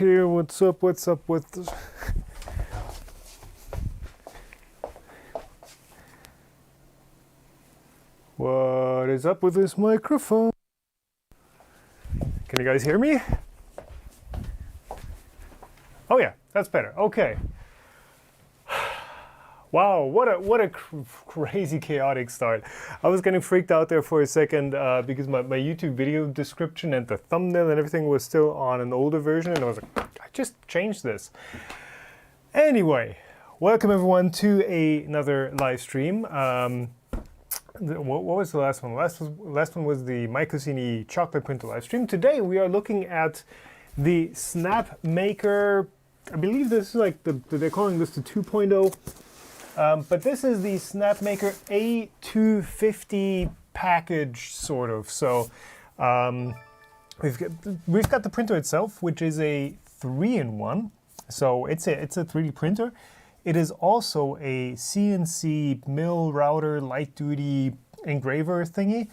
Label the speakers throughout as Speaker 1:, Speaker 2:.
Speaker 1: here? What's up? What's up with this? What is up with this microphone? Can you guys hear me? Oh yeah, that's better. Okay. Wow, what a crazy chaotic start. I was getting freaked out there for a second because my YouTube video description and the thumbnail and everything was still on an older version, and I was like, I just changed this. Anyway, welcome everyone to another live stream. What was the last one? Last one was the Mycosini chocolate printer live stream. Today we are looking at the Snapmaker. I believe this is like they're calling this the 2.0. But this is the Snapmaker A250 package, sort of. So we've got the printer itself, which is a 3-in-1. So it's a 3D printer. It is also a CNC mill router, light duty engraver thingy,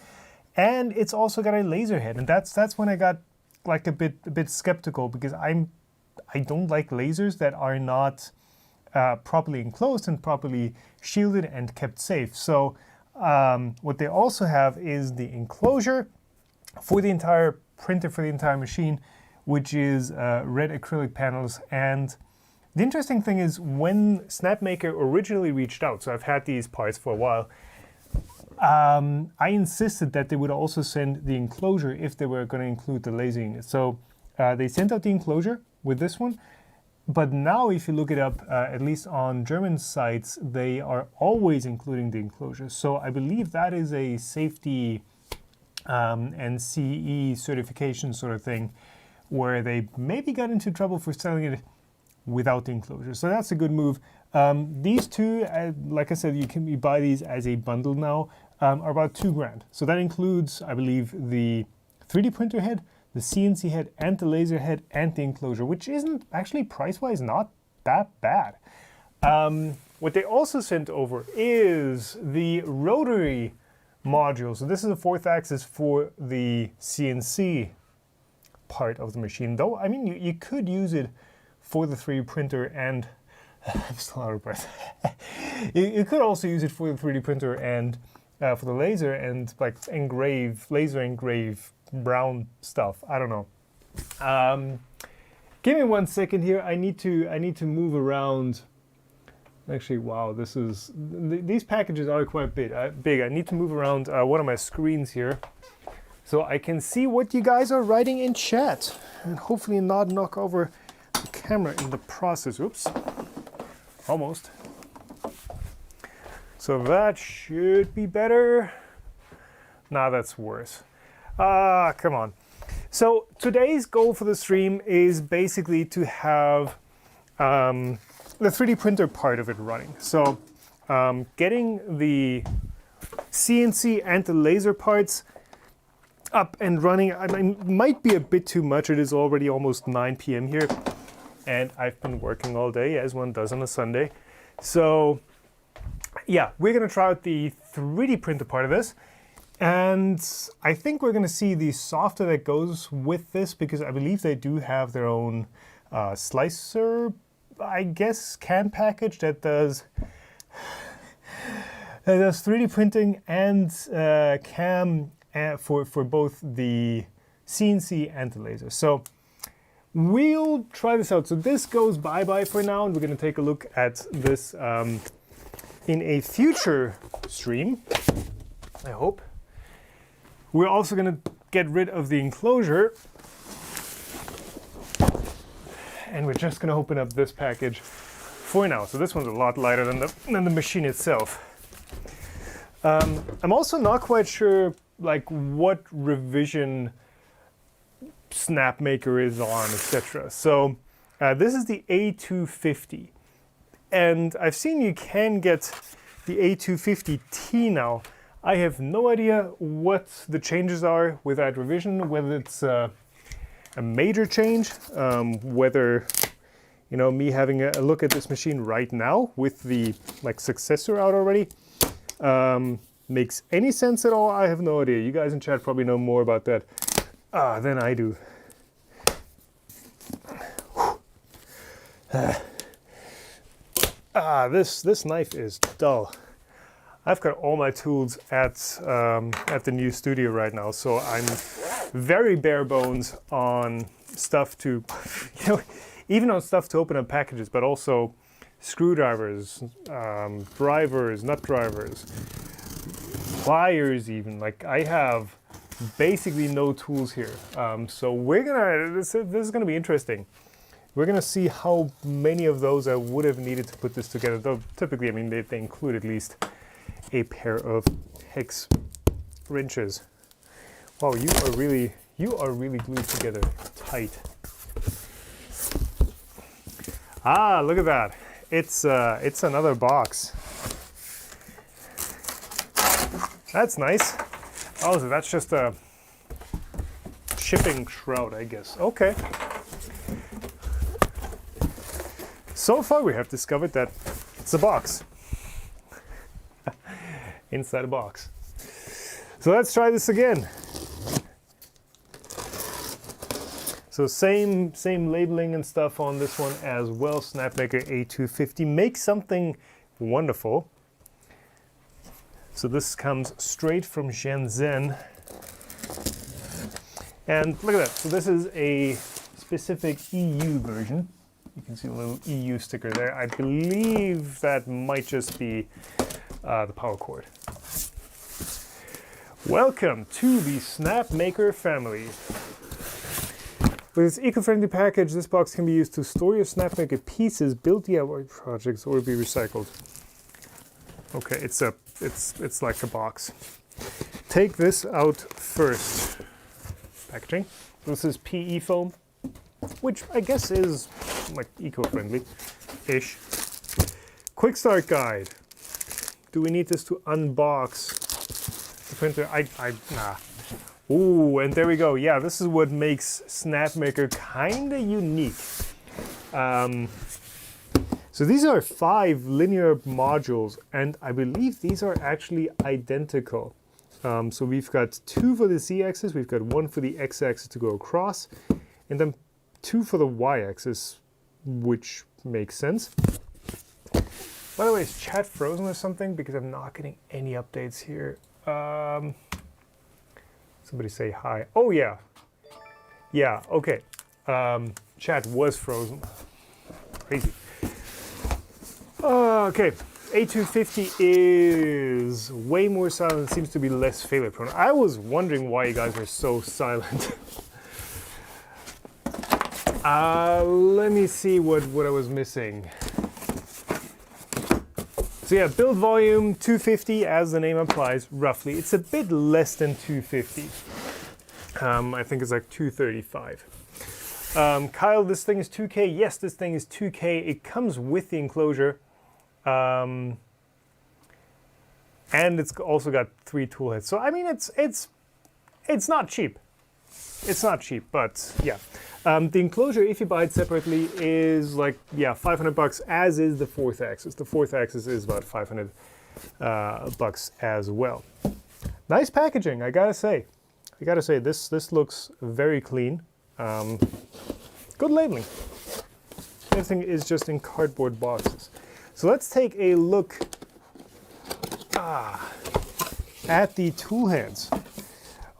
Speaker 1: and it's also got a laser head. And that's when I got like a bit skeptical, because I don't like lasers that are not properly enclosed and properly shielded and kept safe. So what they also have is the enclosure for the entire printer, for the entire machine, which is red acrylic panels. And the interesting thing is, when Snapmaker originally reached out, so I've had these parts for a while, I insisted that they would also send the enclosure if they were going to include the laser unit. So they sent out the enclosure with this one. But now if you look it up, at least on German sites, they are always including the enclosure. So I believe that is a safety and CE certification sort of thing, where they maybe got into trouble for selling it without the enclosure. So that's a good move. These two, like I said, you buy these as a bundle now, are about $2 grand. So that includes, I believe, the 3D printer head, the CNC head, and the laser head, and the enclosure, which isn't actually price-wise not that bad. What they also sent over is the rotary module. So this is a 4th axis for the CNC part of the machine, though. I mean, you could use it for the 3D printer, and I'm still out of breath. You could also use it for the 3D printer and for the laser, and like laser engrave brown stuff. I don't know. Give me 1 second here. I need to move around. Actually, wow, these packages are quite big. I need to move around one of my screens here, so I can see what you guys are writing in chat, and hopefully not knock over the camera in the process. Oops, almost. So that should be better. Nah, that's worse. Come on. So today's goal for the stream is basically to have the 3D printer part of it running. So getting the CNC and the laser parts up and running. I mean, might be a bit too much. It is already almost 9 p.m. here, and I've been working all day, as one does on a Sunday. So yeah, we're going to try out the 3D printer part of this. And I think we're going to see the software that goes with this, because I believe they do have their own slicer, I guess, CAN package that does 3D printing and CAM for both the CNC and the laser. So we'll try this out. So this goes bye-bye for now, and we're going to take a look at this in a future stream, I hope. We're also going to get rid of the enclosure, and we're just going to open up this package for now. So this one's a lot lighter than the machine itself. I'm also not quite sure like what revision Snapmaker is on, etc. So this is the A250, and I've seen you can get the A250T now. I have no idea what the changes are with that revision, whether it's a major change, whether, you know, me having a look at this machine right now with the like successor out already makes any sense at all. I have no idea. You guys in chat probably know more about that than I do. This knife is dull. I've got all my tools at the new studio right now, so I'm very bare bones on stuff to, even on stuff to open up packages, but also screwdrivers, drivers, nut drivers, pliers even. Like, I have basically no tools here. So we're gonna, this is gonna be interesting. We're gonna see how many of those I would have needed to put this together. Though typically, I mean, they include at least a pair of hex wrenches. Wow, you are really glued together tight. Ah, look at that. It's another box. That's nice. Oh, so that's just a shipping shroud, I guess. Okay. So far we have discovered that it's a box. Inside a box. So let's try this again. So same labeling and stuff on this one as well. Snapmaker A250. Make something wonderful. So this comes straight from Shenzhen. And look at that. So this is a specific EU version. You can see a little EU sticker there. I believe that might just be the power cord. Welcome to the Snapmaker family. With its eco-friendly package, this box can be used to store your Snapmaker pieces, build DIY projects, or be recycled. Okay, it's like a box. Take this out first. Packaging. This is PE foam, which I guess is like eco-friendly-ish. Quick start guide. Do we need this to unbox the printer? Nah. Ooh, and there we go. Yeah, this is what makes Snapmaker kinda unique. So these are 5 linear modules, and I believe these are actually identical. So we've got 2 for the Z-axis, we've got 1 for the X-axis to go across, and then 2 for the Y-axis, which makes sense. By the way, is chat frozen or something? Because I'm not getting any updates here. Somebody say hi. Oh yeah. Yeah, okay. Chat was frozen. Crazy. Okay, A250 is way more silent, seems to be less failure prone. I was wondering why you guys were so silent. Let me see what I was missing. So yeah, build volume 250, as the name implies, roughly. It's a bit less than 250. I think it's like 235. Kyle, this thing is 2K. Yes, this thing is 2K. It comes with the enclosure. And it's also got 3 tool heads. So I mean, it's not cheap. It's not cheap, but yeah. The enclosure, if you buy it separately, is like, yeah, $500, as is the 4th axis. The 4th axis is about $500 bucks as well. Nice packaging, I gotta say. This looks very clean. Good labeling. Everything is just in cardboard boxes. So let's take a look at the tool heads.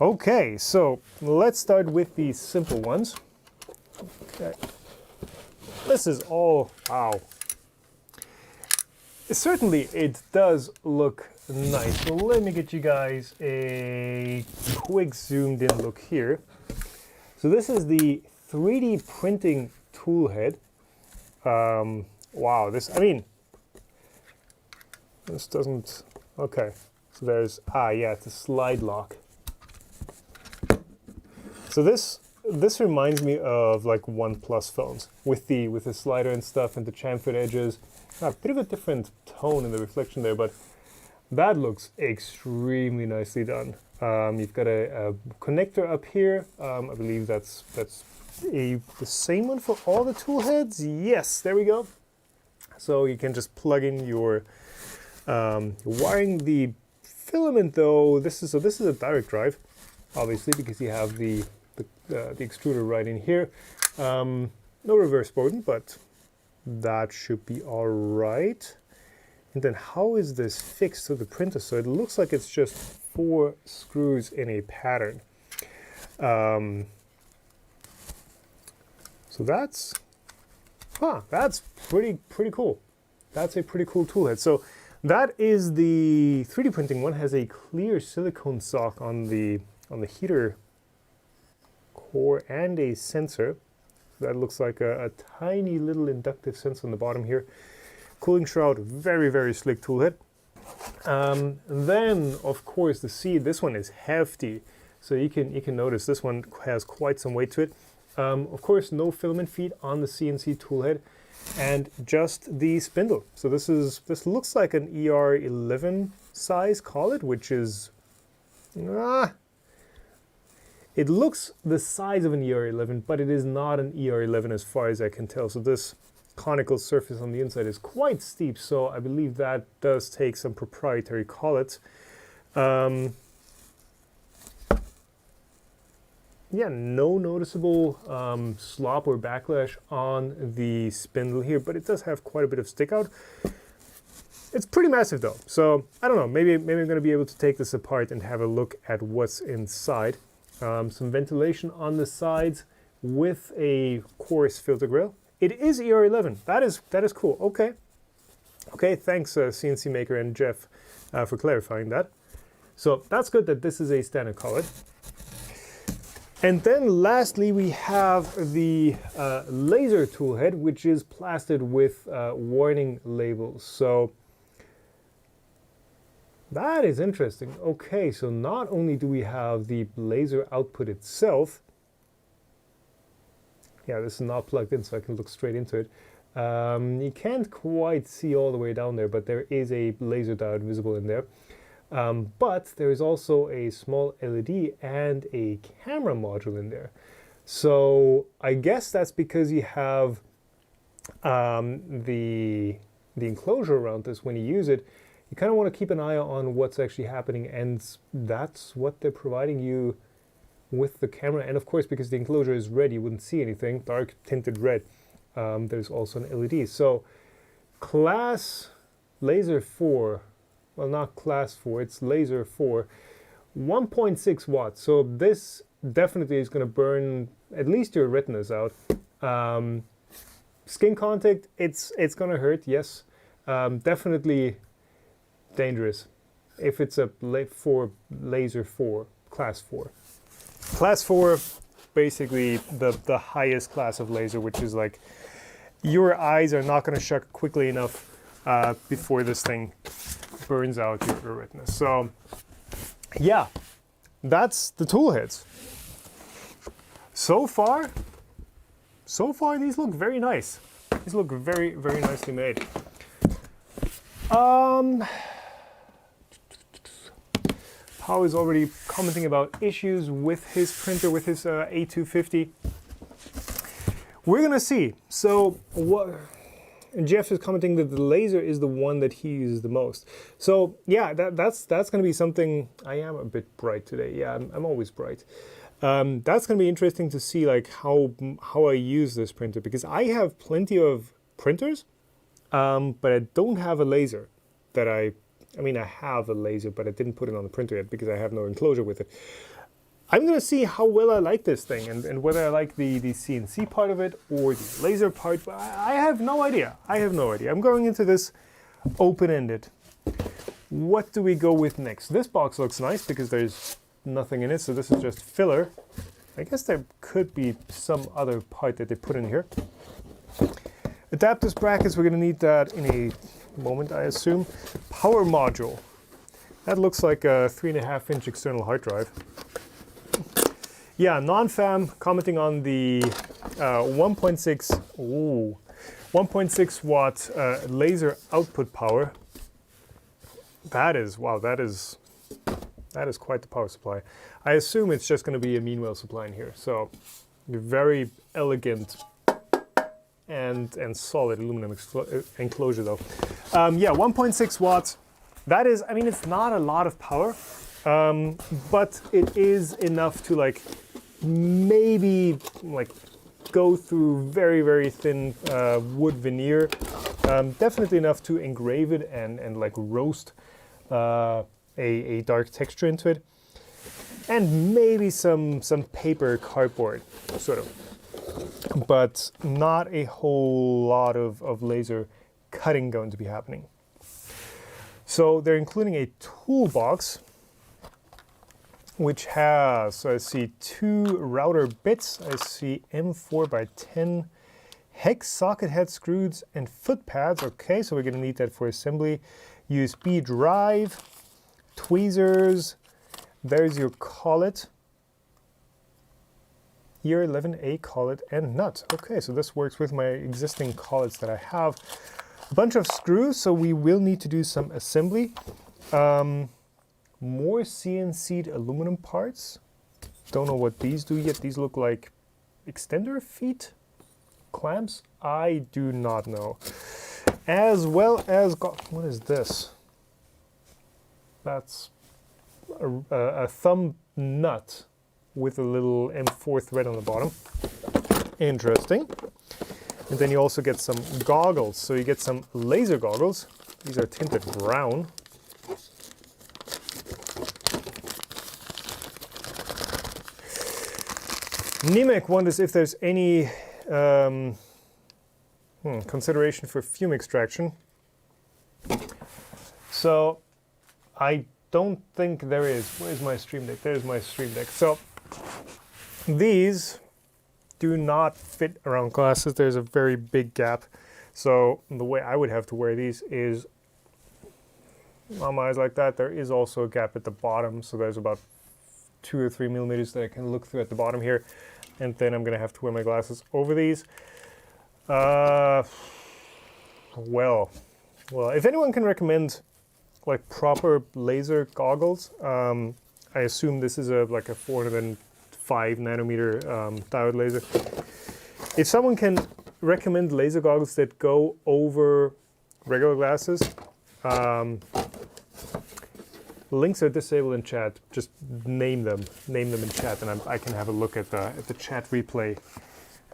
Speaker 1: Okay, so let's start with the simple ones. Okay. This is all, wow. Certainly it does look nice. So let me get you guys a quick zoomed in look here. So this is the 3D printing tool head. Wow, this doesn't, okay. So there's, yeah, it's a slide lock. So this reminds me of like OnePlus phones with the slider and stuff and the chamfered edges. A bit of a different tone in the reflection there, but that looks extremely nicely done. You've got a connector up here. I believe that's the same one for all the tool heads. Yes, there we go. So you can just plug in your wiring. The filament though, this is a direct drive, obviously, because you have the extruder right in here. No reverse button, but That should be all right. And then how is this fixed to the printer? So it looks like it's just 4 screws in a pattern. So that's pretty cool. That's a pretty cool tool head. So that is the 3D printing one. Has a clear silicone sock on the heater core and a sensor. That looks like a tiny little inductive sensor on the bottom here. Cooling shroud, very slick tool head. Then of course the C, this one is hefty. So you can notice this one has quite some weight to it. Of course, no filament feed on the CNC tool head, and just the spindle. So this looks like an ER11 size, call it, which is it looks the size of an ER11, but it is not an ER11 as far as I can tell. So this conical surface on the inside is quite steep, so I believe that does take some proprietary collets. Yeah, no noticeable slop or backlash on the spindle here, but it does have quite a bit of stick out. It's pretty massive though, so I don't know, maybe I'm going to be able to take this apart and have a look at what's inside. Some ventilation on the sides with a coarse filter grill. It is ER11. That is cool. Okay, thanks CNC Maker and Jeff for clarifying that. So that's good that this is a standard collet. And then lastly, we have the laser tool head, which is plastered with warning labels. So that is interesting. Okay, so not only do we have the laser output itself. Yeah, this is not plugged in, so I can look straight into it. You can't quite see all the way down there, but there is a laser diode visible in there. But there is also a small LED and a camera module in there. So I guess that's because you have the enclosure around this. When you use it, you kind of want to keep an eye on what's actually happening, and that's what they're providing you with the camera. And of course, because the enclosure is red, you wouldn't see anything, dark tinted red. There's also an LED. So class laser 4, well, not class 4, it's laser 4, 1.6 watts. So this definitely is going to burn at least your retinas out. Skin contact, it's going to hurt, yes. Definitely dangerous if it's a laser 4, class 4. Class 4, basically the highest class of laser, which is like your eyes are not going to shut quickly enough before this thing burns out your retina. So yeah, that's the tool heads. So far these look very nice. These look very nicely made. Pao is already commenting about issues with his printer, with his A250. We're gonna see. So Jeff is commenting that the laser is the one that he uses the most. So yeah, that's gonna be something. I am a bit bright today. Yeah, I'm always bright. That's gonna be interesting to see, like how I use this printer, because I have plenty of printers, but I don't have a laser that I mean, I have a laser, but I didn't put it on the printer yet because I have no enclosure with it. I'm going to see how well I like this thing, and whether I like the CNC part of it or the laser part. But I have no idea. I'm going into this open-ended. What do we go with next? This box looks nice because there's nothing in it, so this is just filler. I guess there could be some other part that they put in here. Adapters, brackets, we're going to need that in a moment, I assume. Power module. That looks like a 3.5-inch external hard drive. Yeah, non-fam commenting on the 1.6 watt laser output power. That is quite the power supply. I assume it's just going to be a Meanwell supply in here. So very elegant and solid aluminum enclosure though. Yeah, 1.6 watts. That is, I mean, it's not a lot of power, but it is enough to like maybe like go through very, very thin wood veneer. Definitely enough to engrave it and like roast a dark texture into it. And maybe some paper cardboard, sort of. But not a whole lot of laser cutting going to be happening. So they're including a toolbox, which has, so I see 2 router bits. I see M4 by 10 hex socket head screws and foot pads. Okay, so we're going to need that for assembly. USB drive, tweezers. There's your collet. Year 11A collet and nut. Okay, so this works with my existing collets that I have. A bunch of screws, so we will need to do some assembly. More CNC'd aluminum parts. Don't know what these do yet. These look like extender feet? Clamps? I do not know. As well as, what is this? That's a thumb nut with a little M4 thread on the bottom. Interesting. And then you also get some goggles. So you get some laser goggles. These are tinted brown. Nimek wonders if there's any consideration for fume extraction. So I don't think there is. Where's my Stream Deck? There's my Stream Deck. So these do not fit around glasses. There's a very big gap. So the way I would have to wear these is on my eyes like that. There is also a gap at the bottom. So there's about 2 or 3 millimeters that I can look through at the bottom here. And then I'm gonna have to wear my glasses over these. Well, if anyone can recommend like proper laser goggles, I assume this is like a 405 nanometer diode laser. If someone can recommend laser goggles that go over regular glasses, links are disabled in chat. Just name them in chat, and I can have a look at the chat replay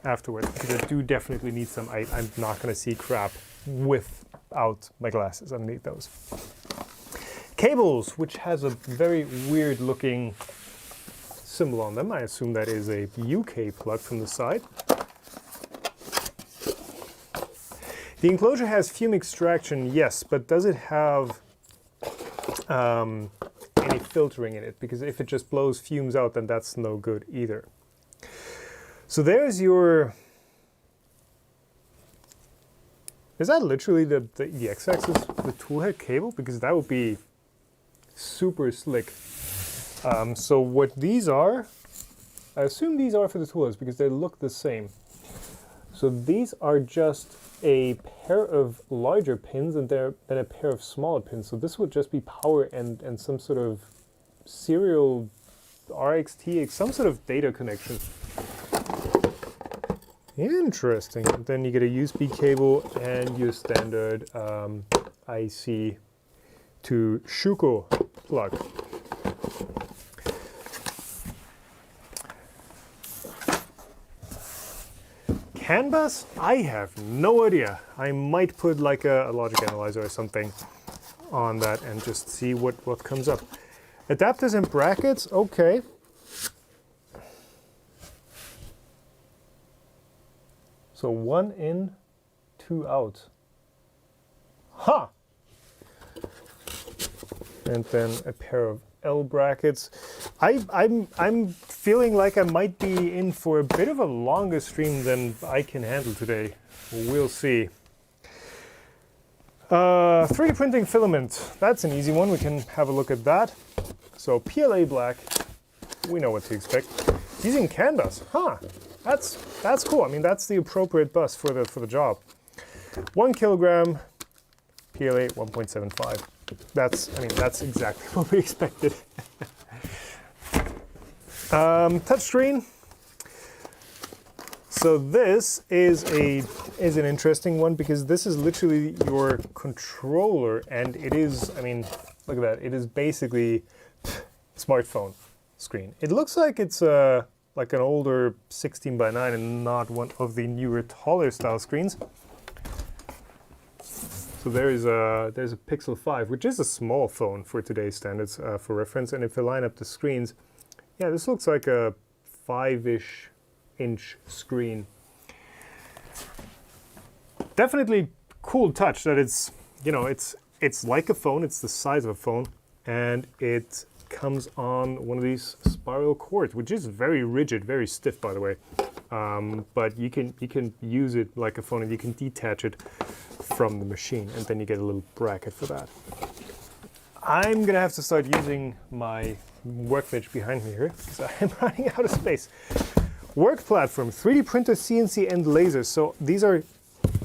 Speaker 1: afterwards, because I do definitely need some. I'm not going to see crap without my glasses underneath those. Cables, which has a very weird looking symbol on them. I assume that is a UK plug from the side. The enclosure has fume extraction, yes, but does it have any filtering in it? Because if it just blows fumes out, then that's no good either. So there's your... Is that literally the x-axis, the toolhead cable? Because that would be super slick. So what these are, I assume these are for the toolheads because they look the same. So these are just a pair of larger pins and then a pair of smaller pins. So this would just be power and some sort of serial RxTX, some sort of data connection. Interesting. And then you get a USB cable and your standard IC to Shuko plug. CAN bus? I have no idea. I might put like a logic analyzer or something on that and just see what comes up. Adapters and brackets, okay. So 1 in, 2 out. Ha! And then a pair of L brackets. I'm feeling like I might be in for a bit of a longer stream than I can handle today. We'll see. 3D printing filament. That's an easy one. We can have a look at that. So PLA black. We know what to expect. Using CAN bus. Huh. That's cool. I mean, that's the appropriate bus for the job. 1 kilogram. PLA 1.75. That's exactly what we expected. Touchscreen. So this is an interesting one because this is literally your controller, and it is, I mean, look at that. It is basically smartphone screen. It looks like it's like an older 16:9 and not one of the newer taller style screens. So there's a Pixel 5, which is a small phone for today's standards for reference. And if I line up the screens, yeah, this looks like a 5-ish inch screen. Definitely cool touch that it's, you know, it's like a phone, it's the size of a phone, and it comes on one of these spiral cords, which is very rigid, very stiff, by the way. But you can use it like a phone, and you can detach it from the machine, and then you get a little bracket for that. I'm gonna have to start using my workbench behind me here because I'm running out of space. Work platform, 3D printer, CNC, and lasers. So these are,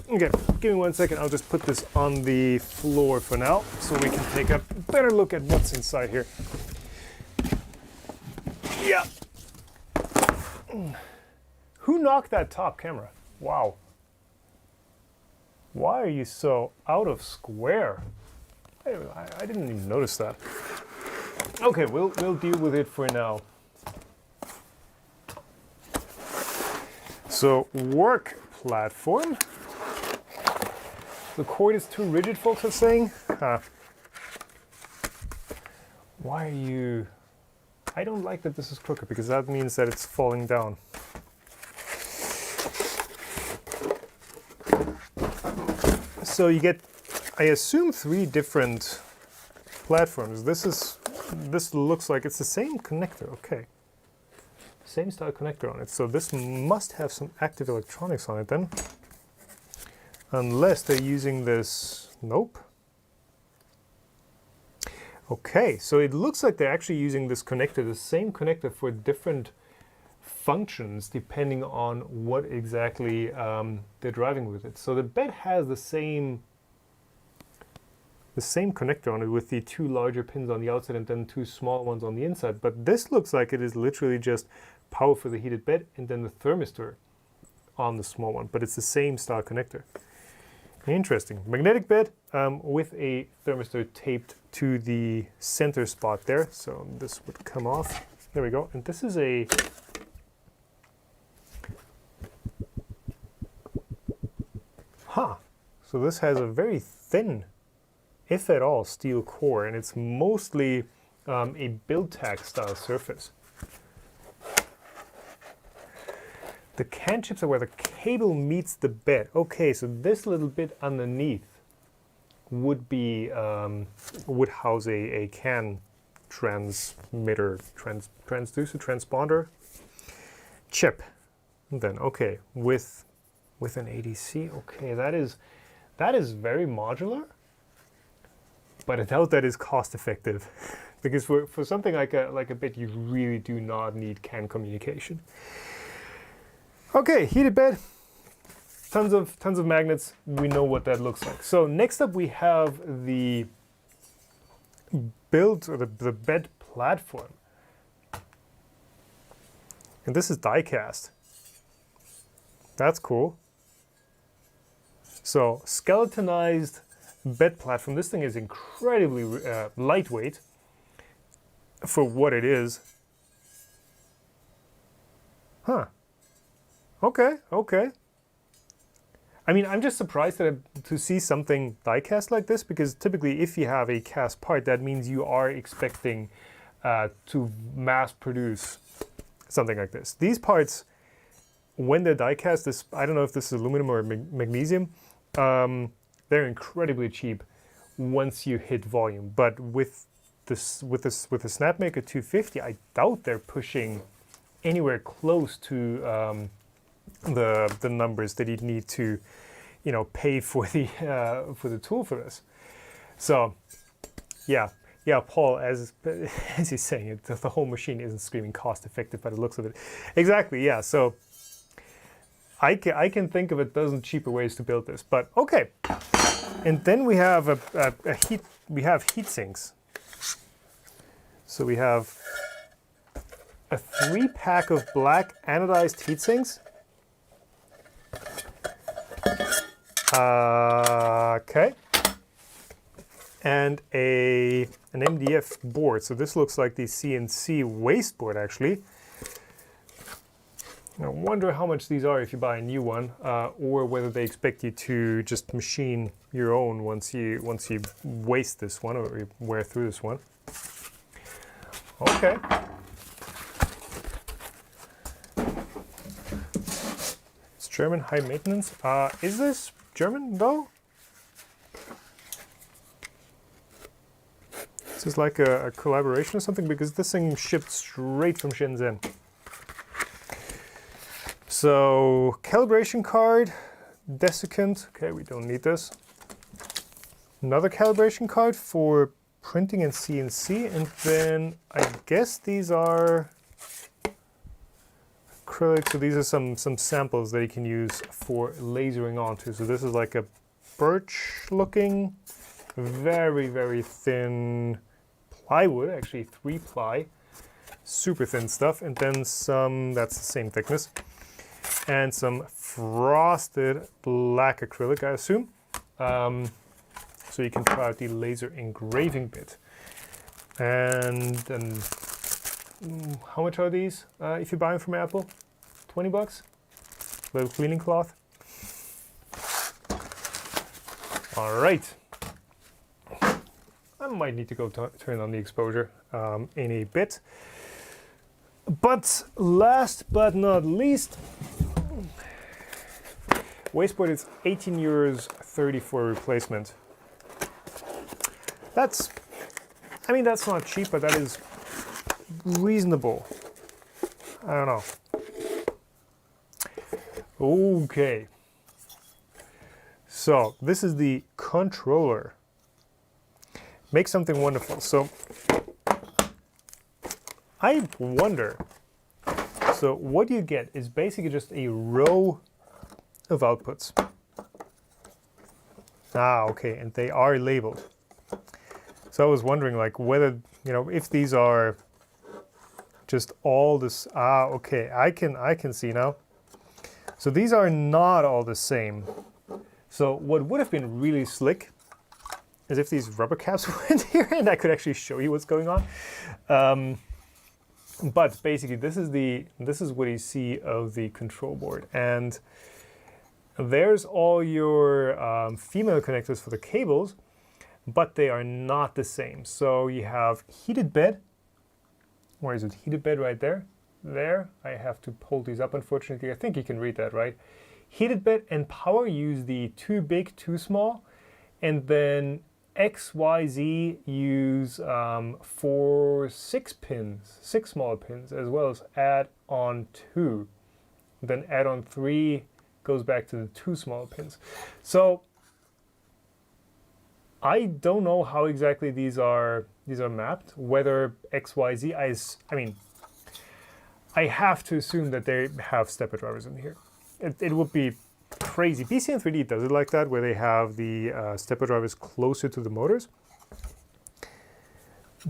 Speaker 1: okay, give me 1 second. I'll just put this on the floor for now so we can take a better look at what's inside here. Yeah. Who knocked that top camera? Wow. Why are you so out of square? I didn't even notice that. Okay, we'll deal with it for now. So, work platform. The cord is too rigid, folks are saying. Why are you... I don't like that this is crooked because that means that it's falling down. So you get, I assume, 3 different platforms. This looks like it's the same connector. Okay, same style connector on it. So this must have some active electronics on it then, unless they're using this. Nope. Okay, so it looks like they're actually using this connector, the same connector for different functions depending on what exactly they're driving with it. So the bed has the same connector on it with the 2 larger pins on the outside and then 2 small ones on the inside. But this looks like it is literally just power for the heated bed and then the thermistor on the small one. But it's the same style connector. Interesting. Magnetic bed with a thermistor taped to the center spot there. So this would come off. There we go. And this is a... So this has a very thin, if at all, steel core, and it's mostly a build-tack style surface. The CAN chips are where the cable meets the bed. Okay, so this little bit underneath would be would house a CAN transmitter, transducer, transponder chip. And then okay, with an ADC. Okay, that is very modular, but I doubt that is cost effective because for something like a bed, you really do not need CAN communication. Okay, heated bed, tons of magnets. We know what that looks like. So next up we have the build, or the bed platform, and this is die cast. That's cool. So skeletonized bed platform. This thing is incredibly lightweight for what it is. Huh. Okay, okay. I mean, I'm just surprised to see something die cast like this, because typically if you have a cast part, that means you are expecting to mass produce something like this. These parts, when they're die cast, I don't know if this is aluminum or magnesium, they're incredibly cheap once you hit volume. But with the Snapmaker A250, I doubt they're pushing anywhere close to the numbers that you'd need to, you know, pay for the tool for this. So, yeah, Paul, as he's saying it, the whole machine isn't screaming cost effective by the looks of it. Exactly, yeah. So I can think of a dozen cheaper ways to build this, but okay. And then we have heat sinks. So we have a 3-pack of black anodized heat sinks. Okay. And an MDF board. So this looks like the CNC waste board, actually. I wonder how much these are if you buy a new one, or whether they expect you to just machine your own once you waste this one or you wear through this one. Okay. It's German, high maintenance. Is this German though? Is this like a collaboration or something? Because this thing shipped straight from Shenzhen. So, calibration card, desiccant. Okay, we don't need this. Another calibration card for printing and CNC, and then I guess these are acrylic. So these are some samples that you can use for lasering onto. So this is like a birch-looking, very, very thin plywood, actually 3-ply, super thin stuff, and then some, that's the same thickness, and some frosted black acrylic, I assume. So you can try out the laser engraving bit. And then, how much are these if you buy them from Apple? 20 bucks? Little cleaning cloth. All right. I might need to go turn on the exposure in a bit. But last but not least, Wasteboard is 18 euros 30 for a replacement. That's, I mean, that's not cheap, but that is reasonable. I don't know. Okay. So this is the controller. Make something wonderful. So I wonder, so what you get is basically just a row of outputs. Ah, okay, and they are labeled. So I was wondering, like, whether, you know, if these are just all this. Ah, okay, I can see now. So these are not all the same. So what would have been really slick is if these rubber caps went here and I could actually show you what's going on. But basically, this is what you see of the control board, and there's all your female connectors for the cables, but they are not the same. So you have heated bed. Where is it? Heated bed right there. There. I have to pull these up, unfortunately. I think you can read that, right? Heated bed and power use the too big, too small, and then XYZ use 6 pins, 6 smaller pins, as well as add on 2. Then add on 3 goes back to the 2 smaller pins. So I don't know how exactly these are mapped, whether XYZ, I mean, I have to assume that they have stepper drivers in here. It would be crazy. BCN 3D does it like that, where they have the stepper drivers closer to the motors.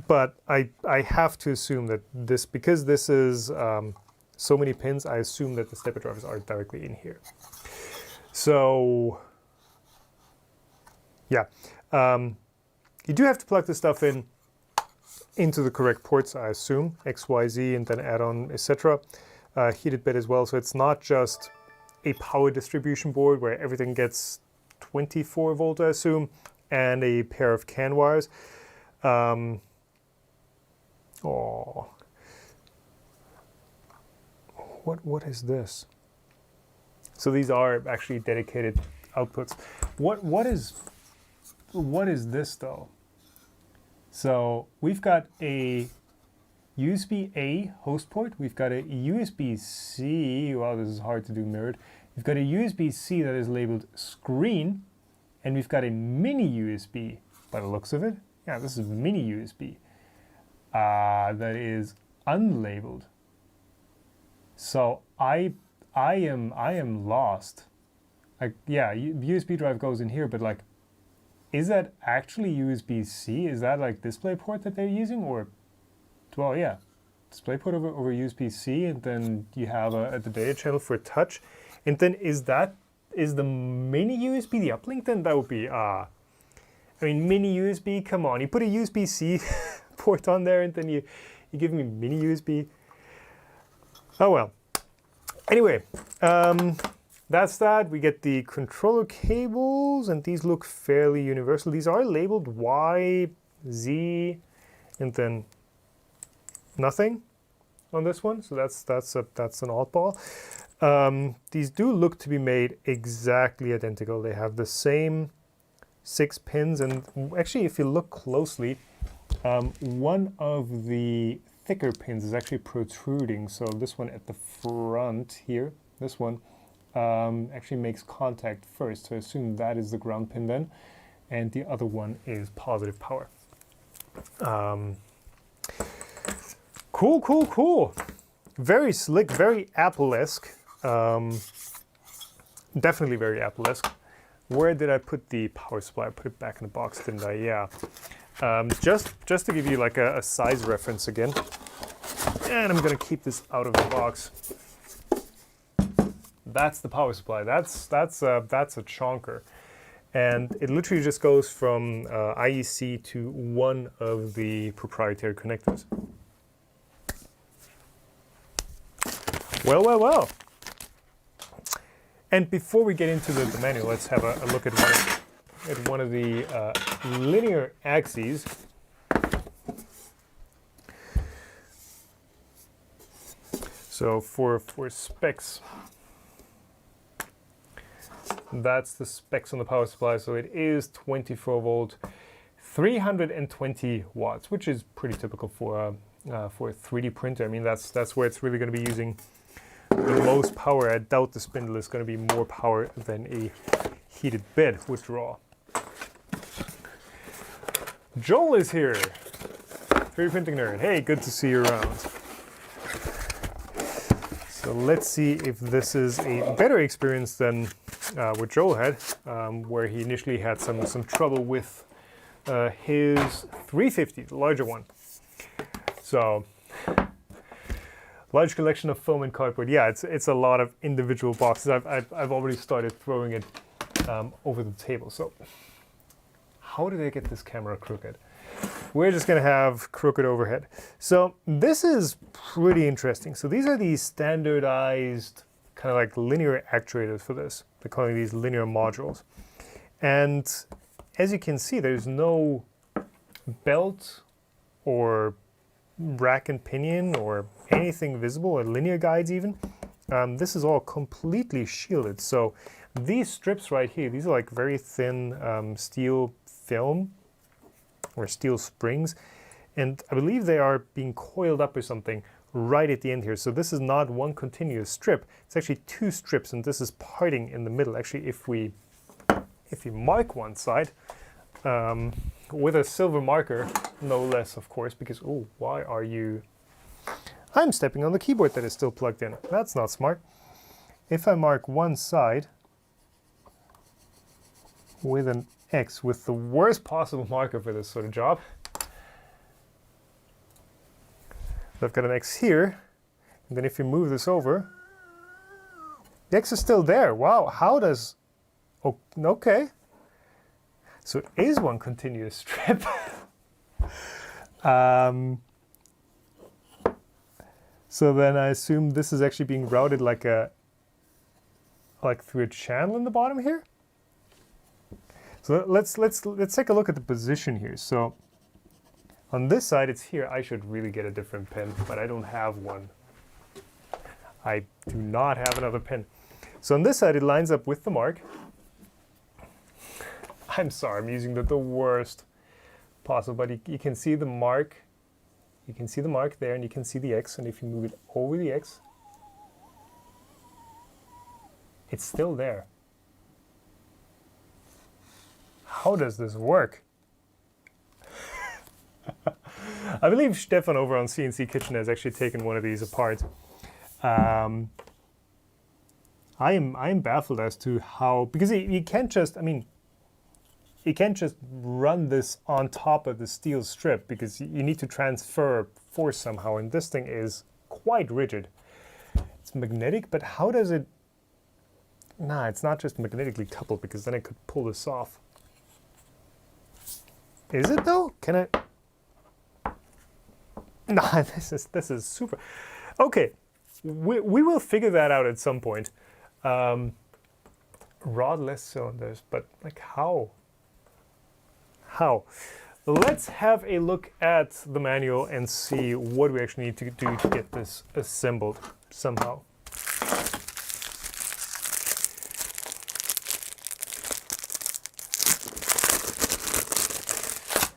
Speaker 1: But I have to assume that this, because this is so many pins, I assume that the stepper drivers are directly in here. So yeah, you do have to plug this stuff into the correct ports, I assume, XYZ, and then add on, etc. Heated bed as well, so it's not just a power distribution board where everything gets 24 volt, I assume, and a pair of CAN wires. Oh, what is this? So these are actually dedicated outputs. What is this though? So we've got a USB-A host port. We've got a USB-C. Wow, this is hard to do mirrored. We've got a USB-C that is labeled screen, and we've got a mini USB by the looks of it. Yeah, this is mini USB that is unlabeled. So I am lost. Like, yeah, USB drive goes in here, but like, is that actually USB-C? Is that like DisplayPort that they're using, or? Well, yeah, DisplayPort over USB-C, and then you have the data channel for touch, and then is the mini USB the uplink? Then that would be I mean, mini USB. Come on, you put a USB-C port on there, and then you give me mini USB. Oh well. Anyway, that's that. We get the controller cables, and these look fairly universal. These are labeled Y, Z, and then nothing on this one. So that's an oddball. These do look to be made exactly identical. They have the same 6 pins, and actually, if you look closely, one of the thicker pins is actually protruding. So this one at the front here, this one actually makes contact first. So I assume that is the ground pin then, and the other one is positive power. Cool. Very slick, very Apple-esque. Definitely very Apple-esque. Where did I put the power supply? I put it back in the box, didn't I? Yeah. Just to give you like a size reference again, and I'm gonna keep this out of the box. That's the power supply. That's a chonker, and it literally just goes from IEC to one of the proprietary connectors. Well. And before we get into the manual, let's have a look at one of the linear axes. So for specs, that's the specs on the power supply. So it is 24 volt, 320 watts, which is pretty typical for a 3D printer. I mean, that's where it's really going to be using the most power. I doubt the spindle is going to be more power than a heated bed would draw. Joel is here, 3D printing nerd. Hey, good to see you around. So let's see if this is a better experience than what Joel had, where he initially had some trouble with his 350, the larger one. So, large collection of foam and cardboard. Yeah, it's a lot of individual boxes. I've already started throwing it over the table. So, how did I get this camera crooked? We're just gonna have crooked overhead. So this is pretty interesting. So these are these standardized kind of like linear actuators for this. They're calling these linear modules. And as you can see, there's no belt or rack and pinion or anything visible, or linear guides even. This is all completely shielded. So these strips right here, these are like very thin steel film or steel springs, and I believe they are being coiled up or something right at the end here. So this is not one continuous strip, it's actually 2 strips, and this is parting in the middle. Actually, if you mark one side with a silver marker, no less, of course, because oh, why are you? I'm stepping on the keyboard that is still plugged in. That's not smart. If I mark one side with an X, with the worst possible marker for this sort of job, I've got an X here, and then if you move this over, the X is still there. Wow, how does... Oh, okay. So it is one continuous strip. So then I assume this is actually being routed like through a channel in the bottom here. So let's take a look at the position here. So on this side, it's here. I should really get a different pin, but I don't have one. I do not have another pin. So on this side, it lines up with the mark. I'm sorry, I'm using the worst possible, but you can see the mark. You can see the mark there, and you can see the X. And if you move it over the X, it's still there. How does this work? I believe Stefan over on CNC Kitchen has actually taken one of these apart. I am baffled as to how, because you can't just, I mean, you can't just run this on top of the steel strip, because you need to transfer force somehow, and this thing is quite rigid. It's magnetic, but how does it? Nah, it's not just magnetically coupled, because then I could pull this off. Is it though? Can I? Nah, this is super. Okay, we will figure that out at some point. Rodless cylinders, but like how? How? Let's have a look at the manual and see what we actually need to do to get this assembled somehow.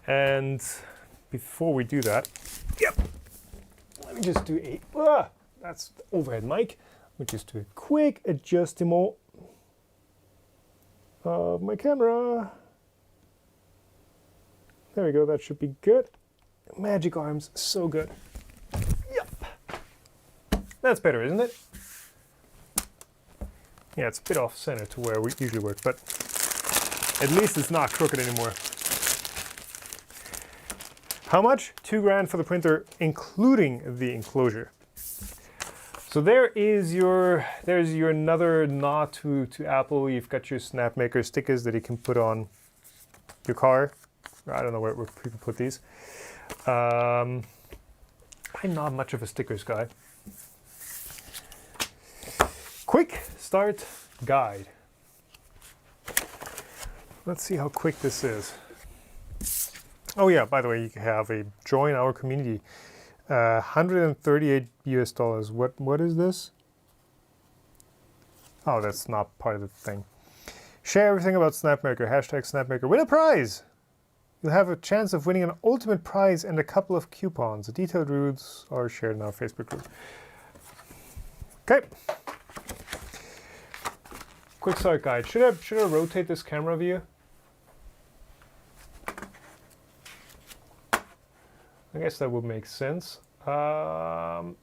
Speaker 1: And before we do that, let me just do a, that's the overhead mic. Let me just do a quick adjustment of my camera. There we go, that should be good. Magic arms, so good. Yep. That's better, isn't it? Yeah, it's a bit off center to where we usually work, but at least it's not crooked anymore. How much? $2 grand for the printer, including the enclosure. So there's your another nod to Apple. You've got your Snapmaker stickers that you can put on your car. I don't know where people put these. I'm not much of a stickers guy. Quick start guide. Let's see how quick this is. Oh yeah, by the way, you can have a join our community. $138 US. What is this? Oh, that's not part of the thing. Share everything about Snapmaker. Hashtag Snapmaker. Win a prize! You'll have a chance of winning an ultimate prize and a couple of coupons. The detailed rules are shared in our Facebook group. Okay. Quick start guide. Should I rotate this camera view? I guess that would make sense. Can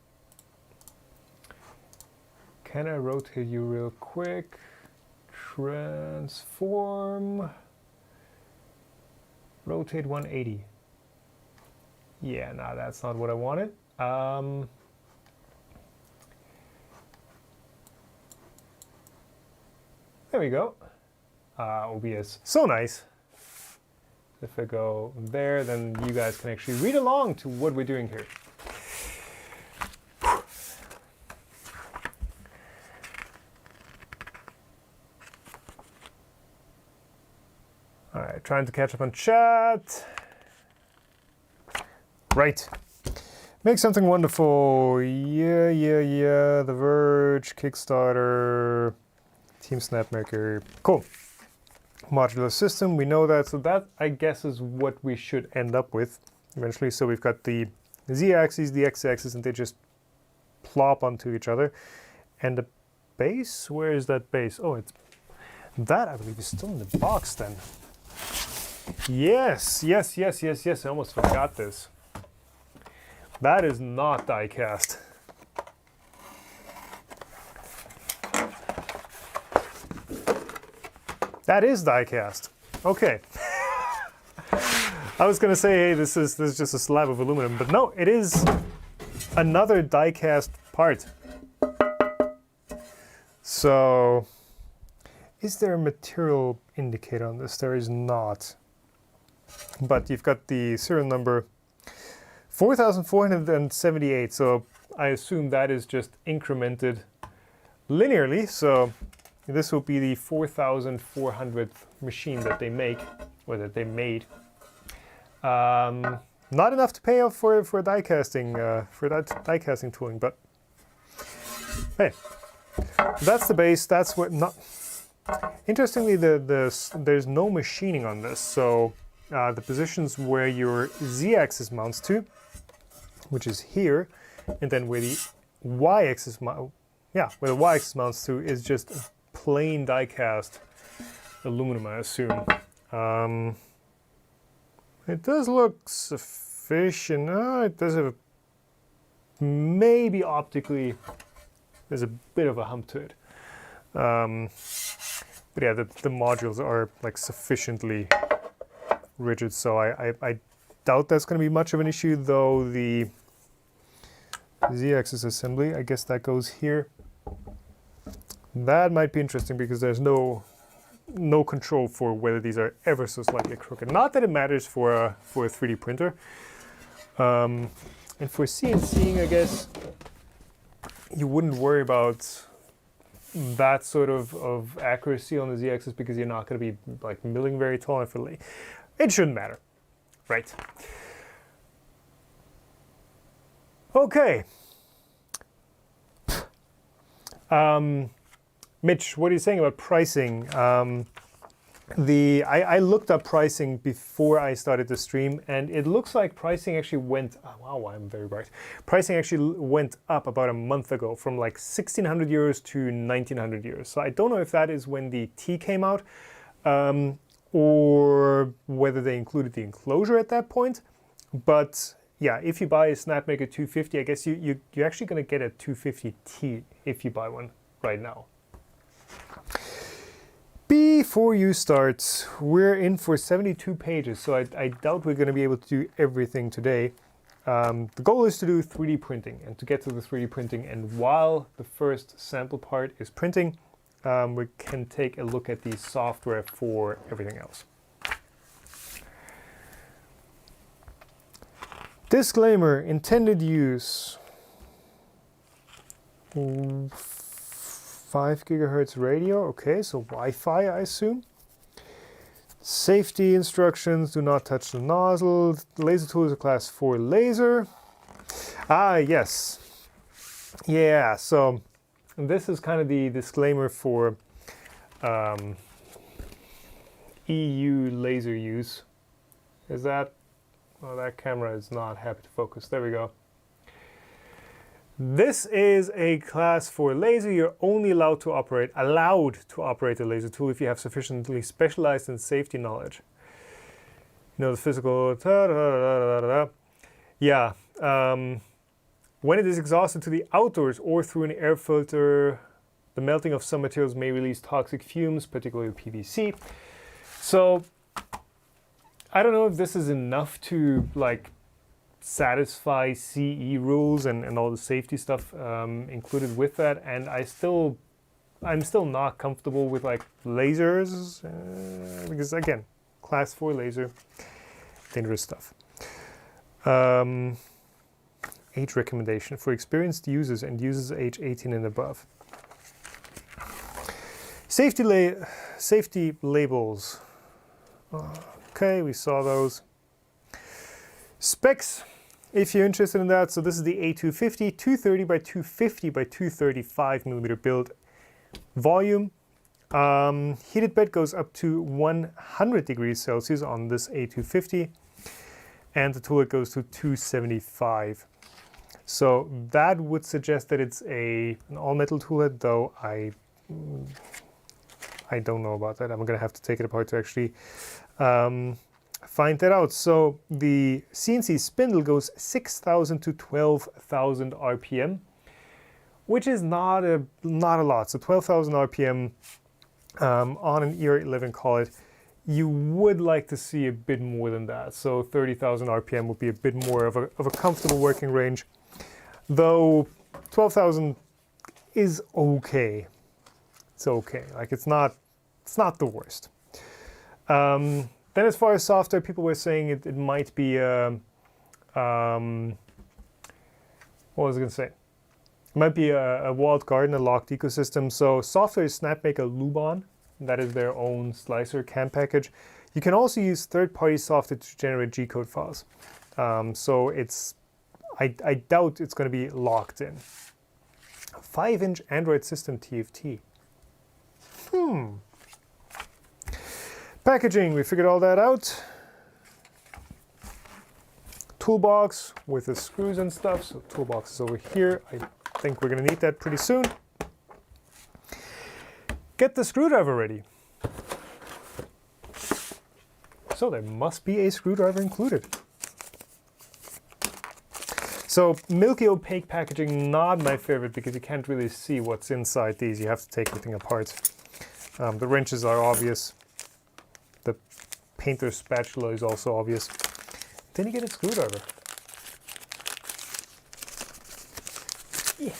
Speaker 1: I rotate you real quick? Transform. Rotate 180. Yeah, no, that's not what I wanted. There we go. OBS, so nice. If I go there, then you guys can actually read along to what we're doing here. All right, trying to catch up on chat. Right. Make something wonderful. Yeah. The Verge, Kickstarter, Team Snapmaker. Cool. Modular system, we know that. So that, I guess, is what we should end up with eventually. So we've got the Z-axis, the X-axis, and they just plop onto each other. And the base, where is that base? Oh, it's that, I believe, is still in the box then. Yes. I almost forgot this. That is not die cast. That is die cast. Okay. I was gonna say, hey, this is just a slab of aluminum, but no, it is another die cast part. So, is there a material indicator on this? There is not. But you've got the serial number 4478, so I assume that is just incremented linearly. So this will be the 4,400th machine that they make, or that they made. Not enough to pay off for die casting, for that die casting tooling, but hey, that's the base. That's what. Not interestingly, there's no machining on this, so the positions where your Z-axis mounts to, which is here, and then where the Y-axis where the Y-axis mounts to is just plain die cast aluminum, I assume. It does look sufficient. It does have maybe optically there's a bit of a hump to it. But yeah, the modules are like sufficiently rigid, so I doubt that's going to be much of an issue, though the Z-axis assembly, I guess that goes here. That might be interesting because there's no control for whether these are ever so slightly crooked. Not that it matters for a 3D printer. And for CNCing, I guess you wouldn't worry about that sort of accuracy on the z-axis because you're not going to be like milling very tall and fiddly. It shouldn't matter, right? Okay. Mitch, what are you saying about pricing? I looked up pricing before I started the stream, and it looks like pricing actually went, oh, wow, I'm very bright. Pricing actually went up about a month ago from like 1,600 euros to 1,900 euros. So I don't know if that is when the T came out, or whether they included the enclosure at that point. But yeah, if you buy a Snapmaker 250, I guess you're actually going to get a 250T if you buy one right now. Before you start, we're in for 72 pages, so I doubt we're going to be able to do everything today. The goal is to do 3D printing and to get to the 3D printing, and while the first sample part is printing, we can take a look at the software for everything else. Disclaimer, intended use. 5 gigahertz radio, okay, so Wi-Fi, I assume. Safety instructions, do not touch the nozzle. The laser tool is a class 4 laser. Ah, yes. Yeah, so this is kind of the disclaimer for EU laser use. Is that, oh, that camera is not happy to focus. There we go. This is a class 4 laser. You're only allowed to operate a laser tool if you have sufficiently specialized and safety knowledge. You know, the physical, yeah. When it is exhausted to the outdoors or through an air filter, the melting of some materials may release toxic fumes, particularly PVC. So I don't know if this is enough to like satisfy CE rules and all the safety stuff included with that, and I'm still not comfortable with like lasers because again, class 4 laser, dangerous stuff. Age recommendation for experienced users and users age 18 and above. Safety labels. Okay, we saw those. Specs, if you're interested in that, so this is the A250, 230 by 250 by 235 millimeter build. Volume, heated bed goes up to 100 degrees Celsius on this A250, and the tool head goes to 275. So that would suggest that it's an all-metal tool head, though I don't know about that. I'm going to have to take it apart to actually find that out. So the CNC spindle goes 6,000 to 12,000 RPM, which is not a lot. So 12,000 RPM on an ER11, call it. You would like to see a bit more than that. So 30,000 RPM would be a bit more of a comfortable working range. Though 12,000 is okay. It's okay. Like it's not the worst. Then as far as software, people were saying it might be what was I going to say? It might be a walled garden, a locked ecosystem. So software is Snapmaker Lubon. That is their own slicer CAM package. You can also use third-party software to generate G-code files. So it's, I doubt it's going to be locked in. 5-inch Android system TFT. Packaging, we figured all that out. Toolbox with the screws and stuff. So toolbox is over here. I think we're going to need that pretty soon. Get the screwdriver ready. So there must be a screwdriver included. So milky opaque packaging, not my favorite because you can't really see what's inside these. You have to take everything apart. The wrenches are obvious. The painter's spatula is also obvious. Then you get a screwdriver. Yeah.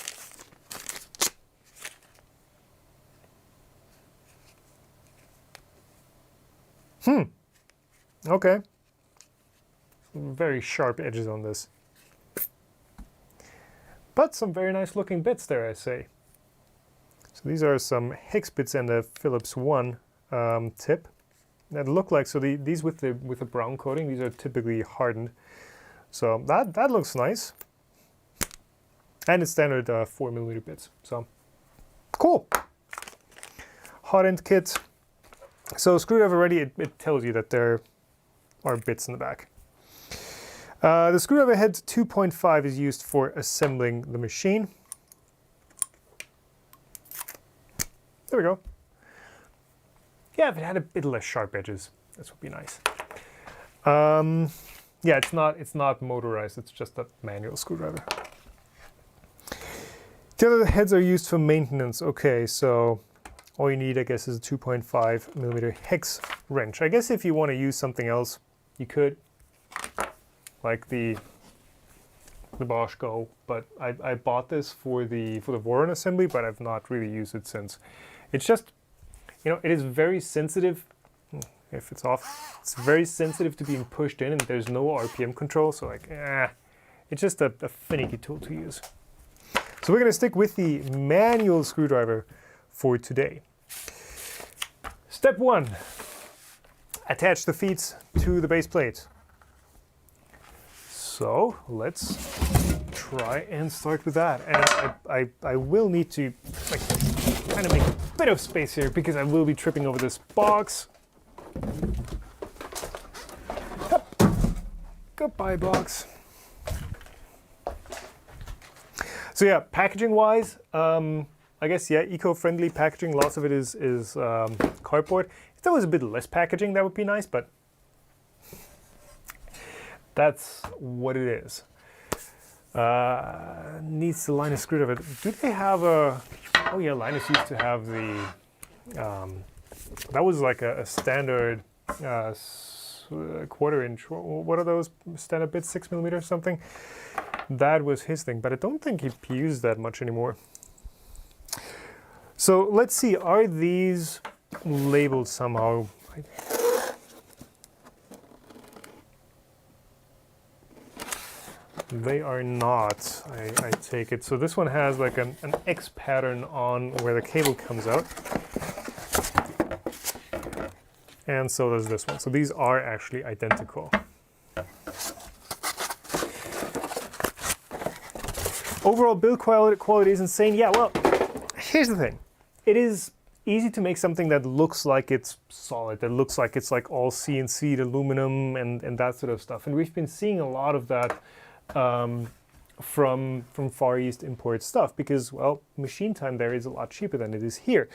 Speaker 1: Okay. Very sharp edges on this. but some very nice looking bits there, I say. So these are some hex bits and a Phillips 1 tip that look like, so these with the brown coating, these are typically hardened. So that looks nice. And it's standard 4mm bits, so cool. Hot end kit. So screwdriver ready, it tells you that there are bits in the back. The screwdriver head 2.5 is used for assembling the machine. There we go. Yeah, if it had a bit less sharp edges, this would be nice. Yeah, it's not motorized, it's just a manual screwdriver. The other heads are used for maintenance. Okay, so all you need, I guess, is a 2.5mm hex wrench. I guess if you want to use something else, you could, like the Bosch Go, but I bought this for the Voron assembly, but I've not really used it since. It's just, you know, it is very sensitive. If it's off, it's very sensitive to being pushed in, and there's no RPM control, so like, it's just a finicky tool to use. So we're going to stick with the manual screwdriver for today. Step 1, attach the feet to the base plate. So let's try and start with that. And I will need to kind of make a bit of space here because I will be tripping over this box. Hup. Goodbye, box. So yeah, packaging wise, I guess, yeah, eco-friendly packaging. Lots of it is cardboard. If there was a bit less packaging, that would be nice, but that's what it is. Needs the Linus screwdriver. Do they have a... Oh yeah, Linus used to have the... that was like a standard quarter-inch. What are those standard bits? 6mm or something? That was his thing, but I don't think he used that much anymore. So let's see, are these labeled somehow? They are not, I take it. So this one has like an X pattern on where the cable comes out. And so does this one. So these are actually identical. Overall build quality is insane. Yeah, well, here's the thing. It is easy to make something that looks like it's solid, that looks like it's like all CNC'd aluminum and that sort of stuff. And we've been seeing a lot of that from Far East import stuff because, well, machine time there is a lot cheaper than it is here.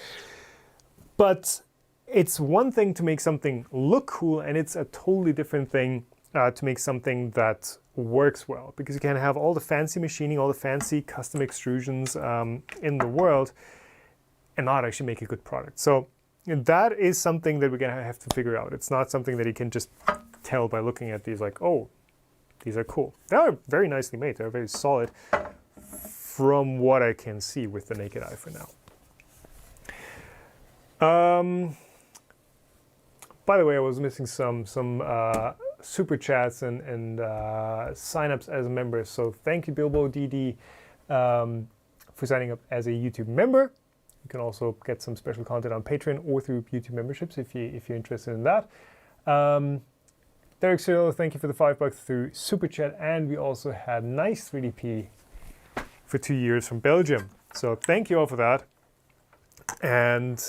Speaker 1: But it's one thing to make something look cool, and it's a totally different thing to make something that works well, because you can have all the fancy machining, all the fancy custom extrusions in the world and not actually make a good product. So that is something that we're gonna have to figure out. It's not something that you can just tell by looking at these like, oh, these are cool. They are very nicely made. They're very solid from what I can see with the naked eye for now. By the way, I was missing some super chats and sign-ups as members. So thank you, Bilbo DD, for signing up as a YouTube member. You can also get some special content on Patreon or through YouTube memberships if you're interested in that. Derek Cyril, thank you for the $5 through Super Chat. And we also had nice 3DP for 2 years from Belgium. So thank you all for that. And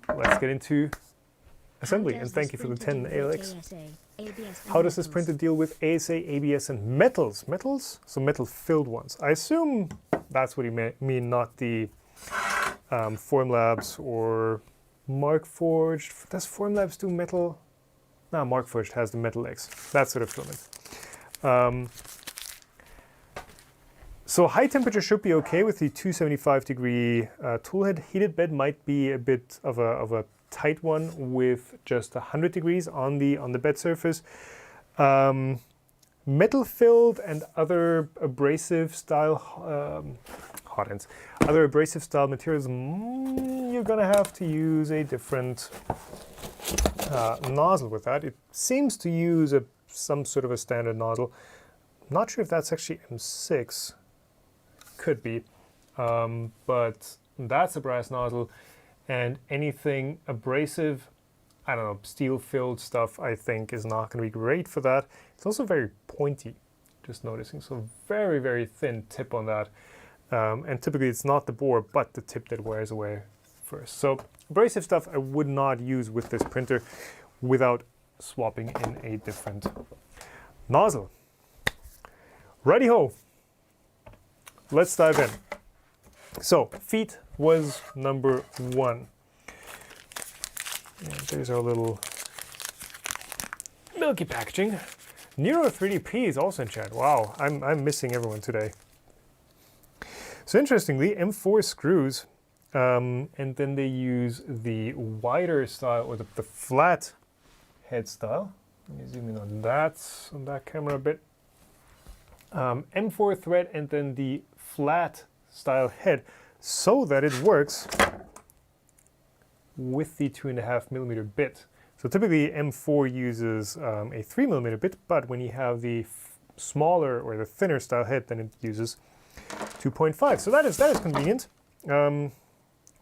Speaker 1: let's get into assembly. And thank you for the 10 ALX. How does this printer deal with ASA, ABS, and metals? Metals? So metal-filled ones. I assume that's what you mean, not the Formlabs or Markforged. Does Formlabs do metal? No, Markforged has the metal legs. That sort of filament. So high temperature should be okay with the 275-degree toolhead. Heated bed might be a bit of a tight one with just 100 degrees on the bed surface. Metal filled and other abrasive style hot ends, other abrasive style materials, you're gonna have to use a different nozzle with that. It seems to use some sort of a standard nozzle. Not sure if that's actually M6. Could be. But that's a brass nozzle, and anything abrasive, I don't know, steel-filled stuff, I think is not going to be great for that. It's also very pointy, just noticing. So very, very thin tip on that. And typically it's not the bore, but the tip that wears away first. So abrasive stuff I would not use with this printer without swapping in a different nozzle. Righty-ho. Let's dive in. So feet was number 1. And there's our little milky packaging. Nero 3DP is also in chat. Wow, I'm missing everyone today. So interestingly, M4 screws, and then they use the wider style, or the flat head style. Let me zoom in on that camera a bit. M4 thread and then the flat style head, so that it works with the 2.5mm bit. So typically M4 uses a 3mm bit, but when you have the smaller or the thinner style head, then it uses 2.5. So that is convenient.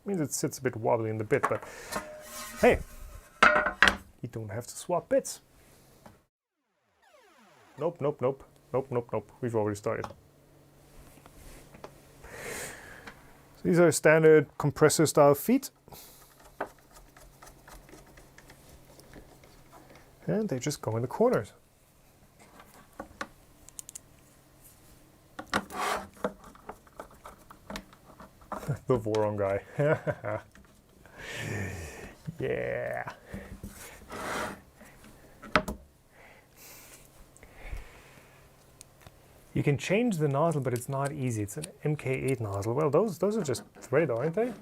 Speaker 1: Means it sits a bit wobbly in the bit, but hey, you don't have to swap bits. Nope, nope, nope, nope, nope, nope. We've already started. So these are standard compressor style feet. And they just go in the corners. The Voron guy. Yeah. You can change the nozzle, but it's not easy. It's an MK8 nozzle. Well, those are just threaded, aren't they?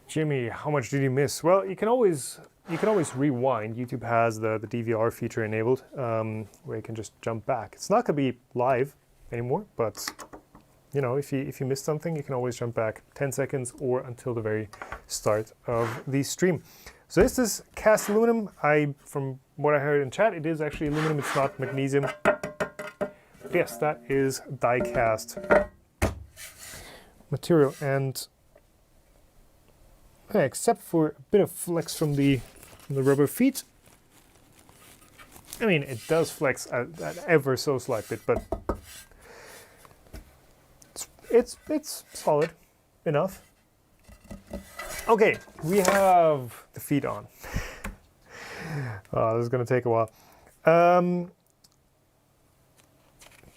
Speaker 1: Jimmy, how much did you miss? Well, you can always rewind. YouTube has the DVR feature enabled, where you can just jump back. It's not going to be live anymore, but you know, if you missed something, you can always jump back 10 seconds or until the very start of the stream. So this is cast aluminum. From what I heard in chat, it is actually aluminum. It's not magnesium. But yes, that is die cast material, and except for a bit of flex from the rubber feet. I mean, it does flex at ever so slight bit, but it's solid enough. Okay, we have the feet on. This is going to take a while.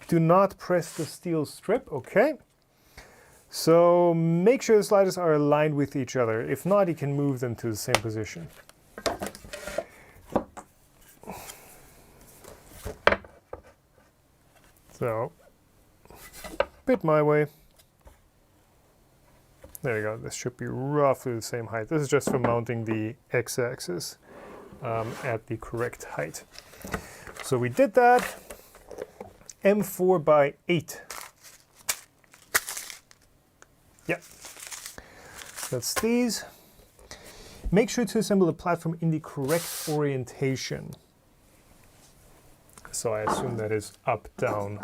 Speaker 1: Do not press the steel strip. Okay. So make sure the sliders are aligned with each other. If not, you can move them to the same position. So, bit my way. There you go. This should be roughly the same height. This is just for mounting the x-axis at the correct height. So we did that. M4 by 8. Yeah, that's these. Make sure to assemble the platform in the correct orientation. So I assume that is up, down.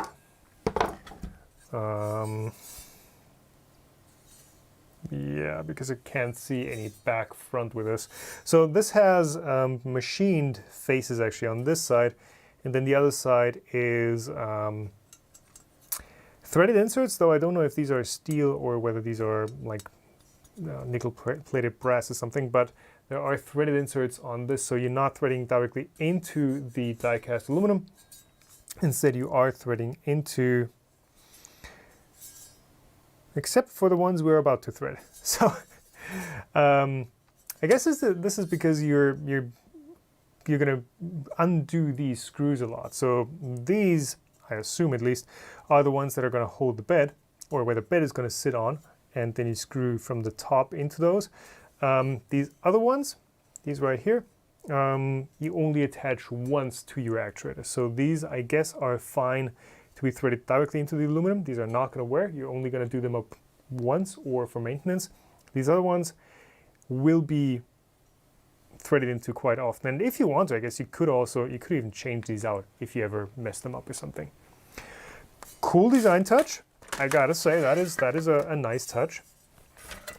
Speaker 1: Yeah, because I can't see any back front with this. So this has machined faces actually on this side, and then the other side is threaded inserts, though I don't know if these are steel or whether these are like nickel-plated brass or something, but there are threaded inserts on this, so you're not threading directly into the die-cast aluminum. Instead, you are threading into, except for the ones we're about to thread. So I guess this is because you're going to undo these screws a lot. So these, I assume at least, are the ones that are going to hold the bed, or where the bed is going to sit on, and then you screw from the top into those. These other ones, these right here, you only attach once to your actuator. So these, I guess, are fine to be threaded directly into the aluminum. These are not going to wear. You're only going to do them up once or for maintenance. These other ones will be threaded into quite often. And if you want to, I guess you could even change these out if you ever mess them up or something. Cool design touch. I gotta say, that is a nice touch.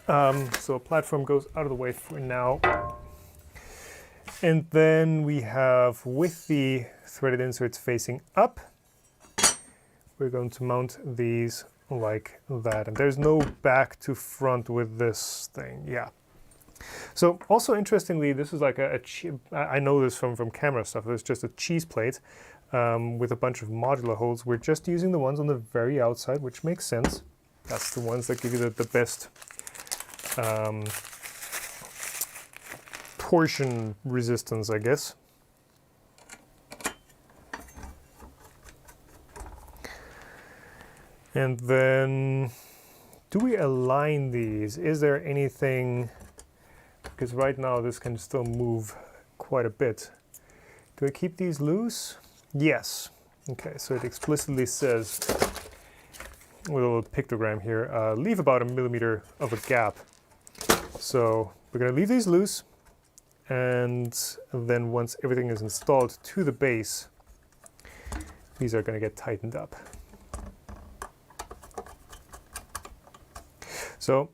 Speaker 1: So a platform goes out of the way for now. And then we have, with the threaded inserts facing up, we're going to mount these like that. And there's no back to front with this thing. Yeah. So also interestingly, this is like I know this from camera stuff. There's just a cheese plate with a bunch of modular holes. We're just using the ones on the very outside, which makes sense. That's the ones that give you the best torsion resistance, I guess. And then, do we align these? Is there anything? Because right now this can still move quite a bit. Do I keep these loose? Yes. Okay, so it explicitly says, with a little pictogram here, leave about 1 millimeter of a gap. So we're going to leave these loose, and then once everything is installed to the base, these are going to get tightened up. So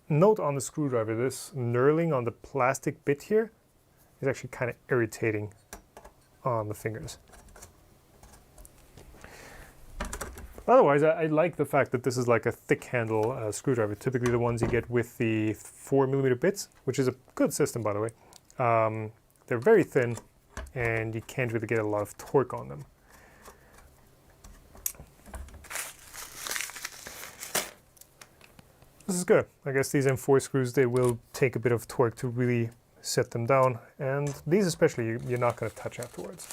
Speaker 1: note on the screwdriver, this knurling on the plastic bit here is actually kind of irritating on the fingers. Otherwise, I like the fact that this is like a thick handle screwdriver, typically the ones you get with the 4mm bits, which is a good system, by the way. They're very thin, and you can't really get a lot of torque on them. This is good. I guess these M4 screws, they will take a bit of torque to really set them down, and these especially you're not going to touch afterwards.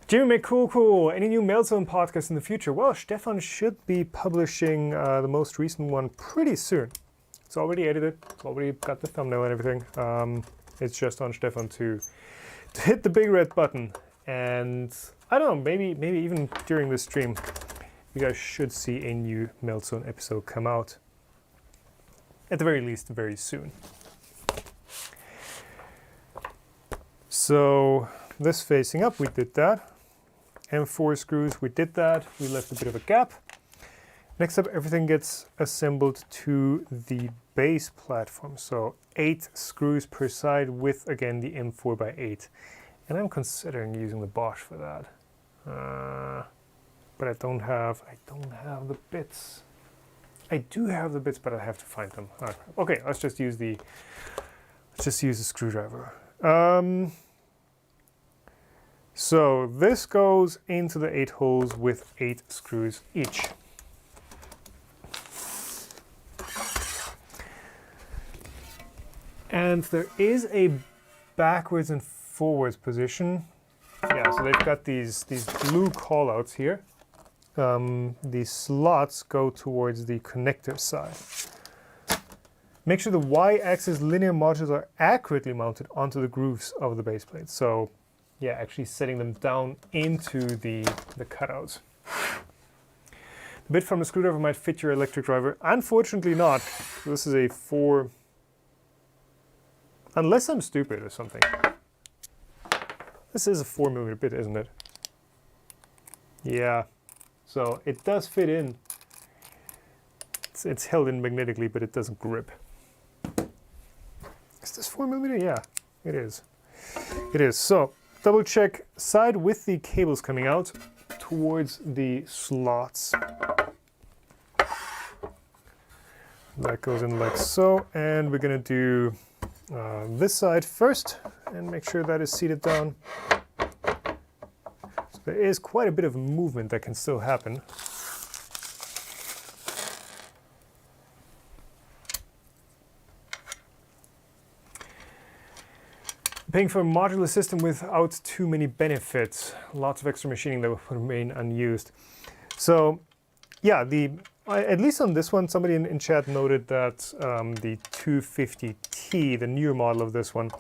Speaker 1: Jimmy McCool, any new Meltzone podcasts in the future? Well, Stefan should be publishing the most recent one pretty soon. It's already edited, it's already got the thumbnail and everything. It's just on Stefan to hit the big red button. And I don't know, maybe even during this stream, you guys should see a new Meltzone episode come out. At the very least, very soon. So this facing up, we did that. M4 screws, we did that. We left a bit of a gap. Next up, everything gets assembled to the base platform. So 8 screws per side with, again, the M4x8. And I'm considering using the Bosch for that. But I don't have the bits. I do have the bits, but I have to find them. Okay, let's just use the screwdriver. So this goes into the 8 holes with 8 screws each. And there is a backwards and forwards position. Yeah, so they've got these blue callouts here. These slots go towards the connector side. Make sure the Y-axis linear modules are accurately mounted onto the grooves of the base plate. So yeah, actually setting them down into the cutouts. The bit from the screwdriver might fit your electric driver. Unfortunately not. This is a 4... Unless I'm stupid or something. This is a 4mm bit, isn't it? Yeah. So it does fit in. It's held in magnetically, but it doesn't grip. Is this 4mm? Yeah, it is. It is. So double check side with the cables coming out towards the slots. That goes in like so, and we're going to do this side first and make sure that is seated down. So there is quite a bit of movement that can still happen. Paying for a modular system without too many benefits. Lots of extra machining that will remain unused. So yeah, at least on this one, somebody in chat noted that the 250T T, the newer model of this one,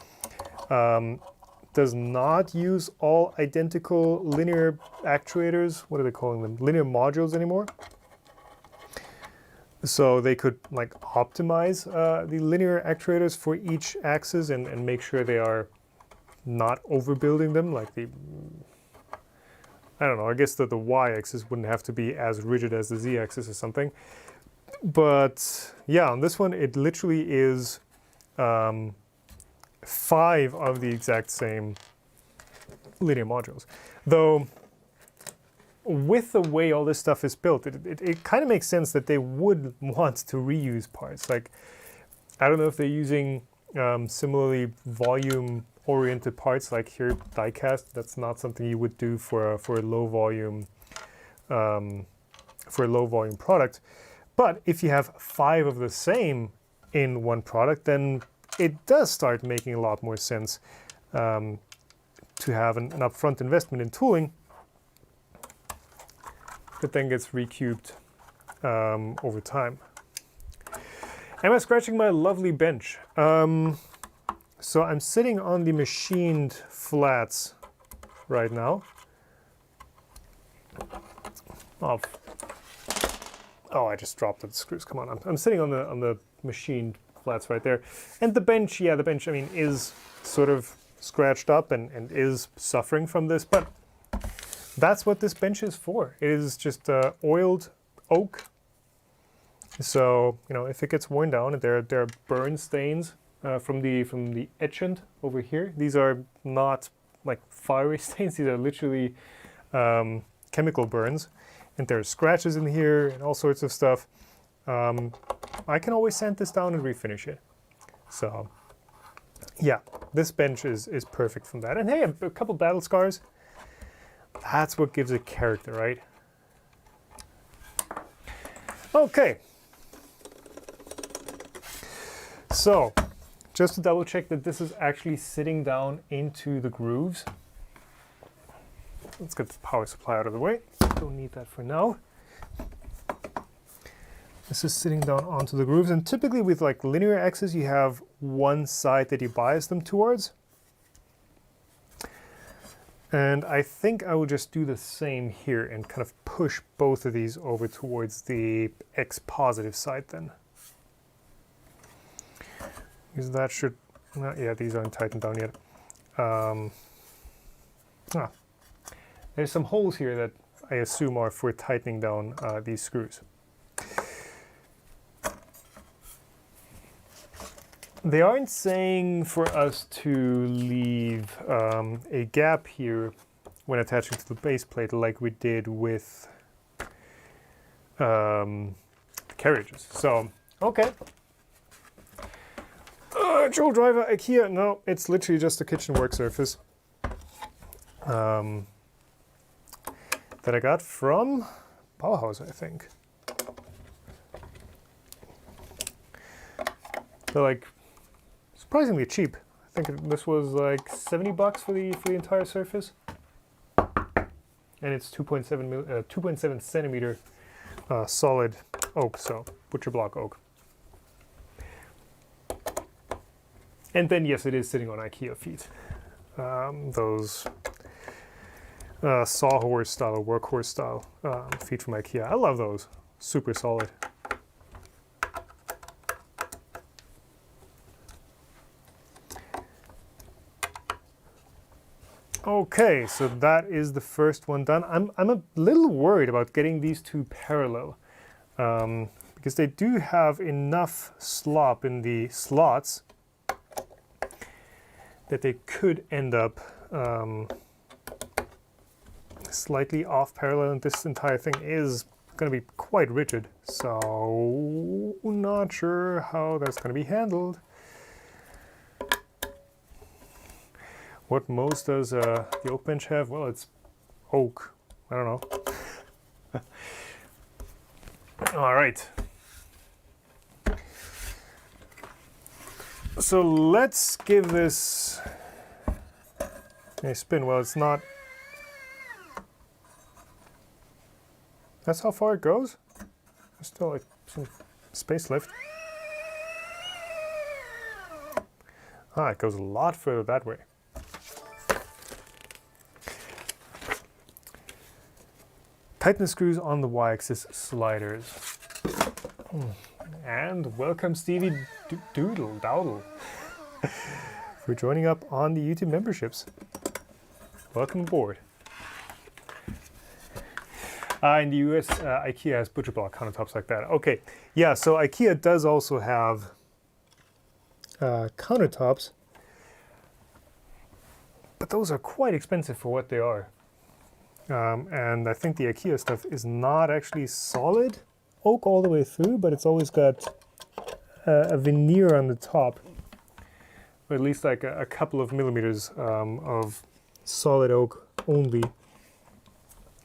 Speaker 1: does not use all identical linear actuators. What are they calling them? Linear modules anymore. So they could like optimize the linear actuators for each axis and make sure they are not overbuilding them. Like I don't know, I guess that the y-axis wouldn't have to be as rigid as the z-axis or something. But yeah, on this one, it literally is 5 of the exact same linear modules. Though, with the way all this stuff is built, it kind of makes sense that they would want to reuse parts. Like, I don't know if they're using similarly volume-oriented parts, like here, die-cast. That's not something you would do for a low-volume product. But if you have 5 of the same in one product, then it does start making a lot more sense to have an upfront investment in tooling that then gets recouped over time. Am I scratching my lovely bench? So I'm sitting on the machined flats right now. Oh, I just dropped the screws. Come on, I'm sitting on the machined flats right there. And the bench, yeah, the bench, I mean, is sort of scratched up and is suffering from this, but that's what this bench is for. It is just oiled oak. So, you know, if it gets worn down, there are burn stains from the etchant over here. These are not like fiery stains. These are literally chemical burns. And there are scratches in here and all sorts of stuff. I can always sand this down and refinish it. So, yeah, this bench is perfect from that. And hey, a couple battle scars. That's what gives it character, right? Okay. So, just to double check that this is actually sitting down into the grooves. Let's get the power supply out of the way. Don't need that for now. This is sitting down onto the grooves, and typically with like linear axes, you have one side that you bias them towards. And I think I will just do the same here and kind of push both of these over towards the X positive side then. Because that should, yeah, these aren't tightened down yet. There's some holes here that I assume are for tightening down these screws. They aren't saying for us to leave a gap here when attaching to the base plate like we did with the carriages. So, okay. Jewel driver, IKEA. No, it's literally just a kitchen work surface that I got from Bauhaus, I think. They're like surprisingly cheap. I think this was like 70 bucks for the entire surface, and it's 2.7 centimeter solid oak, so butcher block oak. And then yes, it is sitting on IKEA feet. Those sawhorse style or workhorse style feet from IKEA. I love those. Super solid. Okay, so that is the first one done. I'm a little worried about getting these two parallel because they do have enough slop in the slots that they could end up slightly off parallel, and this entire thing is going to be quite rigid, so not sure how that's going to be handled. What most does the oak bench have? Well, it's oak. I don't know. All right. So let's give this a spin. Well, it's not. That's how far it goes? There's still like some space left. Ah, it goes a lot further that way. Tighten the screws on the y-axis sliders. And welcome Stevie Doodle Dowdle for joining up on the YouTube memberships. Welcome aboard. In the US, IKEA has butcher block countertops like that. Okay, yeah, so IKEA does also have countertops, but those are quite expensive for what they are. And I think the IKEA stuff is not actually solid oak all the way through, but it's always got a veneer on the top, or at least like a couple of millimeters of solid oak only.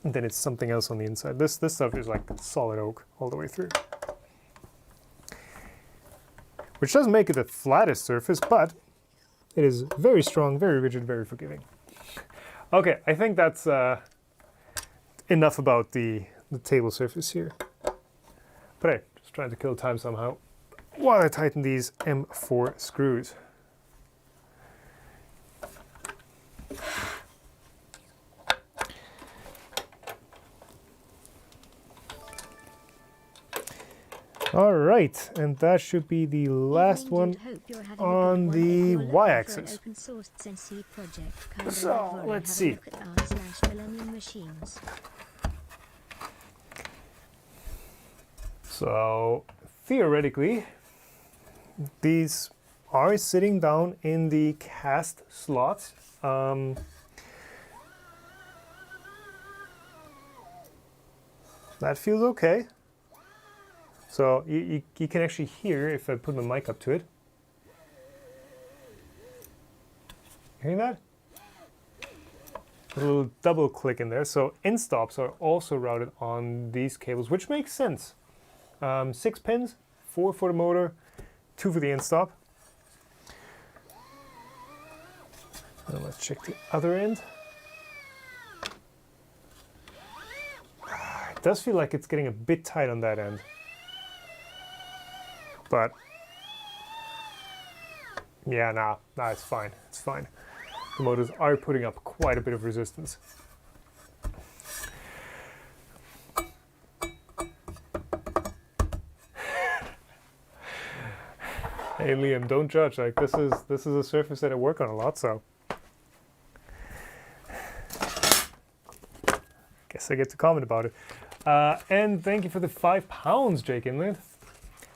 Speaker 1: And then it's something else on the inside. This stuff is like solid oak all the way through, which doesn't make it the flattest surface, but it is very strong, very rigid, very forgiving. Okay, I think that's enough about the table surface here. But hey, just trying to kill time somehow while I tighten these M4 screws. All right, and that should be the last one on the y-axis. So let's see. So theoretically, these are sitting down in the cast slots. That feels okay. So you can actually hear if I put the mic up to it. Hearing that? A little double click in there. So end stops are also routed on these cables, which makes sense. 6 pins, 4 for the motor, 2 for the end stop. And let's check the other end. It does feel like it's getting a bit tight on that end. But yeah, nah, it's fine. It's fine. The motors are putting up quite a bit of resistance. Hey Liam, don't judge. Like this is a surface that I work on a lot, so guess I get to comment about it. And thank you for the £5, Jake Inland.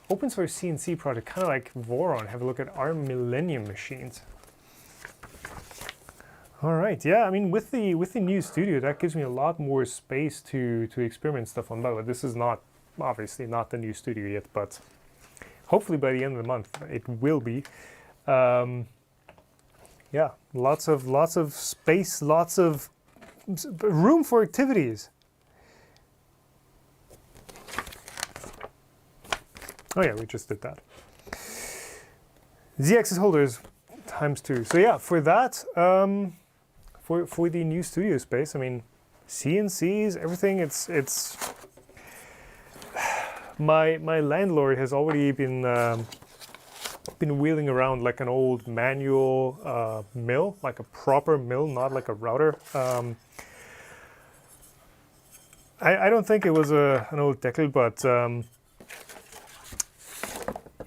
Speaker 1: Open source CNC project, kind of like Voron. Have a look at our Millennium machines. All right, yeah. I mean, with the new studio, that gives me a lot more space to experiment stuff on. By the way, this is not obviously not the new studio yet, but hopefully by the end of the month it will be. Yeah, lots of space, lots of room for activities. Oh yeah, we just did that. Z-axis holders ×2. So yeah, for that, for the new studio space, I mean, CNCs, everything. It's my landlord has already been wheeling around like an old manual mill, like a proper mill, not like a router. I don't think it was an old Deckel, but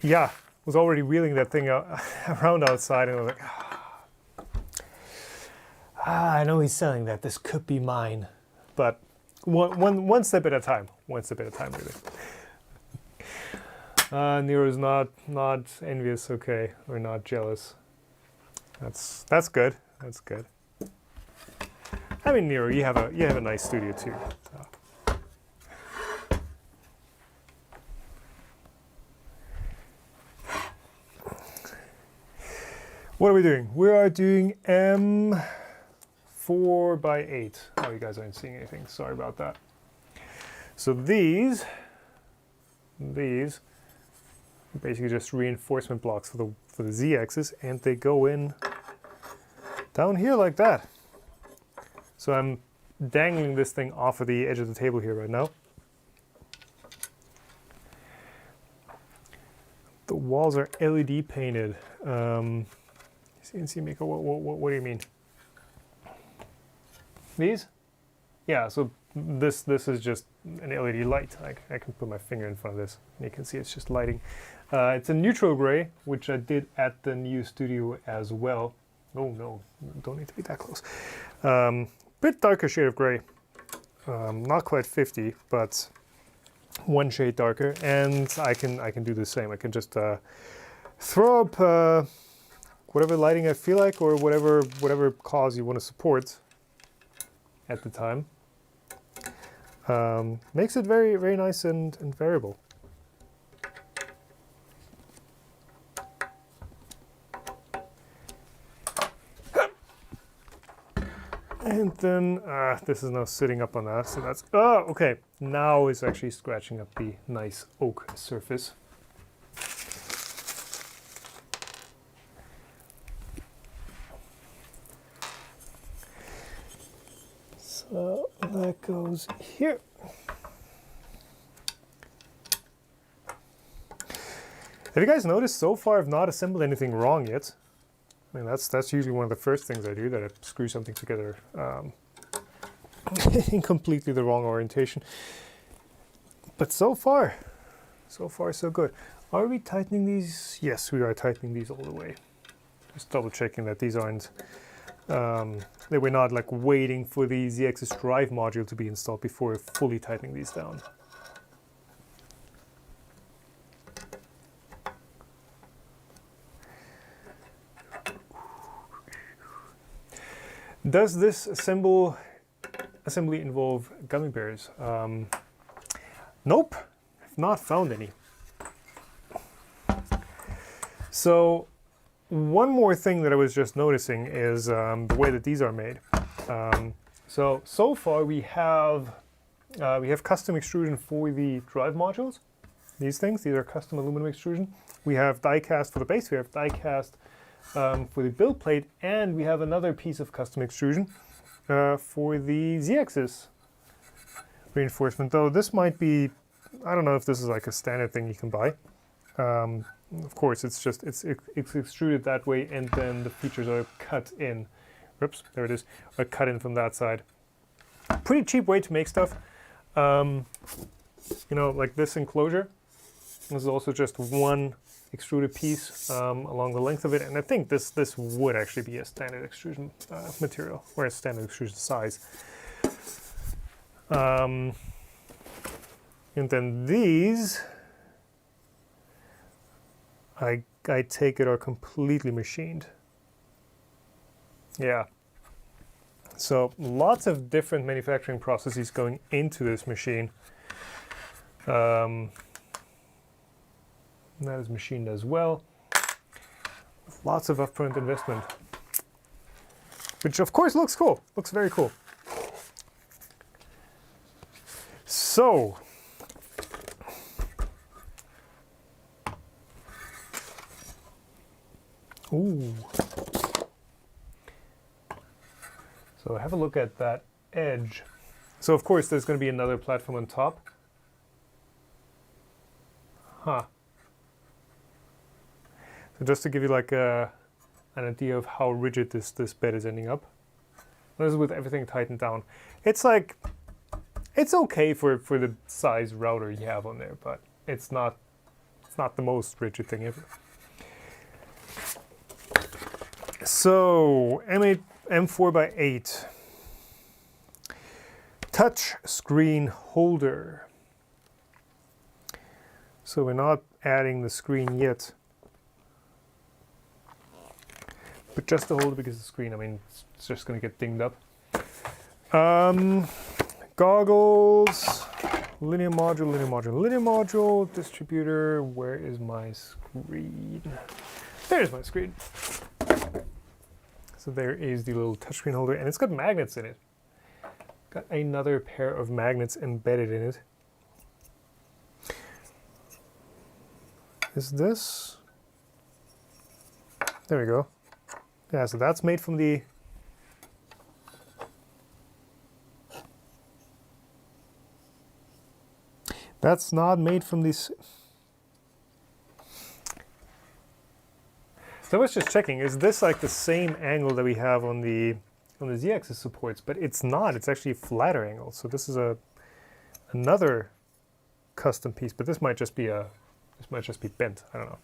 Speaker 1: yeah, was already wheeling that thing around outside, and I was like, I know he's selling that. This could be mine, but one step at a time. One step at a time, really. Nero's not envious, okay, or not jealous. That's good. That's good. I mean, Nero, you have a nice studio too. So. What are we doing? We are doing M4x8. Oh, you guys aren't seeing anything. Sorry about that. So these basically just reinforcement blocks for the Z-axis, and they go in down here like that. So I'm dangling this thing off of the edge of the table here right now. The walls are LED painted. CNC maker, what do you mean? These? Yeah, so this is just an LED light. I can put my finger in front of this and you can see it's just lighting. It's a neutral gray, which I did at the new studio as well. Oh no, don't need to be that close. Bit darker shade of gray. Not quite 50, but one shade darker, and I can do the same. I can just throw up whatever lighting I feel like, or whatever cause you want to support at the time. Makes it very, very nice and variable. And then this is now sitting up on that, so that's, oh, okay. Now it's actually scratching up the nice oak surface. So that goes here. Have you guys noticed so far I've not assembled anything wrong yet? I mean, that's usually one of the first things I do, that I screw something together in completely the wrong orientation. But so far so good. Are we tightening these? Yes, we are tightening these all the way. Just double checking that these aren't, that we're not like waiting for the ZX's drive module to be installed before fully tightening these down. Does this assembly involve gummy bears? Nope, I've not found any. So one more thing that I was just noticing is the way that these are made. So far we have custom extrusion for the drive modules. These are custom aluminum extrusion. We have die cast for the base. We have die cast for the build plate, and we have another piece of custom extrusion for the ZX's reinforcement. Though this might be, I don't know if this is like a standard thing you can buy. Of course, it's extruded that way, and then the features are cut in. Oops, there it is. Are cut in from that side. Pretty cheap way to make stuff. You know, like this enclosure. This is also just one extruded piece along the length of it, and I think this would actually be a standard extrusion material, or a standard extrusion size. And then these, I take it, are completely machined. Yeah. So lots of different manufacturing processes going into this machine. That is machined as well. Lots of upfront investment, which of course looks cool. Looks very cool. So, ooh. So have a look at that edge. So of course there's going to be another platform on top. Huh. So just to give you like an idea of how rigid this bed is ending up. This is with everything tightened down. It's like, it's okay for the size router you have on there, but it's not the most rigid thing ever. So M4x8 touch screen holder. So we're not adding the screen yet, but just to hold it, because the screen, I mean, it's just going to get dinged up. Goggles, linear module, distributor. Where is my screen? There's my screen. So there is the little touchscreen holder, and it's got magnets in it. Got another pair of magnets embedded in it. Is this? There we go. Yeah, so that's made from the... That's not made from these... So I was just checking, is this like the same angle that we have on the Z-axis supports? But it's not, it's actually a flatter angle. So this is another custom piece, but this might just be bent, I don't know.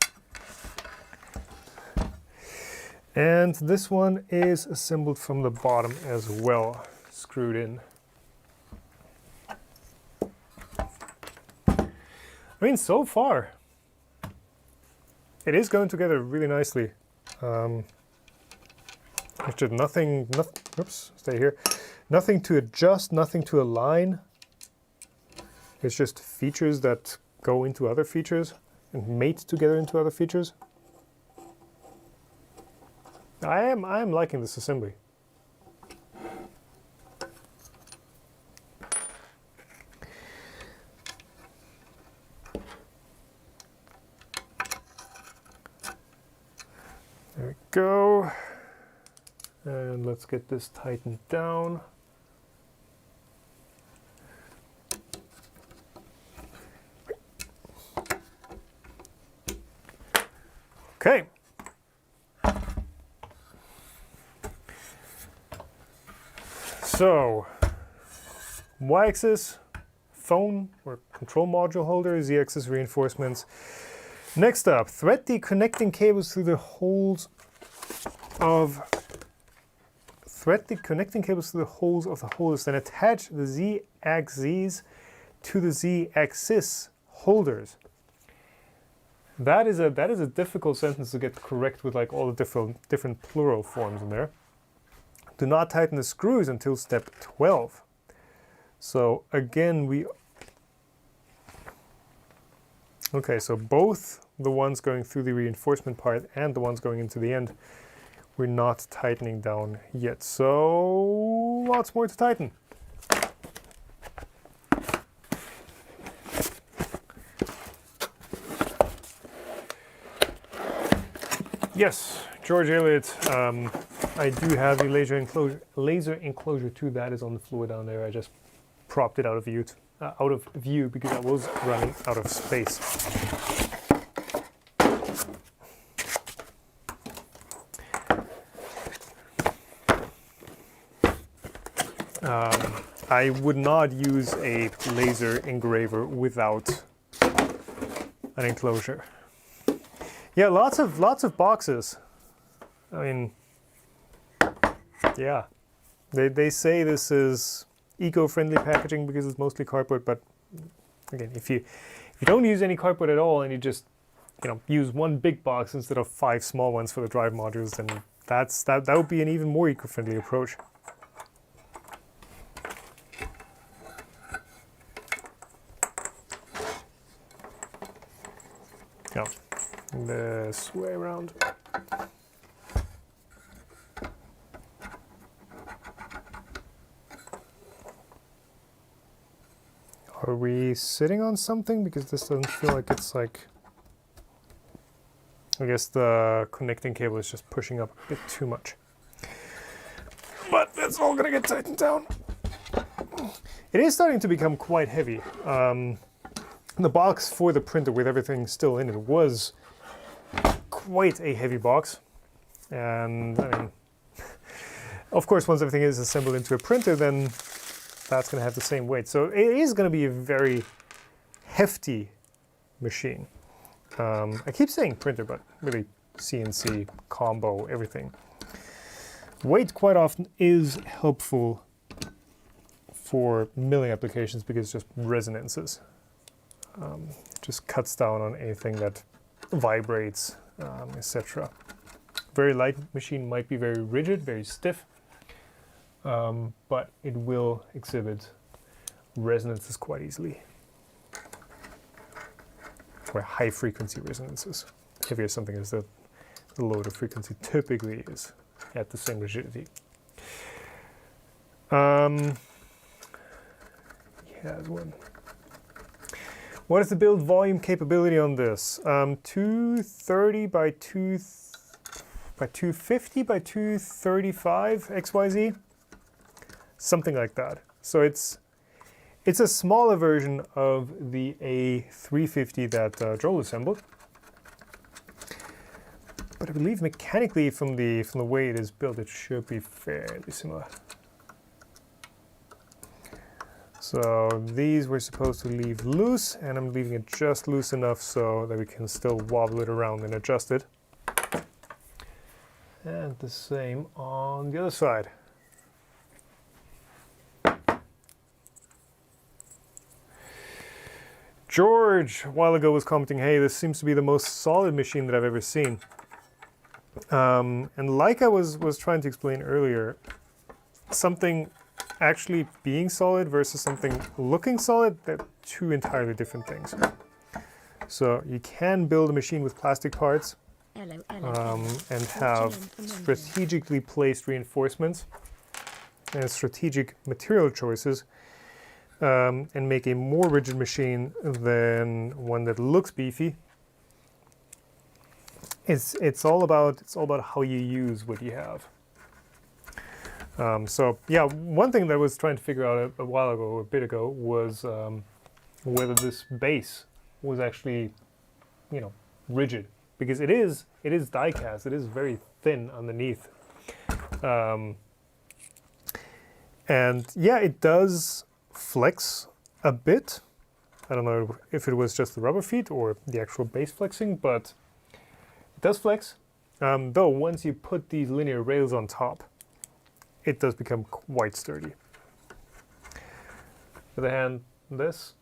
Speaker 1: And this one is assembled from the bottom as well, screwed in. I mean, so far, it is going together really nicely. There's just nothing, oops, stay here. Nothing to adjust, nothing to align. It's just features that go into other features and mate together into other features. I am liking this assembly. There we go. And let's get this tightened down. Okay. So, Y-axis, phone or control module holder, Z-axis reinforcements. Next up, thread the connecting cables through the holes of the holders, then attach the Z-axes to the Z-axis holders. That is a difficult sentence to get correct with like all the different plural forms in there. Do not tighten the screws until step 12. So again, okay, so both the ones going through the reinforcement part and the ones going into the end, we're not tightening down yet. So lots more to tighten. Yes, George Elliott. I do have a laser enclosure too. That is on the floor down there. I just propped it out of view because I was running out of space. I would not use a laser engraver without an enclosure. Yeah, lots of boxes. I mean, yeah, they say this is eco-friendly packaging because it's mostly cardboard. But again, if you don't use any cardboard at all and you just use one big box instead of 5 small ones for the drive modules, then that would be an even more eco-friendly approach. Yeah. This way around. Are we sitting on something? Because this doesn't feel like it's like... I guess the connecting cable is just pushing up a bit too much. But that's all gonna get tightened down. It is starting to become quite heavy. The box for the printer with everything still in it was quite a heavy box, and I mean, of course, once everything is assembled into a printer, then that's going to have the same weight. So it is going to be a very hefty machine. I keep saying printer, but really CNC, combo, everything. Weight quite often is helpful for milling applications because it's just resonances. It just cuts down on anything that vibrates, etc. Very light machine might be very rigid, very stiff, but it will exhibit resonances quite easily. Or high frequency resonances. Heavier something is, the lower the frequency typically is at the same rigidity. Yeah, there's one. What is the build volume capability on this? 230 by 250 by 235 XYZ, something like that. So it's a smaller version of the A350 that Joel assembled. But I believe mechanically from the way it is built, it should be fairly similar. So these we're supposed to leave loose, and I'm leaving it just loose enough so that we can still wobble it around and adjust it. And the same on the other side. George a while ago was commenting, hey, this seems to be the most solid machine that I've ever seen. And like I was trying to explain earlier, something actually being solid versus something looking solid, they're two entirely different things. So you can build a machine with plastic parts and have strategically placed reinforcements and strategic material choices and make a more rigid machine than one that looks beefy. It's all about how you use what you have. So yeah, one thing that I was trying to figure out a while ago, or a bit ago, was whether this base was actually, you know, rigid, because it is die cast. It is very thin underneath, and yeah, it does flex a bit. I don't know if it was just the rubber feet or the actual base flexing, but it does flex. Though once you put these linear rails on top, it does become quite sturdy. With the hand, this,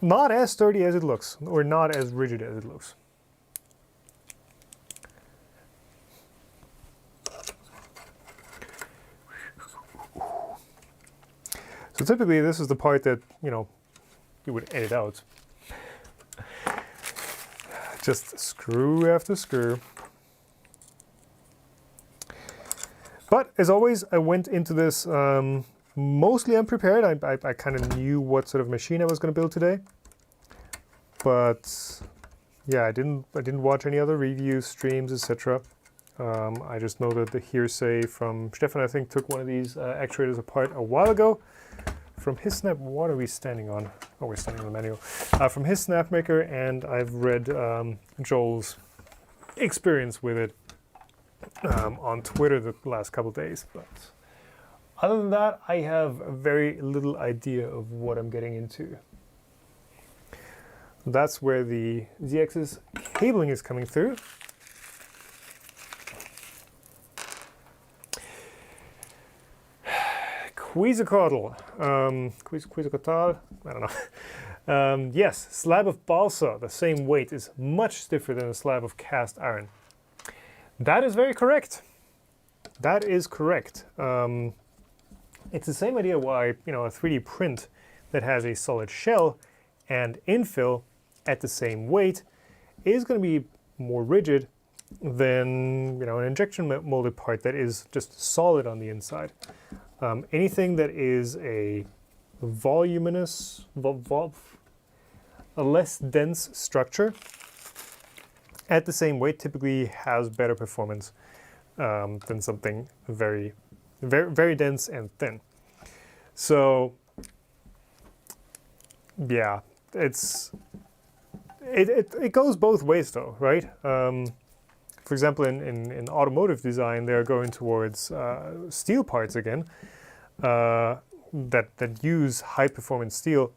Speaker 1: not as sturdy as it looks, or not as rigid as it looks. So typically this is the part that, you know, you would edit out. Just screw after screw. But as always, I went into this mostly unprepared. I kind of knew what sort of machine I was going to build today. But yeah, I didn't watch any other reviews, streams, etc. I just know that the hearsay from Stefan, I think, took one of these actuators apart a while ago. From his Snap, what are we standing on? Oh, we're standing on the manual. From his Snapmaker, and I've read Joel's experience with it on Twitter the last couple of days. But other than that, I have very little idea of what I'm getting into. That's where the ZX's cabling is coming through. Quetzalcoatl, Quetzalcoatl, I don't know. Yes, slab of balsa, the same weight, is much stiffer than a slab of cast iron. That is very correct. That is correct. It's the same idea why, you know, a 3D print that has a solid shell and infill at the same weight is going to be more rigid than, you know, an injection molded part that is just solid on the inside. Anything that is a voluminous, a less dense structure at the same weight typically has better performance than something very, very, very dense and thin. So yeah, it goes both ways though, right? For example, in automotive design, they're going towards steel parts again that use high performance steel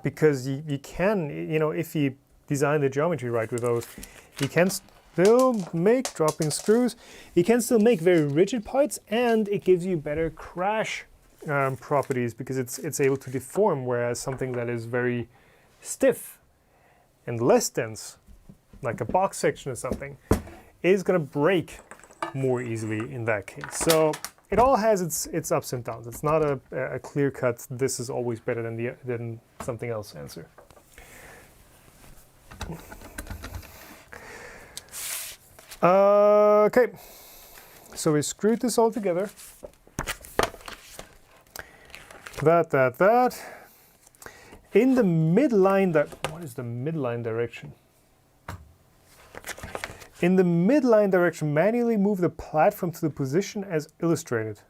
Speaker 1: because you can, you know, if you design the geometry right with those, you can still make dropping screws. You can still make very rigid parts, and it gives you better crash properties because it's able to deform, whereas something that is very stiff and less dense, like a box section or something, is going to break more easily in that case. So it all has its ups and downs. It's not a clear cut, this is always better than something else answer. Okay, so we screwed this all together. That. In the midline, what is the midline direction? In the midline direction, manually move the platform to the position as illustrated.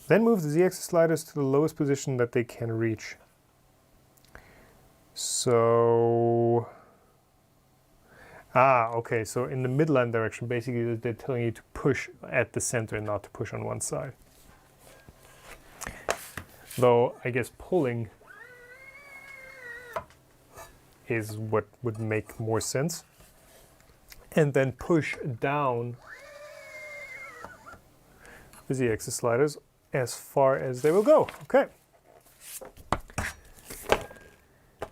Speaker 1: Then move the ZX sliders to the lowest position that they can reach. So Ah, okay, so in the midline direction, basically they're telling you to push at the center and not to push on one side. Though, I guess pulling is what would make more sense. And then push down the Z-axis sliders as far as they will go. Okay.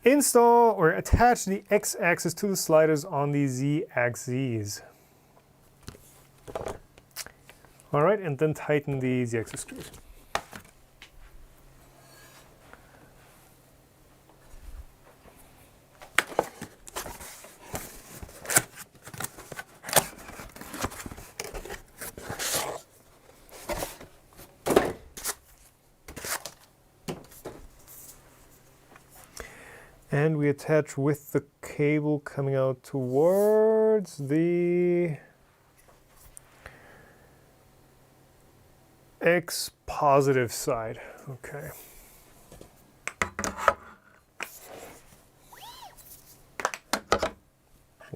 Speaker 1: Install or attach the X-axis to the sliders on the Z-axes. All right, and then tighten the Z-axis screws. And we attach with the cable coming out towards the X positive side. Okay.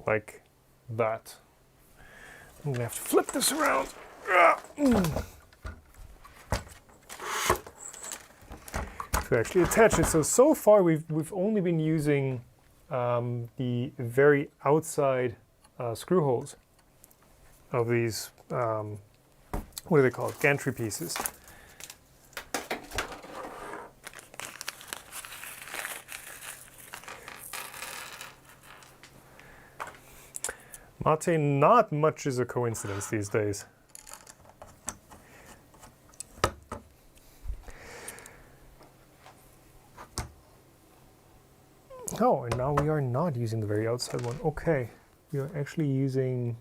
Speaker 1: Like that. I'm gonna have to flip this around. To actually attach it. So far we've only been using the very outside screw holes of these, what do they call it, gantry pieces. Mate, not much is a coincidence these days. Oh, and now we are not using the very outside one. Okay, we are actually using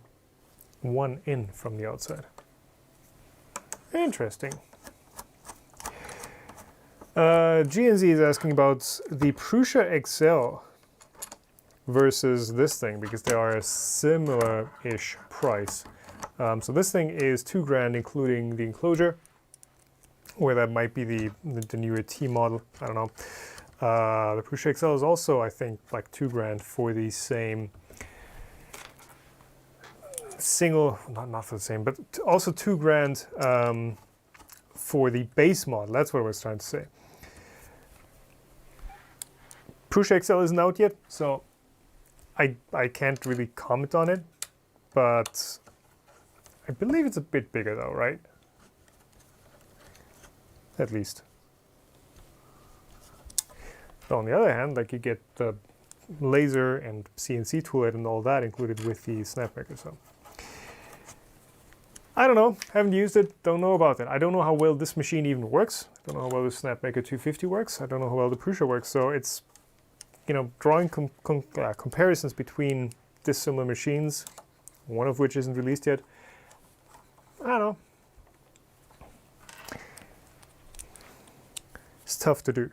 Speaker 1: one in from the outside. Interesting. GNZ is asking about the Prusa XL versus this thing, because they are a similar-ish price. So this thing is $2,000 including the enclosure, or that might be the newer T model, I don't know. The Prusa XL is also, I think, like $2,000 for the same single, not for the same, but also $2,000 for the base model. That's what I was trying to say. Prusa XL isn't out yet, so I can't really comment on it, but I believe it's a bit bigger though, right? At least. But on the other hand, like, you get the laser and CNC toolhead and all that included with the Snapmaker, so. I don't know, haven't used it, don't know about it. I don't know how well this machine even works. I don't know how well the Snapmaker A250 works. I don't know how well the Prusa works, so it's, you know, drawing comparisons between dissimilar machines, one of which isn't released yet. I don't know. It's tough to do.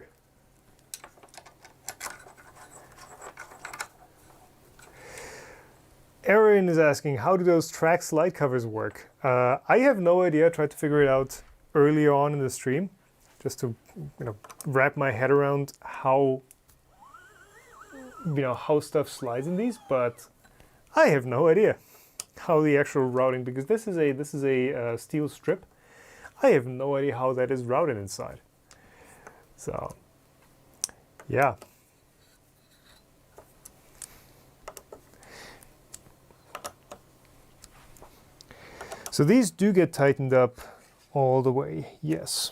Speaker 1: Aaron is asking, how do those track slide covers work? I have no idea. I tried to figure it out earlier on in the stream, just to, you know, wrap my head around how, you know, how stuff slides in these, but I have no idea how the actual routing, because this is a steel strip. I have no idea how that is routed inside. So, yeah. So these do get tightened up all the way, yes.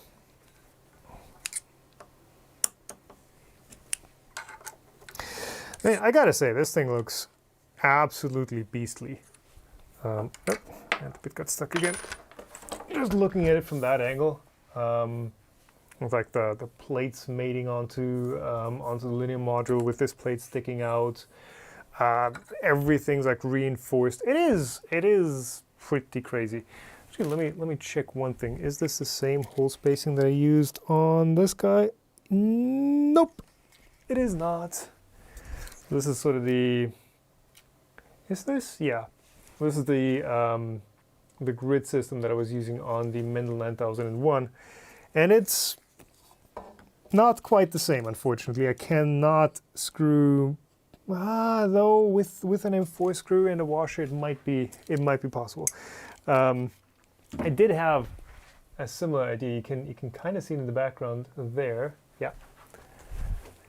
Speaker 1: Man, I gotta say, this thing looks absolutely beastly. Oh, and the bit got stuck again. Just looking at it from that angle, with like the plates mating onto the linear module with this plate sticking out. Everything's like reinforced. It is pretty crazy. Actually, let me check one thing. Is this the same hole spacing that I used on this guy? Nope, it is not. This is sort of the. Is this? Yeah, this is the grid system that I was using on the Mendel 9001, and it's not quite the same. Unfortunately, I cannot screw Though with an M4 screw and a washer, it might be possible. I did have a similar idea. You can kind of see it in the background there. Yeah,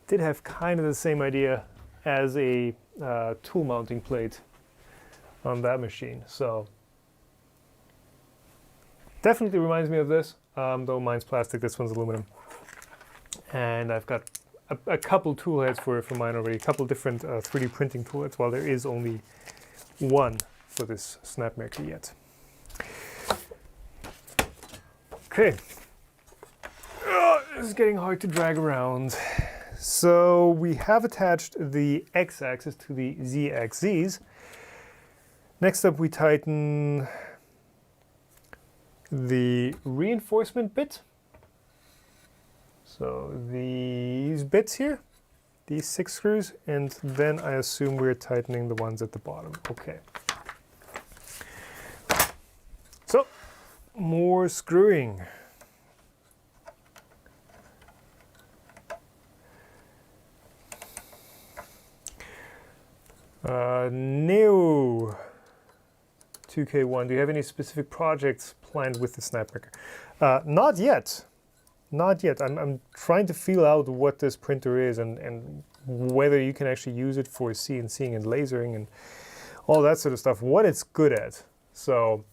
Speaker 1: did have kind of the same idea as a tool mounting plate on that machine. So definitely reminds me of this. Though mine's plastic, this one's aluminum, and I've got a couple tool heads for mine already. A couple different 3D printing tool heads. While there is only one for this Snapmaker yet. Okay, this is getting hard to drag around. So we have attached the x-axis to the z-axis. Next up we tighten the reinforcement bit. So these bits here, these 6 screws, and then I assume we're tightening the ones at the bottom. Okay. So, more screwing. Neo 2K1, do you have any specific projects planned with the Snapmaker? Not yet. Not yet. I'm trying to feel out what this printer is and whether you can actually use it for CNCing and lasering and all that sort of stuff, what it's good at. So,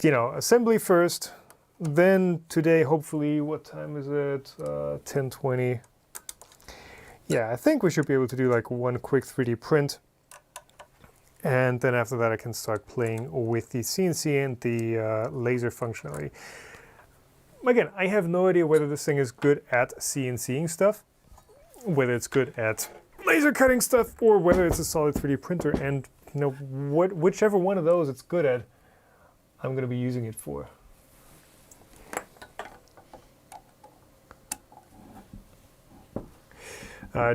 Speaker 1: you know, assembly first, then today, hopefully, what time is it? 10:20. Yeah, I think we should be able to do like one quick 3D print. And then after that, I can start playing with the CNC and the laser functionality. Again, I have no idea whether this thing is good at CNCing stuff, whether it's good at laser cutting stuff, or whether it's a solid 3D printer. And you know, whichever one of those it's good at, I'm going to be using it for.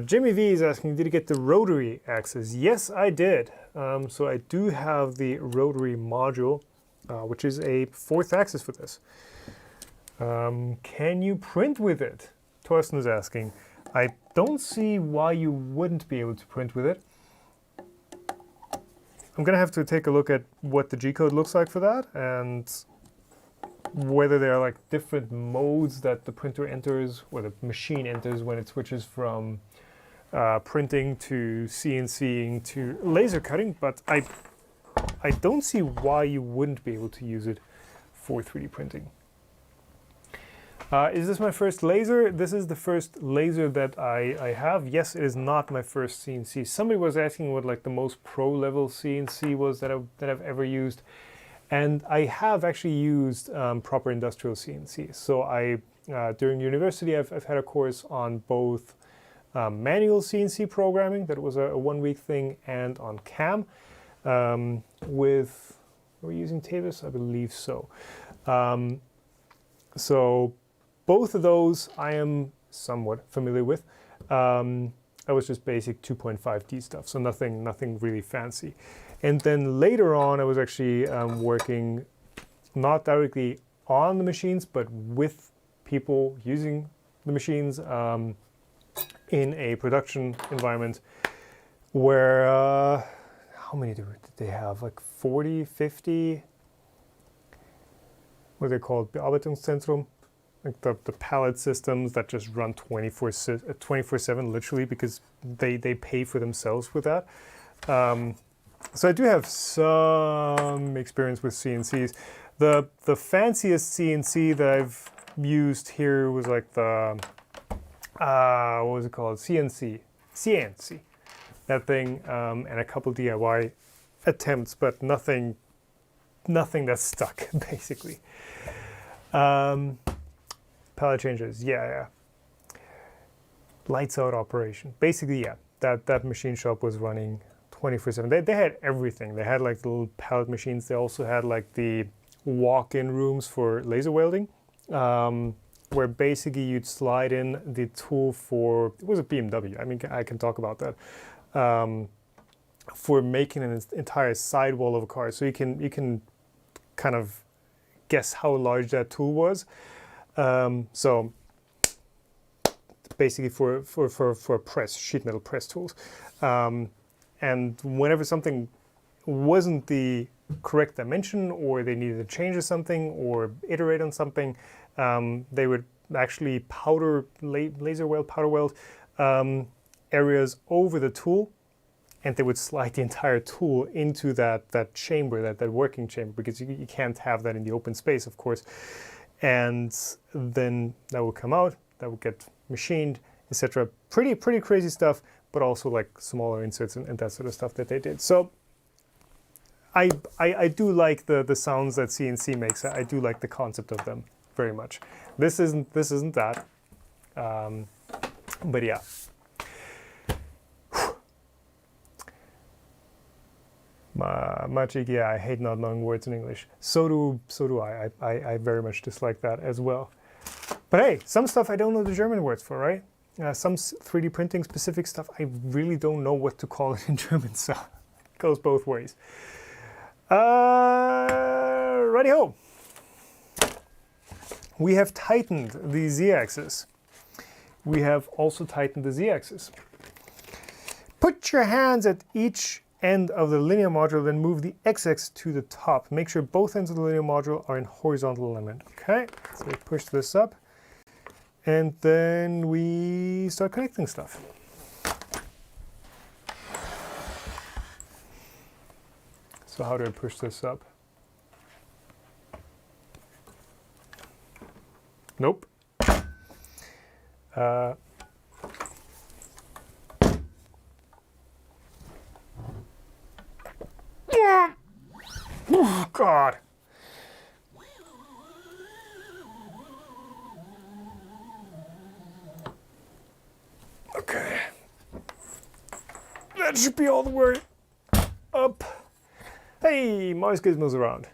Speaker 1: Jimmy V is asking, did you get the rotary axis? Yes, I did. So I do have the rotary module, which is a 4th axis for this. Can you print with it? Torsten is asking. I don't see why you wouldn't be able to print with it. I'm going to have to take a look at what the G-code looks like for that, and whether there are like different modes that the printer enters or the machine enters when it switches from printing to CNCing to laser cutting, but I don't see why you wouldn't be able to use it for 3D printing. Is this my first laser? This is the first laser that I have. Yes, it is not my first CNC. Somebody was asking what like the most pro level CNC was that I've ever used. And I have actually used proper industrial CNC. So during university, I've had a course on both manual CNC programming, that was a 1-week thing, and on CAM with, were we using Tavis? I believe so. So both of those I am somewhat familiar with. I was just basic 2.5D stuff, so nothing really fancy. And then later on, I was actually working not directly on the machines, but with people using the machines in a production environment where, how many did they have? Like 40, 50? What are they called? Bearbeitungszentrum? Like the pallet systems that just run 24/7, literally, because they pay for themselves with that. So I do have some experience with CNCs. The fanciest CNC that I've used here was like the, what was it called? CNC. That thing, and a couple DIY attempts, but nothing that stuck, basically. Pallet changes, yeah. Lights out operation. Basically, yeah, that machine shop was running 24/7. They had everything. They had like the little pallet machines. They also had like the walk-in rooms for laser welding, where basically you'd slide in the tool for, it was a BMW. I mean, I can talk about that. For making an entire sidewall of a car. So you can kind of guess how large that tool was. So basically for press, sheet metal press tools. And whenever something wasn't the correct dimension, or they needed to change something or iterate on something, they would actually laser weld, powder weld areas over the tool, and they would slide the entire tool into that chamber, that working chamber, because you can't have that in the open space, of course. And then that would come out, that would get machined, etc. Pretty crazy stuff, but also like smaller inserts and that sort of stuff that they did. So I do like the sounds that CNC makes. I do like the concept of them very much. This isn't that, but yeah. Magic, yeah, I hate not knowing words in English. So do I. I very much dislike that as well. But hey, some stuff I don't know the German words for, right? Some 3D printing specific stuff, I really don't know what to call it in German, so it goes both ways. Righty-ho. We have tightened the Z-axis. We have also tightened the Z-axis. Put your hands at each end of the linear module, then move the X-axis to the top. Make sure both ends of the linear module are in horizontal alignment. Okay, so we push this up, and then we start connecting stuff. So how do I push this up? Nope. Oh, God. Okay. That should be all the way up. Hey, Mouse Gizmo's around.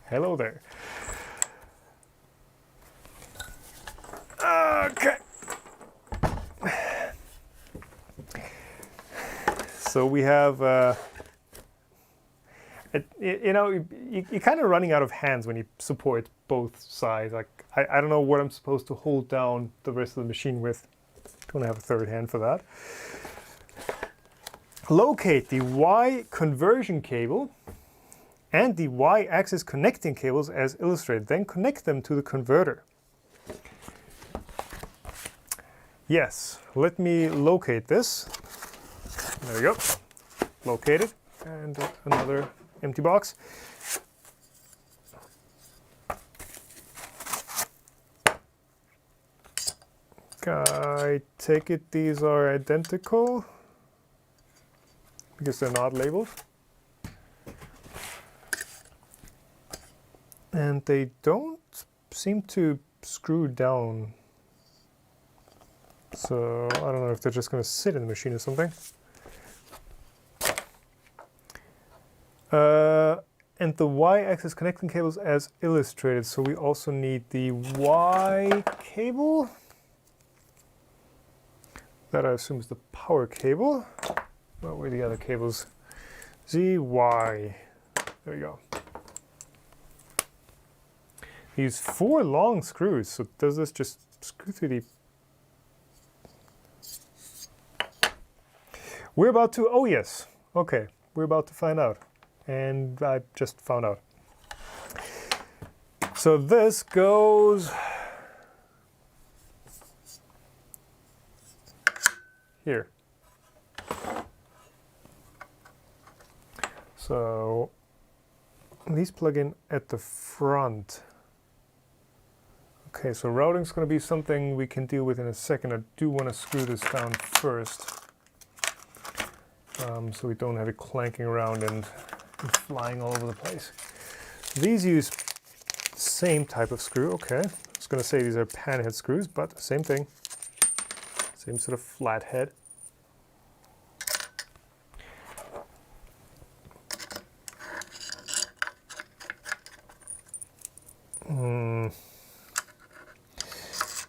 Speaker 1: Hello there. Okay. So we have, you know, you're kind of running out of hands when you support both sides. Like, I don't know what I'm supposed to hold down the rest of the machine with. Don't have a third hand for that. Locate the Y conversion cable and the Y-axis connecting cables as illustrated. Then connect them to the converter. Yes, let me locate this. There we go. Locate it. And another empty box. I take it these are identical because they're not labeled. And they don't seem to screw down. So I don't know if they're just going to sit in the machine or something. And the Y-axis connecting cables as illustrated. So we also need the Y cable. That I assume is the power cable. What were the other cables? Z, Y. There we go. These 4 long screws. So does this just screw through the... We're about to... Oh, yes. Okay. We're about to find out. And I just found out. So this goes... here. So these plug in at the front. Okay, so routing is going to be something we can deal with in a second. I do want to screw this down first, so we don't have it clanking around and flying all over the place. These use the same type of screw. Okay, I was going to say these are panhead screws, but same thing. Same sort of flat head.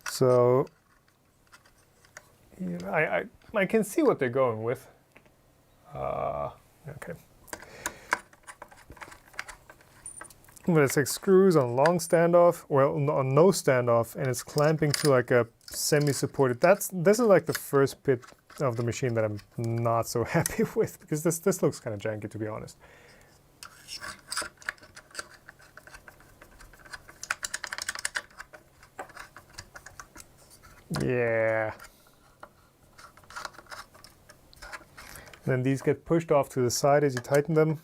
Speaker 1: So you know, I can see what they're going with. Okay. But it's like screws on long standoff, well, on no standoff, and it's clamping to like a semi-supported. This is like the first bit of the machine that I'm not so happy with, because this looks kind of janky, to be honest. Yeah. Then these get pushed off to the side as you tighten them.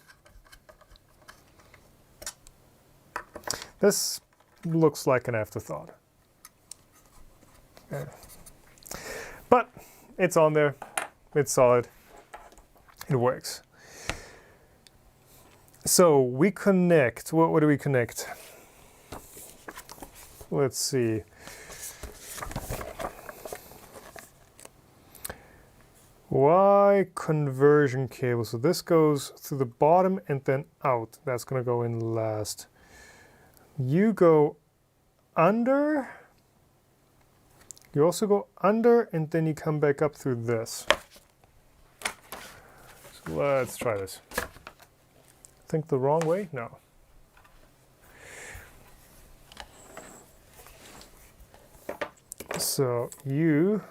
Speaker 1: This looks like an afterthought. Yeah. But it's on there, it's solid, it works. So we connect, what do we connect? Let's see. Y conversion cable. So this goes through the bottom and then out. That's going to go in last. You go under. You also go under and then you come back up through this. So let's try this. Think the wrong way? No. So you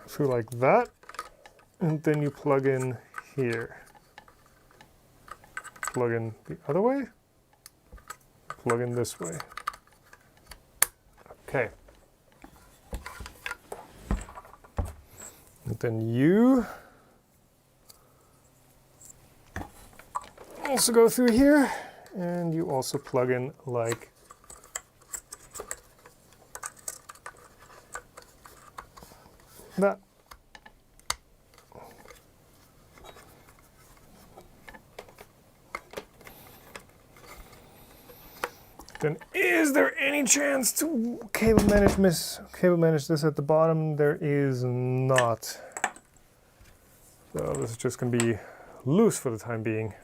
Speaker 1: through like that, and then you plug in here. Plug in the other way, plug in this way. Okay. And then you also go through here, and you also plug in like that. Then is there any chance to cable manage this at the bottom? There is not. So this is just going to be loose for the time being.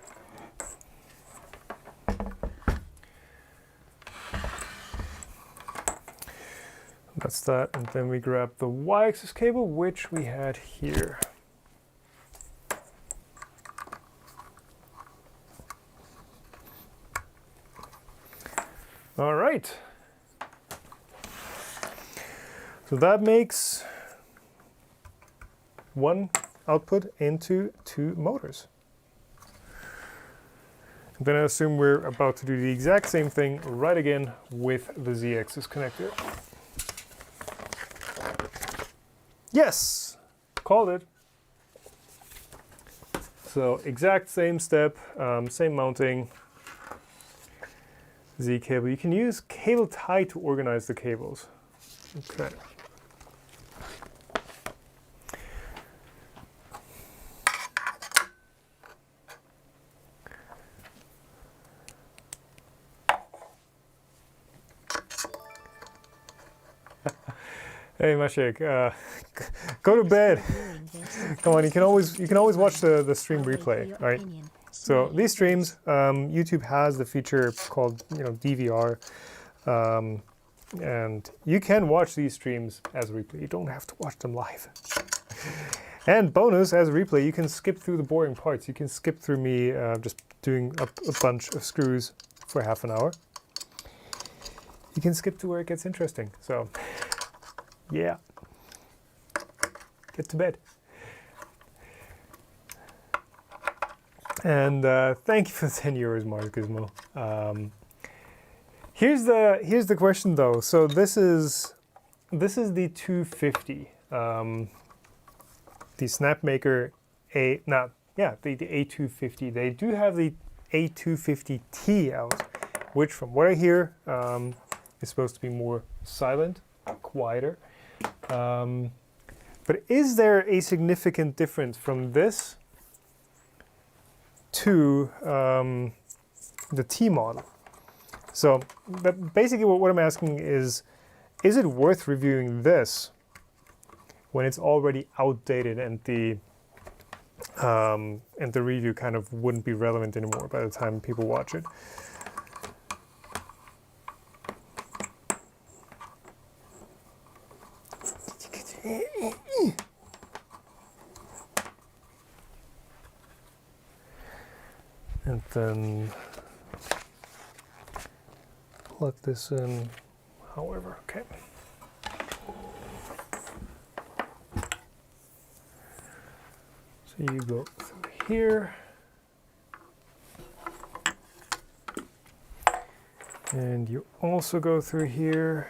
Speaker 1: That's that, and then we grab the Y-axis cable, which we had here. All right. So that makes one output into two motors. And then I assume we're about to do the exact same thing right again with the Z-axis connector. Yes, called it. So exact same step, same mounting. Z cable. You can use cable tie to organize the cables. Okay. Hey Maciek, go to bed. Come on, you can always watch the stream replay, right? So these streams, YouTube has the feature called DVR, and you can watch these streams as a replay. You don't have to watch them live. And bonus, as a replay, you can skip through the boring parts. You can skip through me just doing a bunch of screws for half an hour. You can skip to where it gets interesting. So, yeah, get to bed. And thank you for the 10 euros, Mars Gizmo. Here's the question though. So this is the 250, the Snapmaker the A250. They do have the A250T out, which from what I hear is supposed to be more silent, quieter. But is there a significant difference from this to the T model? So basically what I'm asking is it worth reviewing this when it's already outdated and the review kind of wouldn't be relevant anymore by the time people watch it? And then plug this in however. Okay. So you go through here. And you also go through here.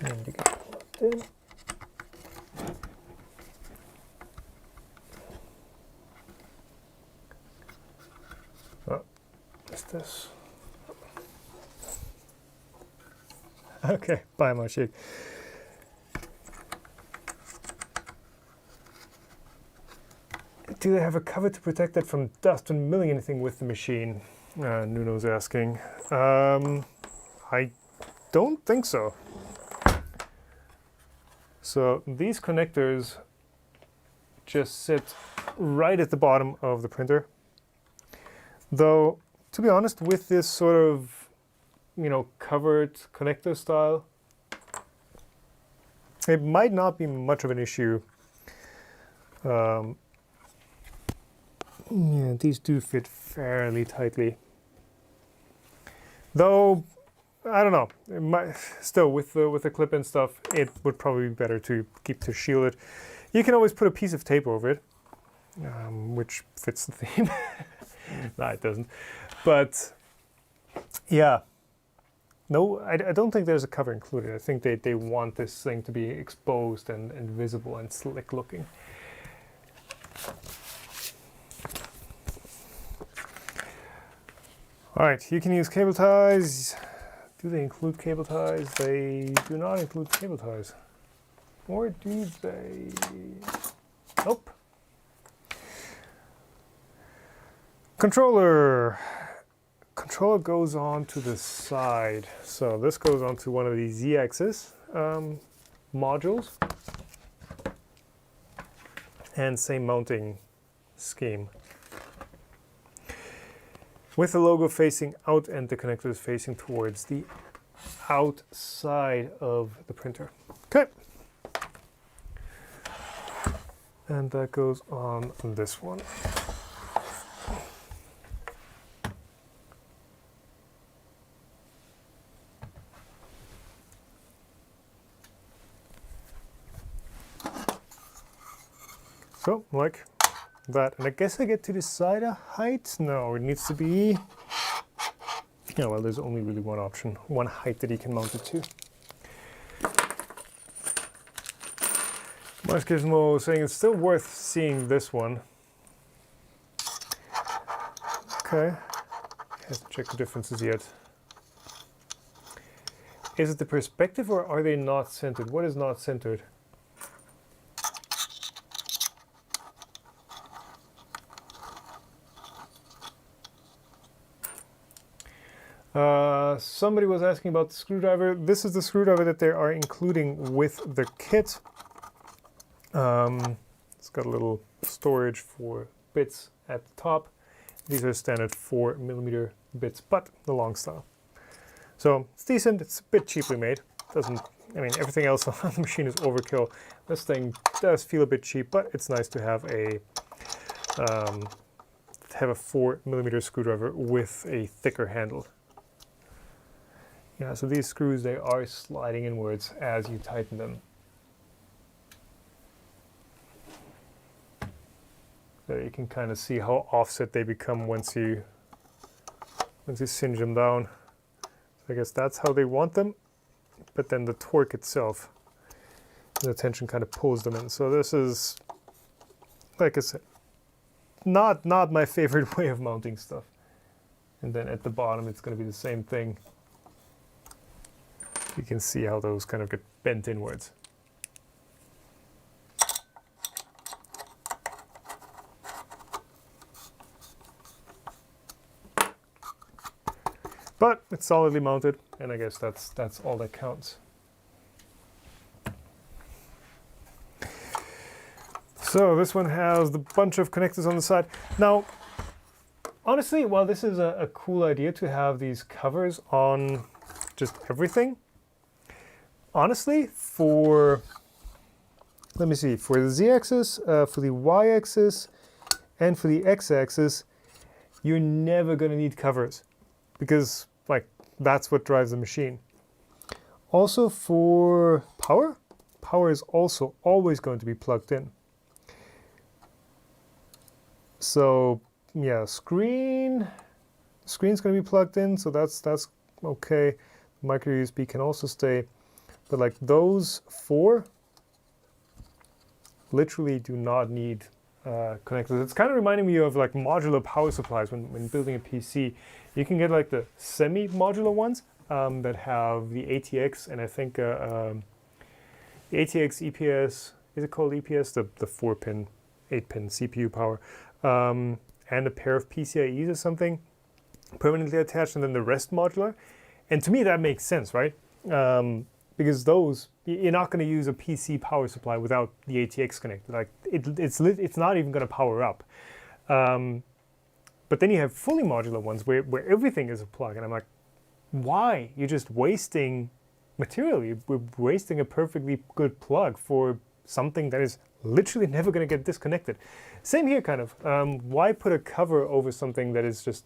Speaker 1: And you get plugged in. Oh, what's this? Okay, bye my chick. Do they have a cover to protect it from dust when milling anything with the machine? Nuno's asking. I don't think so. So these connectors just sit right at the bottom of the printer. Though, to be honest, with this sort of, you know, covered connector style, it might not be much of an issue. Yeah, these do fit fairly tightly. Though, I don't know, it might, still with the clip-in stuff, it would probably be better to keep to shield it. You can always put a piece of tape over it, which fits the theme. No, it doesn't. But, yeah. No, I don't think there's a cover included. I think they want this thing to be exposed and visible and slick looking. All right, you can use cable ties. Do they include cable ties? They do not include cable ties. Or do they? Nope. Controller. Controller goes on to the side. So this goes onto one of these Z-axis modules. And same mounting scheme. With the logo facing out and the connectors facing towards the outside of the printer. Okay. And that goes on this one. So, like that. And I guess I get to decide a height? No, it needs to be... Yeah, well, there's only really one option, one height that you can mount it to. Mars Gizmo saying it's still worth seeing this one. Okay. Hasn't checked the differences yet. Is it the perspective or are they not centered? What is not centered? Somebody was asking about the screwdriver. This is the screwdriver that they are including with the kit. It's got a little storage for bits at the top. These are standard 4mm bits, but the long style. So it's decent. It's a bit cheaply made. Doesn't, I mean, everything else on the machine is overkill. This thing does feel a bit cheap, but it's nice to have a 4mm screwdriver with a thicker handle. Yeah, so these screws, they are sliding inwards as you tighten them. So you can kind of see how offset they become once you singe them down. So I guess that's how they want them, but then the torque itself, the tension kind of pulls them in. So this is, like I said, not my favorite way of mounting stuff. And then at the bottom, it's going to be the same thing. You can see how those kind of get bent inwards. But it's solidly mounted, and I guess that's all that counts. So this one has the bunch of connectors on the side. Now, honestly, while this is a cool idea to have these covers on just everything, honestly, for, let me see, for the Z-axis, for the Y-axis, and for the X-axis, you're never going to need covers. Because, like, that's what drives the machine. Also for power, power is also always going to be plugged in. So yeah, screen's going to be plugged in, so that's okay. Micro USB can also stay, but like those four literally do not need connectors. It's kind of reminding me of like modular power supplies when building a PC. You can get like the semi-modular ones that have the ATX and I think the ATX EPS, is it called EPS? The 4-pin, 8-pin CPU power, and a pair of PCIe's or something permanently attached, and then the rest modular. And to me that makes sense, right? Because those, you're not going to use a PC power supply without the ATX connector. Like it's not even going to power up. But then you have fully modular ones where everything is a plug, and I'm like, why? You're just wasting material. We're wasting a perfectly good plug for something that is literally never going to get disconnected. Same here, kind of. Why put a cover over something that is just,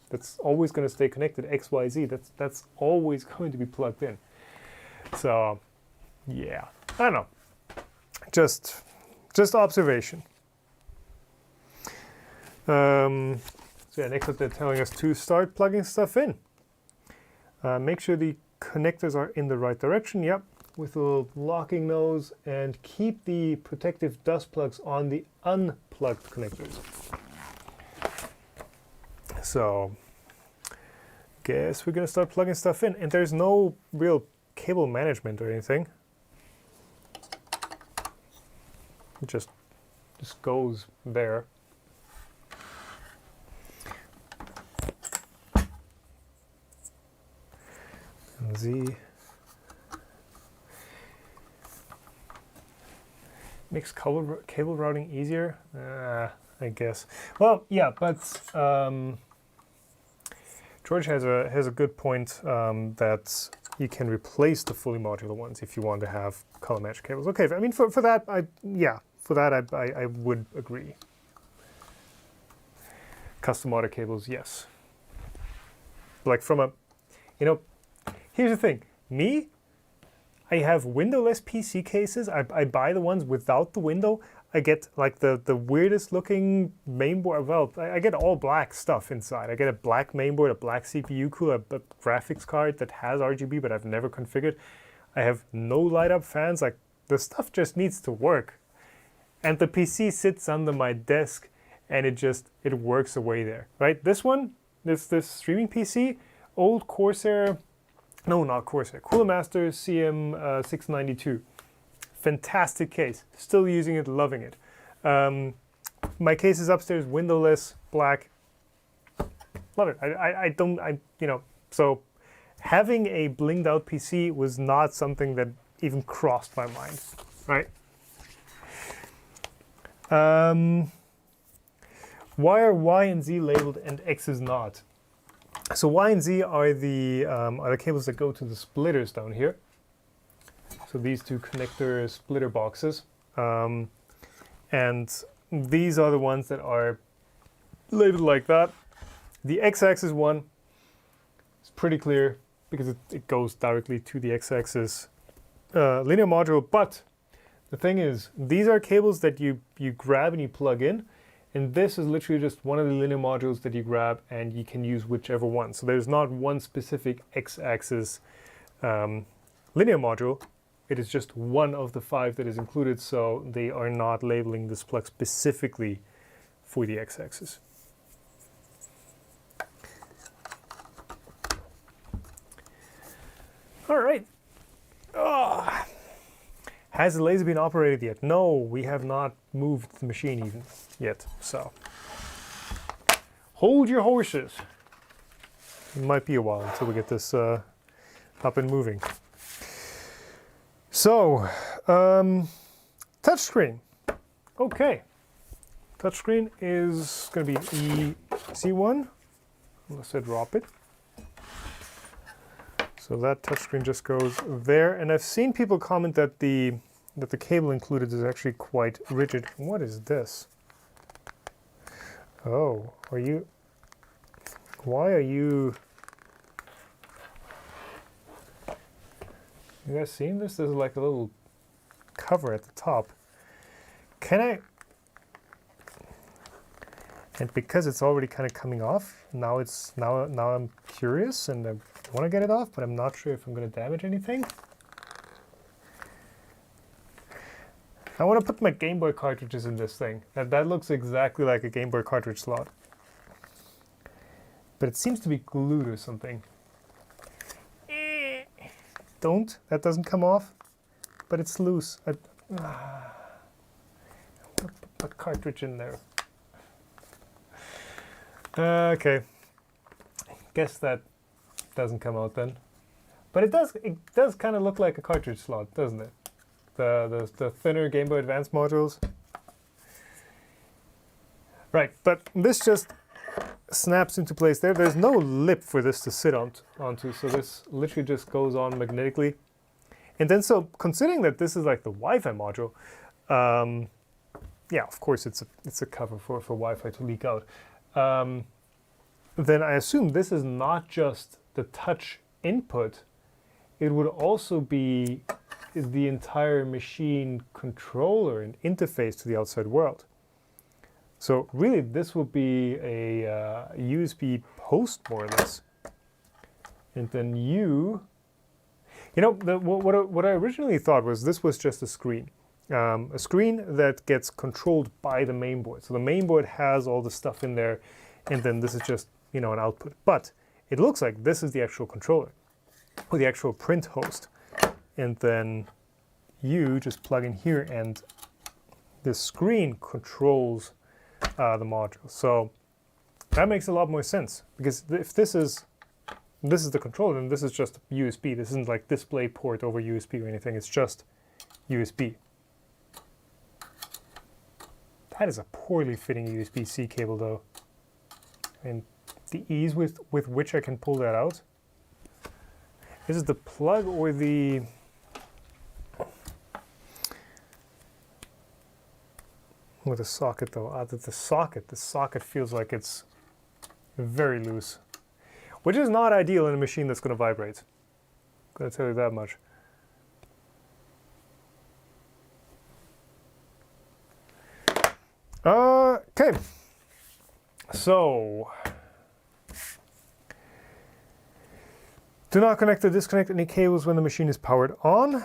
Speaker 1: that's always going to stay connected, X, Y, Z? That's always going to be plugged in. So, yeah, I don't know. Just observation. So yeah, next up they're telling us to start plugging stuff in. Make sure the connectors are in the right direction. Yep, with a little locking nose, and keep the protective dust plugs on the unplugged connectors. So, guess we're gonna start plugging stuff in, and there's no real cable management or anything. It just goes there. And Z makes cable routing easier, I guess. Well, yeah, but George has a good point that you can replace the fully modular ones if you want to have color match cables. Okay, I mean for that, I would agree. Custom order cables, yes. Like from a, here's the thing. I have windowless PC cases. I buy the ones without the window. I get like the weirdest looking mainboard. Well, I get all black stuff inside. I get a black mainboard, a black CPU cooler, a graphics card that has RGB, but I've never configured. I have no light up fans. Like, the stuff just needs to work. And the PC sits under my desk, and it works away there, right? This one, this streaming PC, old Corsair, no, not Corsair, Cooler Master CM692. Fantastic case. Still using it, loving it. My case is upstairs, windowless, black. Love it. So having a blinged out PC was not something that even crossed my mind, right? Why are Y and Z labeled and X is not? So Y and Z are the cables that go to the splitters down here. So these two connector splitter boxes, and these are the ones that are labeled like that. The X-axis one is pretty clear because it goes directly to the X-axis linear module. But the thing is, these are cables that you grab and you plug in, and this is literally just one of the linear modules that you grab and you can use whichever one. So there's not one specific X-axis linear module. It is just one of the 5 that is included, so they are not labeling this plug specifically for the X-axis. All right. Oh. Has the laser been operated yet? No, we have not moved the machine even yet, so hold your horses. It might be a while until we get this up and moving. So, touchscreen. Okay, touchscreen is going to be EC1, unless I drop it. So that touchscreen just goes there, and I've seen people comment that the cable included is actually quite rigid. What is this? Oh, why are you You guys seen this? There's like a little cover at the top. Can I? And because it's already kind of coming off, now I'm curious and I want to get it off, but I'm not sure if I'm going to damage anything. I want to put my Game Boy cartridges in this thing. That looks exactly like a Game Boy cartridge slot. But it seems to be glued or something. Don't. That doesn't come off. But it's loose. I want to put my cartridge in there. Okay. Guess that doesn't come out then. But it does kind of look like a cartridge slot, doesn't it? The thinner Game Boy Advance modules. Right, but this just snaps into place there. There's no lip for this to sit onto, so this literally just goes on magnetically. And then so, considering that this is like the Wi-Fi module, yeah, of course it's a cover for Wi-Fi to leak out. Then I assume this is not just the touch input, it would also be the entire machine controller and interface to the outside world. So really this would be a USB host more or less. And then you know, what I originally thought was this was just a screen that gets controlled by the mainboard. So the mainboard has all the stuff in there, and then this is just, you know, an output. But it looks like this is the actual controller, or the actual print host. And then you just plug in here, and the screen controls the module. So that makes a lot more sense, because if this is the controller, then this is just USB. This isn't like display port over USB or anything. It's just USB. That is a poorly fitting USB-C cable, though. And the ease with which I can pull that out. Is it the plug or the... With a socket, though. The socket feels like it's very loose. Which is not ideal in a machine that's going to vibrate. I'm going to tell you that much. Okay. So, do not connect or disconnect any cables when the machine is powered on.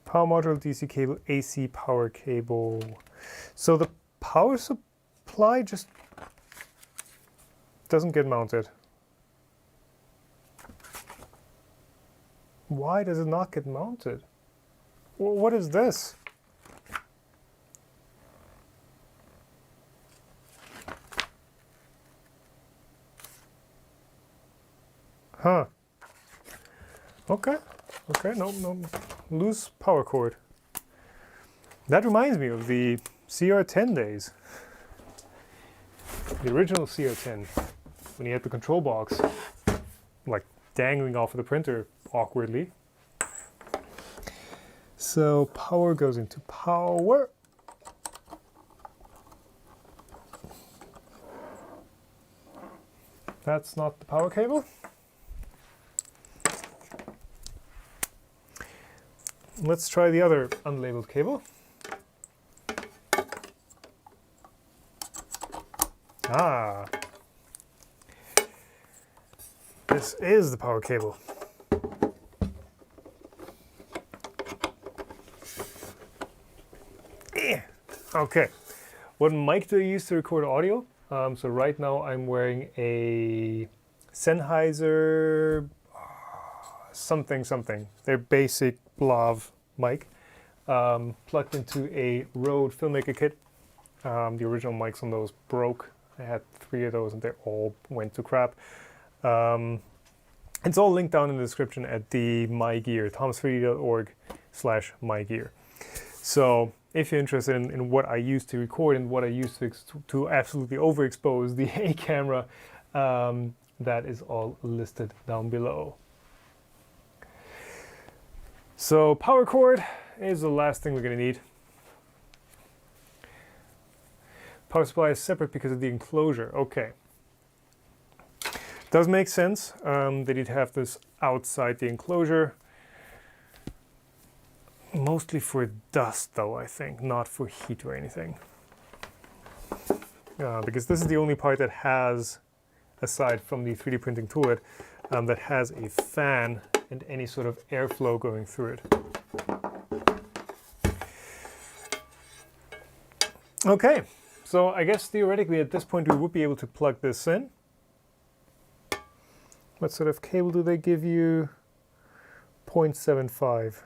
Speaker 1: Power module, DC cable, AC power cable. So the power supply just doesn't get mounted. Why does it not get mounted? What is this? Huh. Okay. Okay, no, loose power cord. That reminds me of the CR10 days. The original CR10, when you had the control box, like dangling off of the printer awkwardly. So power goes into power. That's not the power cable. Let's try the other unlabeled cable. Ah, this is the power cable. Okay, what mic do I use to record audio? So right now I'm wearing a Sennheiser something. Their basic lav mic, plugged into a Rode Filmmaker kit. The original mics on those broke. I had 3 of those and they all went to crap. It's all linked down in the description at the mygear, thomas3d.org/mygear. So if you're interested in what I use to record and what I use to absolutely overexpose the A camera, that is all listed down below. So power cord is the last thing we're going to need. Power supply is separate because of the enclosure. Okay. Does make sense that you'd have this outside the enclosure. mostly for dust though, I think, not for heat or anything. Because this is the only part that has, aside from the 3D printing toolhead, that has a fan and any sort of airflow going through it. Okay, so I guess theoretically at this point we would be able to plug this in. What sort of cable do they give you? 0.75.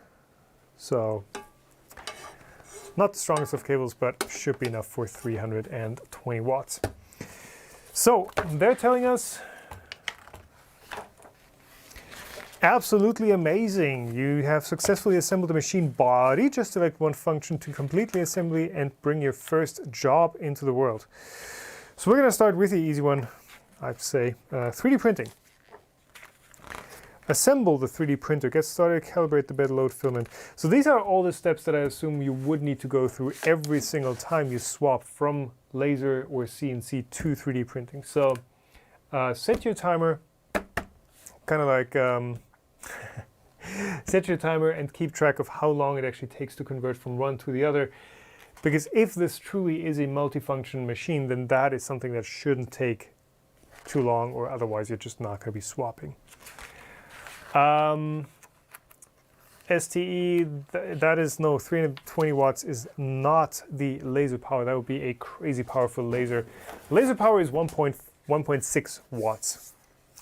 Speaker 1: So not the strongest of cables, but should be enough for 320 watts. So they're telling us absolutely amazing. You have successfully assembled the machine body, just select one function to completely assembly and bring your first job into the world. So we're going to start with the easy one, I'd say, 3D printing. Assemble the 3D printer, get started, calibrate the bed, load filament. So these are all the steps that I assume you would need to go through every single time you swap from laser or CNC to 3D printing. So set your timer, kind of like set your timer and keep track of how long it actually takes to convert from one to the other. Because if this truly is a multifunction machine, then that is something that shouldn't take too long, or otherwise you're just not going to be swapping. STE, that is, no, 320 watts is not the laser power. That would be a crazy powerful laser. Laser power is 1.6 watts,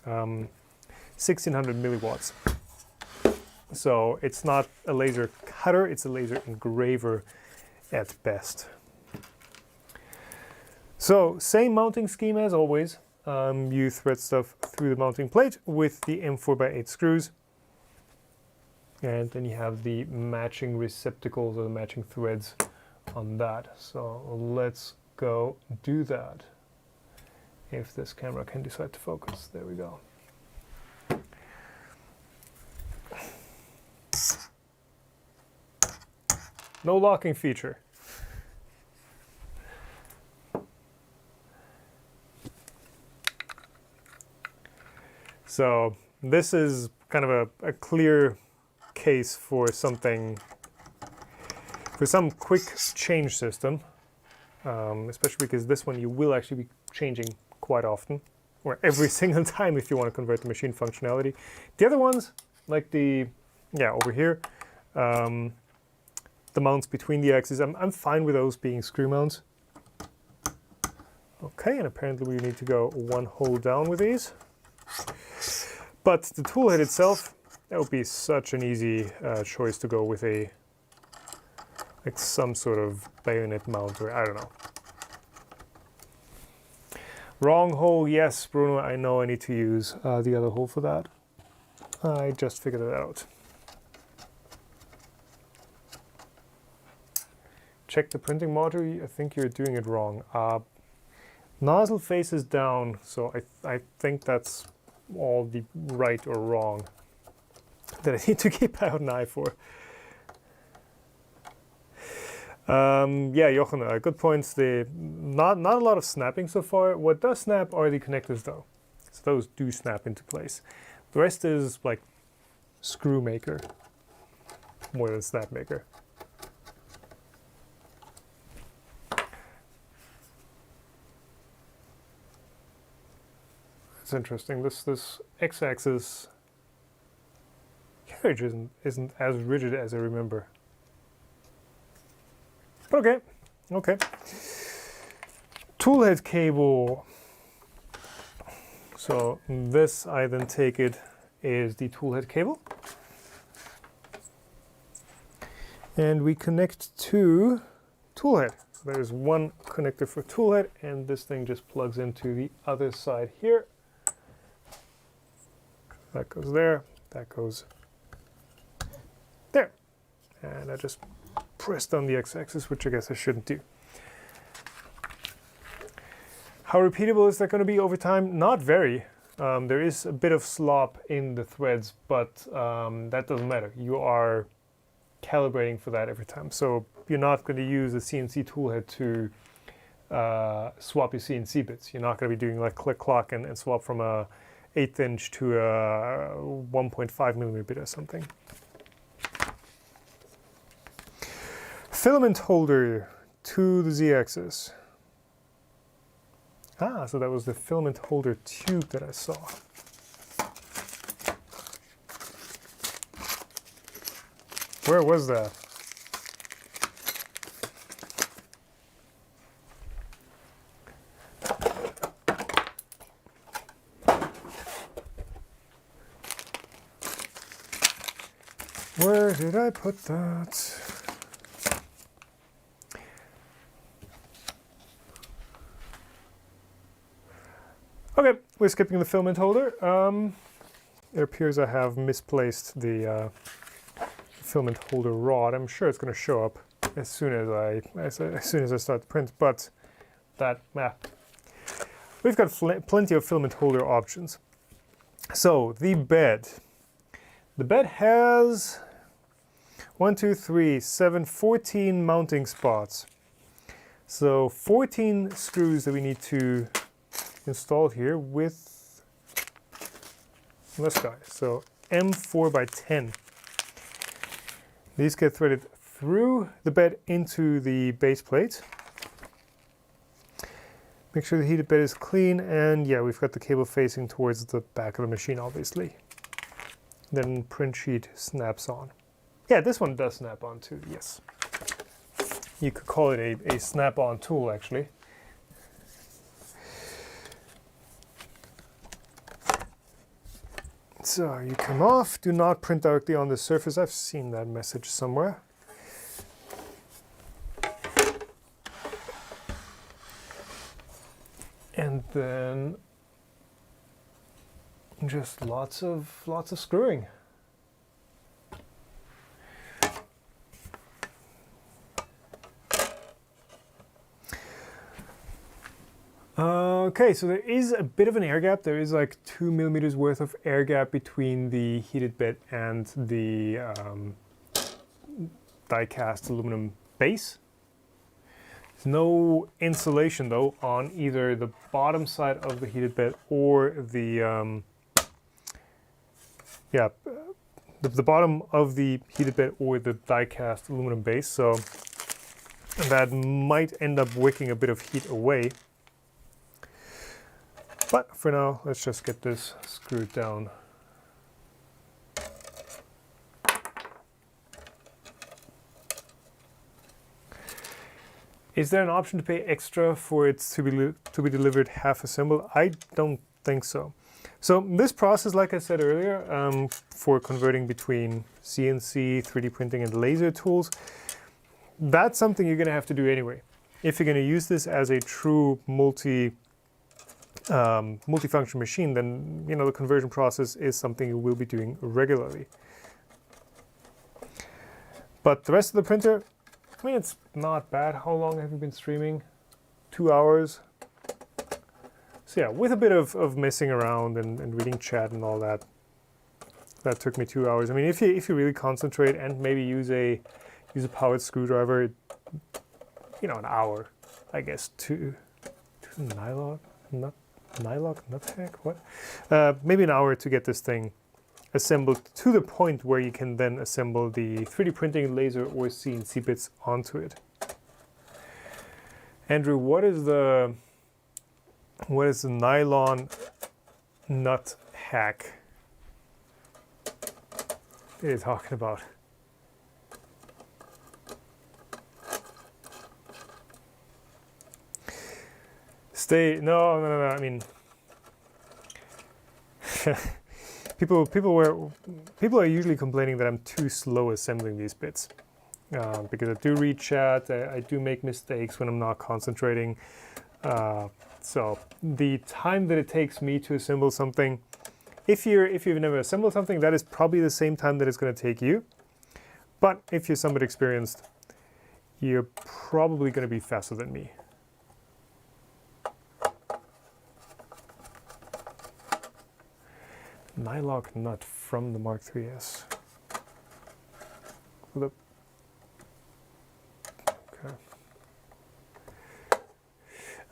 Speaker 1: 1600 milliwatts. So it's not a laser cutter, it's a laser engraver at best. So same mounting scheme as always. You thread stuff through the mounting plate with the M4x8 screws, and then you have the matching receptacles or the matching threads on that. So let's go do that, if this camera can decide to focus. There we go. No locking feature. So this is kind of a clear case for something, for some quick change system, especially because this one you will actually be changing quite often, or every single time if you want to convert the machine functionality. The other ones, like the, over here, the mounts between the axes, I'm fine with those being screw mounts. Okay, and apparently we need to go one hole down with these. But the tool head itself, that would be such an easy choice to go with a, like some sort of bayonet mount, or I don't know. Wrong hole, yes, Bruno, I know I need to use the other hole for that. I just figured it out. Check the printing module, I think you're doing it wrong. Nozzle faces down, so I think that's all the right or wrong that I need to keep out an eye for. Yeah, Jochen, good points. Not a lot of snapping so far. What does snap are the connectors though. So those do snap into place. The rest is like screw maker more than snap maker. It's interesting. This x-axis carriage isn't as rigid as I remember. But okay. Toolhead cable. So this, I then take it, is the toolhead cable. And we connect to toolhead. There's one connector for toolhead, and this thing just plugs into the other side here. That goes there, that goes there. And I just pressed on the x-axis, which I guess I shouldn't do. How repeatable is that going to be over time? Not very. There is a bit of slop in the threads, but that doesn't matter. You are calibrating for that every time. So you're not going to use a CNC toolhead to swap your CNC bits. You're not going to be doing like click clock and swap from a 1/8 inch to a 1.5 millimeter bit or something. filament holder to the Z-axis. Ah, so that was the filament holder tube that I saw. Where was that? Where did I put that? Okay, we're skipping the filament holder. It appears I have misplaced the filament holder rod. I'm sure it's going to show up as soon as I start the print, but we've got plenty of filament holder options. So the bed has 1, 2, 3, 7, 14 mounting spots. So 14 screws that we need to install here with this guy. So M4 by 10. These get threaded through the bed into the base plate. Make sure the heated bed is clean, and yeah, we've got the cable facing towards the back of the machine, obviously. Then print sheet snaps on. Yeah, this one does snap on too, yes. You could call it a snap-on tool, actually. So you come off, do not print directly on the surface. I've seen that message somewhere. And then just lots of screwing. Okay, so there is a bit of an air gap. There is like 2 millimeters worth of air gap between the heated bed and the die-cast aluminum base. There's no insulation though on either the bottom side of the heated bed or the the bottom of the heated bed or the die-cast aluminum base. So that might end up wicking a bit of heat away. But for now, let's just get this screwed down. Is there an option to pay extra for it to be delivered half assembled? I don't think so. So this process, like I said earlier, for converting between CNC, 3D printing, and laser tools, that's something you're going to have to do anyway. If you're going to use this as a true multifunction machine, then the conversion process is something you will be doing regularly. But the rest of the printer, I mean, it's not bad. How long have you been streaming? 2 hours. So yeah, with a bit of messing around and reading chat and all that, that took me 2 hours. I mean, if you really concentrate and maybe use a powered screwdriver, an hour, I guess. To nylock nuthack, what? Maybe an hour to get this thing assembled to the point where you can then assemble the 3D printing laser or CNC bits onto it. Andrew, what is the nylon nut hack that you're talking about? No. I mean, people are usually complaining that I'm too slow assembling these bits because I do read chat. I do make mistakes when I'm not concentrating. So the time that it takes me to assemble something, if you've never assembled something, that is probably the same time that it's going to take you. But if you're somewhat experienced, you're probably going to be faster than me. Nylock nut from the Mark III's. Okay.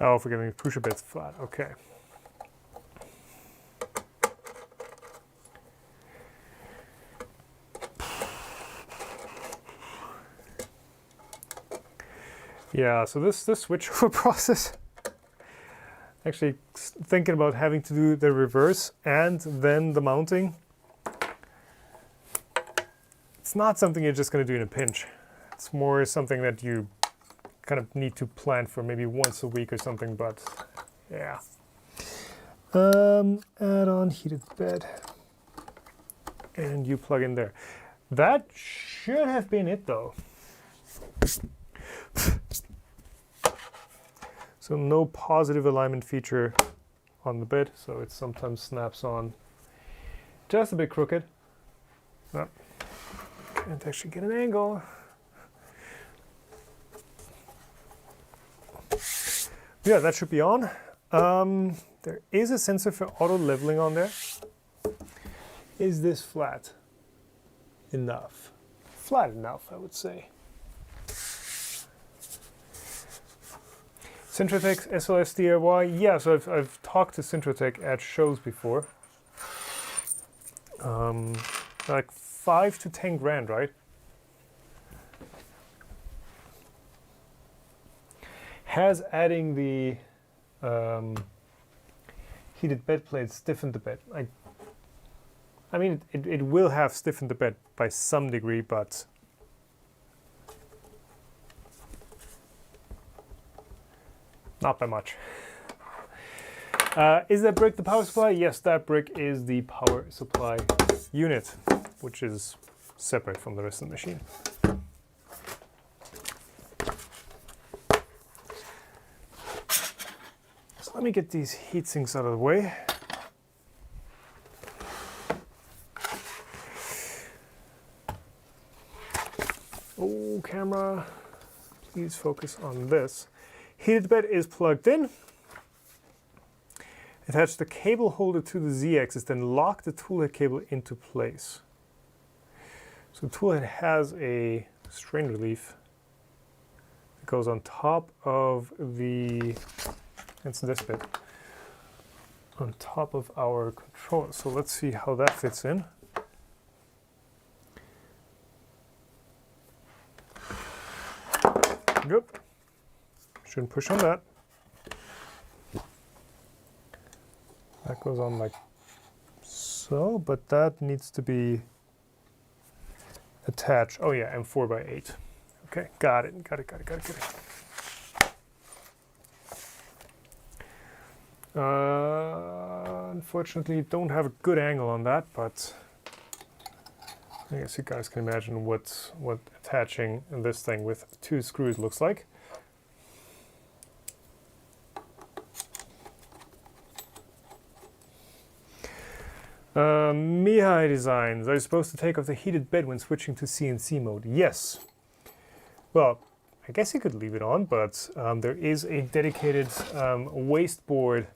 Speaker 1: Oh, for getting the pusher bits flat. Okay. Yeah, so this switchover process, actually thinking about having to do the reverse and then the mounting. It's not something you're just going to do in a pinch. It's more something that you kind of need to plan for maybe once a week or something, but yeah. Add on heated bed. And you plug in there. That should have been it though. So no positive alignment feature on the bed, so it sometimes snaps on just a bit crooked. No, can't actually get an angle. Yeah, that should be on. There is a sensor for auto leveling on there. Is this flat enough? Flat enough, I would say. Centrotech SLS DIY, yeah, so I've talked to Centrotech at shows before. Like 5 to 10 grand, right? Has adding the heated bed plates stiffened the bed? I mean, it will have stiffened the bed by some degree, but not by much. Is that brick the power supply? Yes, that brick is the power supply unit, which is separate from the rest of the machine. So let me get these heat sinks out of the way. Oh, camera, please focus on this. Heated bed is plugged in. Attach the cable holder to the Z-axis, then lock the toolhead cable into place. So the toolhead has a strain relief that goes on top of the, it's this bit, on top of our controller. So let's see how that fits in. Yep. Shouldn't push on that. That goes on like so, but that needs to be attached. Oh yeah, and 4x8. Okay, got it. Unfortunately, don't have a good angle on that, but I guess you guys can imagine what attaching this thing with 2 screws looks like. Mihai Designs, are you supposed to take off the heated bed when switching to CNC mode? Yes. Well, I guess you could leave it on, but there is a dedicated waste board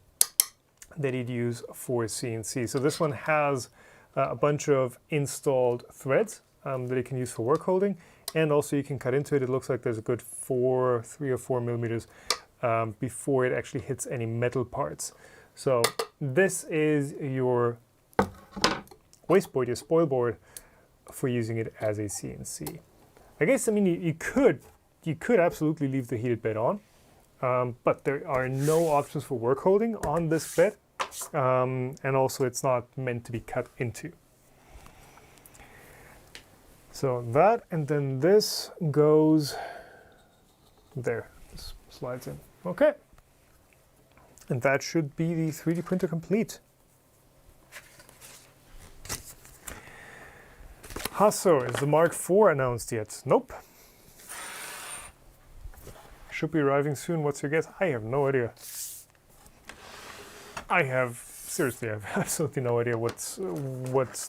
Speaker 1: that you'd use for CNC. So this one has a bunch of installed threads that you can use for work holding, and also you can cut into it. It looks like there's a good 3 or 4 millimeters before it actually hits any metal parts. So this is your waste board, your spoil board, for using it as a CNC. I guess, I mean, you could absolutely leave the heated bed on, but there are no options for work holding on this bed, and also it's not meant to be cut into. So that, and then this goes there, this slides in. Okay, and that should be the 3D printer complete. Hasso, is the Mark IV announced yet? Nope. Should be arriving soon. What's your guess? I have no idea. Seriously, I have absolutely no idea what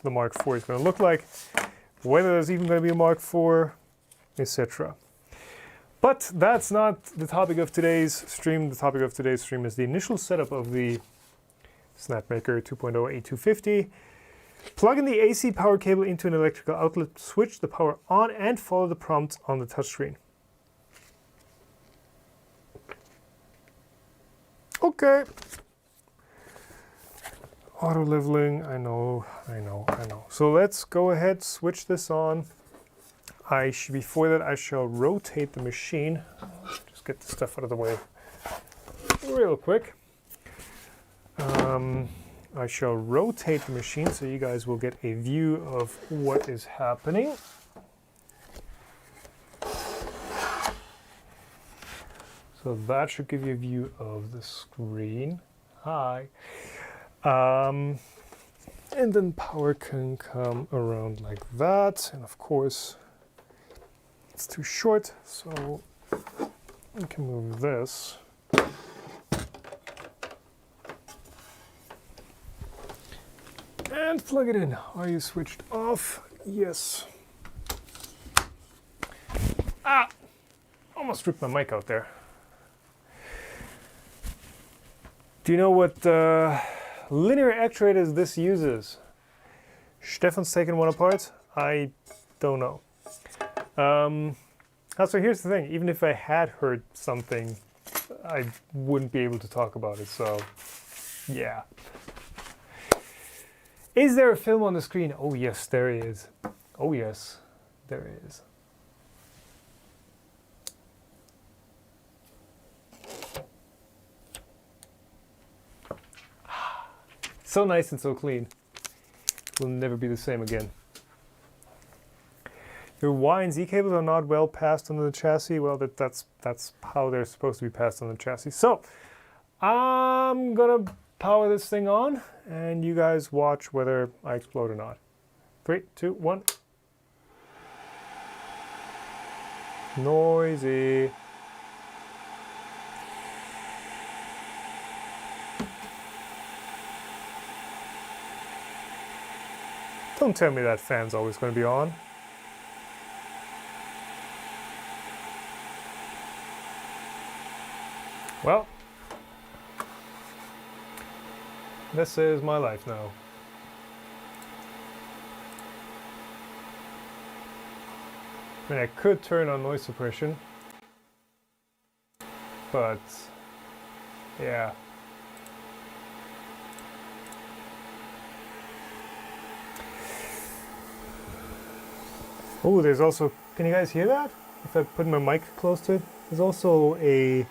Speaker 1: the Mark IV is going to look like, whether there's even going to be a Mark IV, etc. But that's not the topic of today's stream. The topic of today's stream is the initial setup of the Snapmaker 2.0 A250. Plug in the AC power cable into an electrical outlet, switch the power on, and follow the prompts on the touchscreen. Okay. Auto leveling, I know. So let's go ahead, switch this on. Before that, I shall rotate the machine. Just get the stuff out of the way real quick. I shall rotate the machine so you guys will get a view of what is happening. So that should give you a view of the screen. Hi. And then power can come around like that. And of course, it's too short, so we can move this. And plug it in. Are you switched off? Yes. Ah! Almost ripped my mic out there. Do you know what linear actuators this uses? Stefan's taken one apart. I don't know. So here's the thing. Even if I had heard something, I wouldn't be able to talk about it. So, yeah. Is there a film on the screen? Oh yes, there is. Oh yes, there is. So nice and so clean. Will never be the same again. Your Y and Z cables are not well passed on the chassis. Well, that's how they're supposed to be passed on the chassis. So I'm gonna power this thing on, and you guys watch whether I explode or not. 3, 2, 1. Noisy. Don't tell me that fan's always going to be on. Well, this is my life now. I mean, I could turn on noise suppression, but yeah. Oh, there's also, can you guys hear that? If I put my mic close to it, there's also a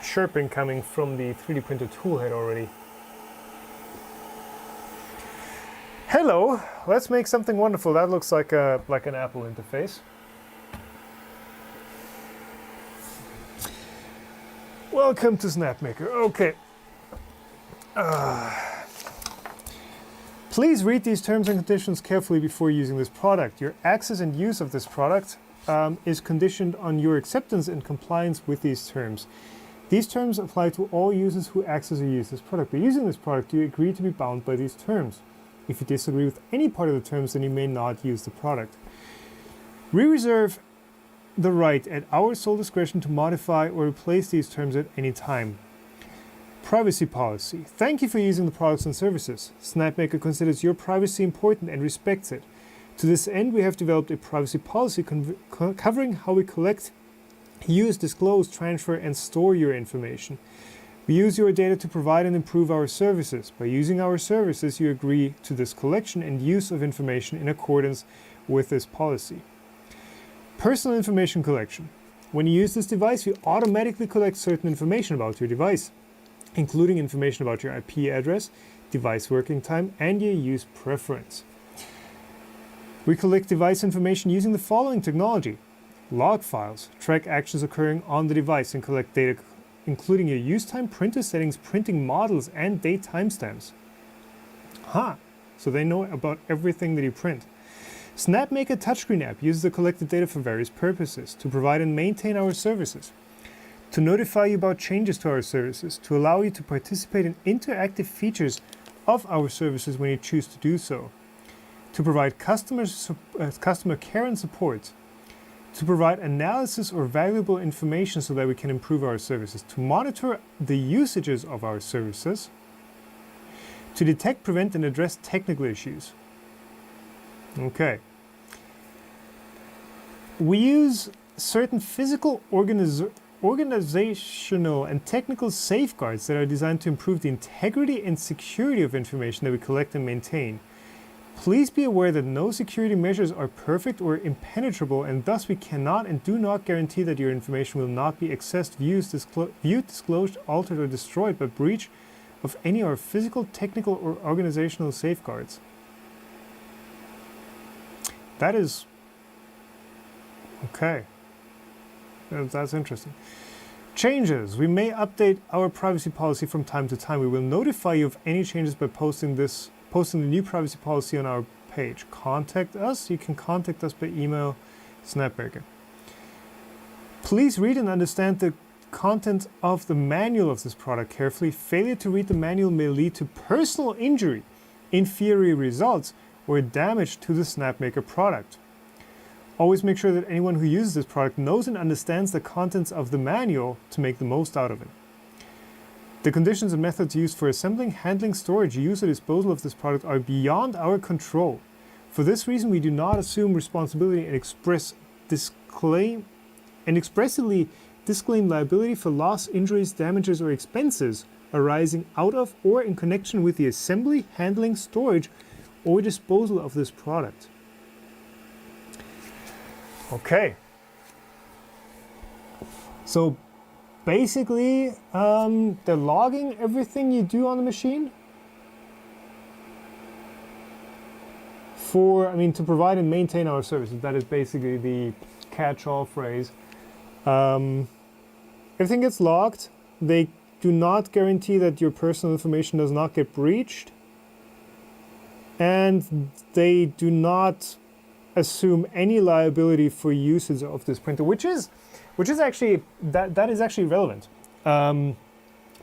Speaker 1: chirping coming from the 3D printer toolhead already. Hello, let's make something wonderful. That looks like an Apple interface. Welcome to Snapmaker. Okay. Please read these terms and conditions carefully before using this product. Your access and use of this product is conditioned on your acceptance and compliance with these terms. These terms apply to all users who access or use this product. By using this product, you agree to be bound by these terms. If you disagree with any part of the terms, then you may not use the product. We reserve the right at our sole discretion to modify or replace these terms at any time. Privacy policy. Thank you for using the products and services. Snapmaker considers your privacy important and respects it. To this end, we have developed a privacy policy covering how we collect, use, disclose, transfer, and store your information. We use your data to provide and improve our services. By using our services, you agree to this collection and use of information in accordance with this policy. Personal information collection. When you use this device, we automatically collect certain information about your device, including information about your IP address, device working time, and your use preference. We collect device information using the following technology. Log files track actions occurring on the device and collect data including your use time, printer settings, printing models, and date timestamps. So they know about everything that you print. Snapmaker touchscreen app uses the collected data for various purposes: to provide and maintain our services, to notify you about changes to our services, to allow you to participate in interactive features of our services when you choose to do so, to provide customer care and support, to provide analysis or valuable information so that we can improve our services, to monitor the usages of our services, to detect, prevent, and address technical issues. Okay. We use certain physical, organizational, and technical safeguards that are designed to improve the integrity and security of information that we collect and maintain. Please be aware that no security measures are perfect or impenetrable, and thus we cannot and do not guarantee that your information will not be accessed, viewed, disclosed, altered, or destroyed by breach of any of our physical, technical, or organizational safeguards. That is... okay. That's interesting. Changes. We may update our privacy policy from time to time. We will notify you of any changes by posting the new privacy policy on our page. Contact us. You can contact us by email, Snapmaker. Please read and understand the content of the manual of this product carefully. Failure to read the manual may lead to personal injury, inferior results, or damage to the Snapmaker product. Always make sure that anyone who uses this product knows and understands the contents of the manual to make the most out of it. The conditions and methods used for assembling, handling, storage, use, or disposal of this product are beyond our control. For this reason, we do not assume responsibility and expressly disclaim liability for loss, injuries, damages, or expenses arising out of or in connection with the assembly, handling, storage, or disposal of this product. Okay. So basically, they're logging everything you do on the machine to provide and maintain our services. That is basically the catch-all phrase. Everything gets logged. They do not guarantee that your personal information does not get breached. And they do not assume any liability for usage of this printer, which is actually that is actually relevant,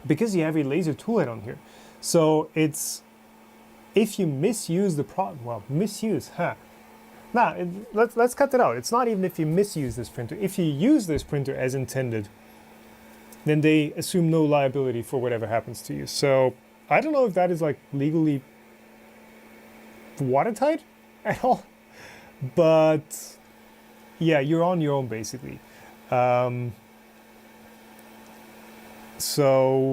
Speaker 1: because you have a laser tool head on here. So it's, if you misuse the product, well, misuse, huh? Nah, let's cut that out. It's not even if you misuse this printer. If you use this printer as intended, then they assume no liability for whatever happens to you. So I don't know if that is like legally watertight at all. But yeah, you're on your own basically. So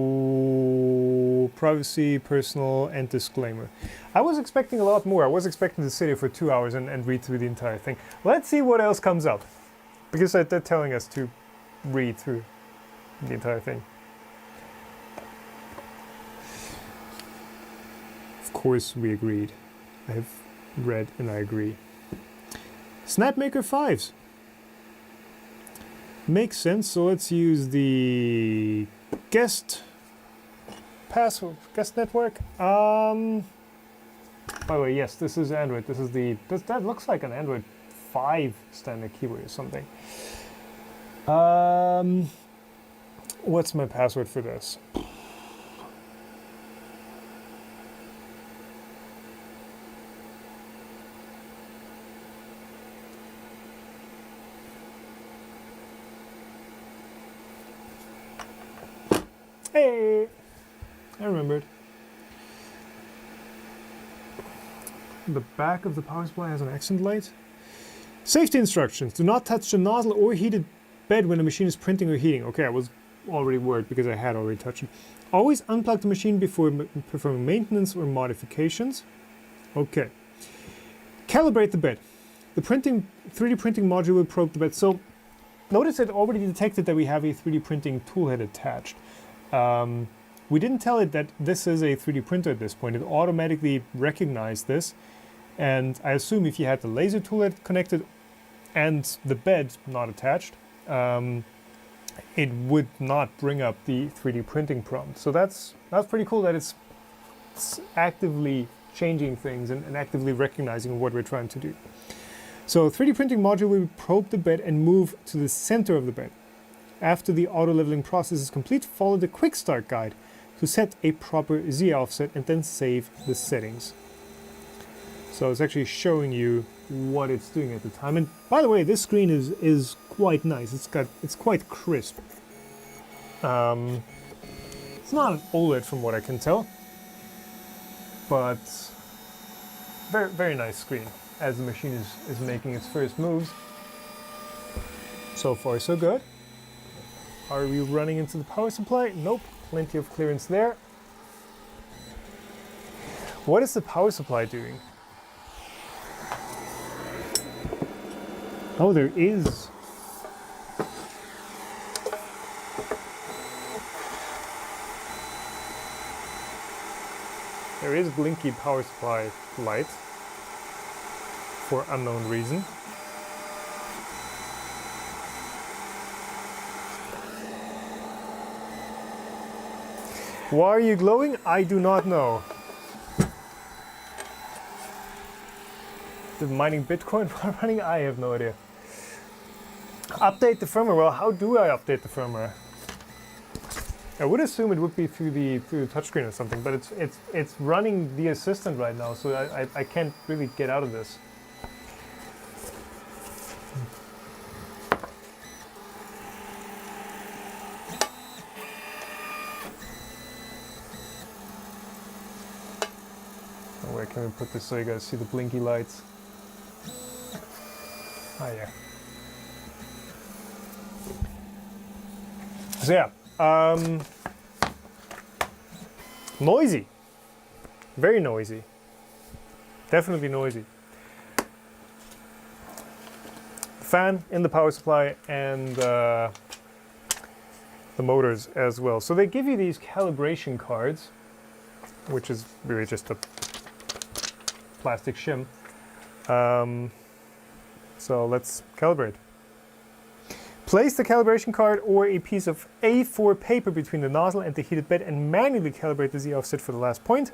Speaker 1: privacy, personal, and disclaimer. I was expecting a lot more. I was expecting to sit here for 2 hours and read through the entire thing. Let's see what else comes up, because they're telling us to read through the entire thing. Of course we agreed. I have read and I agree. Snapmaker 5s. Makes sense, so let's use the guest network. By the way, yes, this is Android. That looks like an Android 5 standard keyboard or something. What's my password for this? Hey, I remembered. The back of the power supply has an accent light. Safety instructions. Do not touch the nozzle or heated bed when the machine is printing or heating. Okay, I was already worried because I had already touched it. Always unplug the machine before performing maintenance or modifications. Okay. Calibrate the bed. The 3D printing module will probe the bed. So notice it already detected that we have a 3D printing toolhead attached. We didn't tell it that this is a 3D printer at this point. It automatically recognized this, and I assume if you had the laser tool connected and the bed not attached, it would not bring up the 3D printing prompt. So that's pretty cool that it's actively changing things and actively recognizing what we're trying to do. So 3D printing module will probe the bed and move to the center of the bed. After the auto leveling process is complete, follow the quick start guide to set a proper Z offset and then save the settings. So it's actually showing you what it's doing at the time. And by the way, this screen is quite nice. It's quite crisp. It's not an OLED from what I can tell, but very, very nice screen as the machine is making its first moves. So far so good. Are we running into the power supply? Nope, plenty of clearance there. What is the power supply doing? Oh, there is. There is blinky power supply light for unknown reason. Why are you glowing? I do not know. The mining Bitcoin while running? I have no idea. Update the firmware. Well, how do I update the firmware? I would assume it would be through the touchscreen or something, but it's running the assistant right now, so I can't really get out of this. Oh, where can we put this so you guys see the blinky lights? Oh yeah. So yeah, noisy, very noisy, definitely noisy. Fan in the power supply and the motors as well. So they give you these calibration cards, which is really just a plastic shim. So let's calibrate. Place the calibration card or a piece of A4 paper between the nozzle and the heated bed and manually calibrate the Z offset for the last point.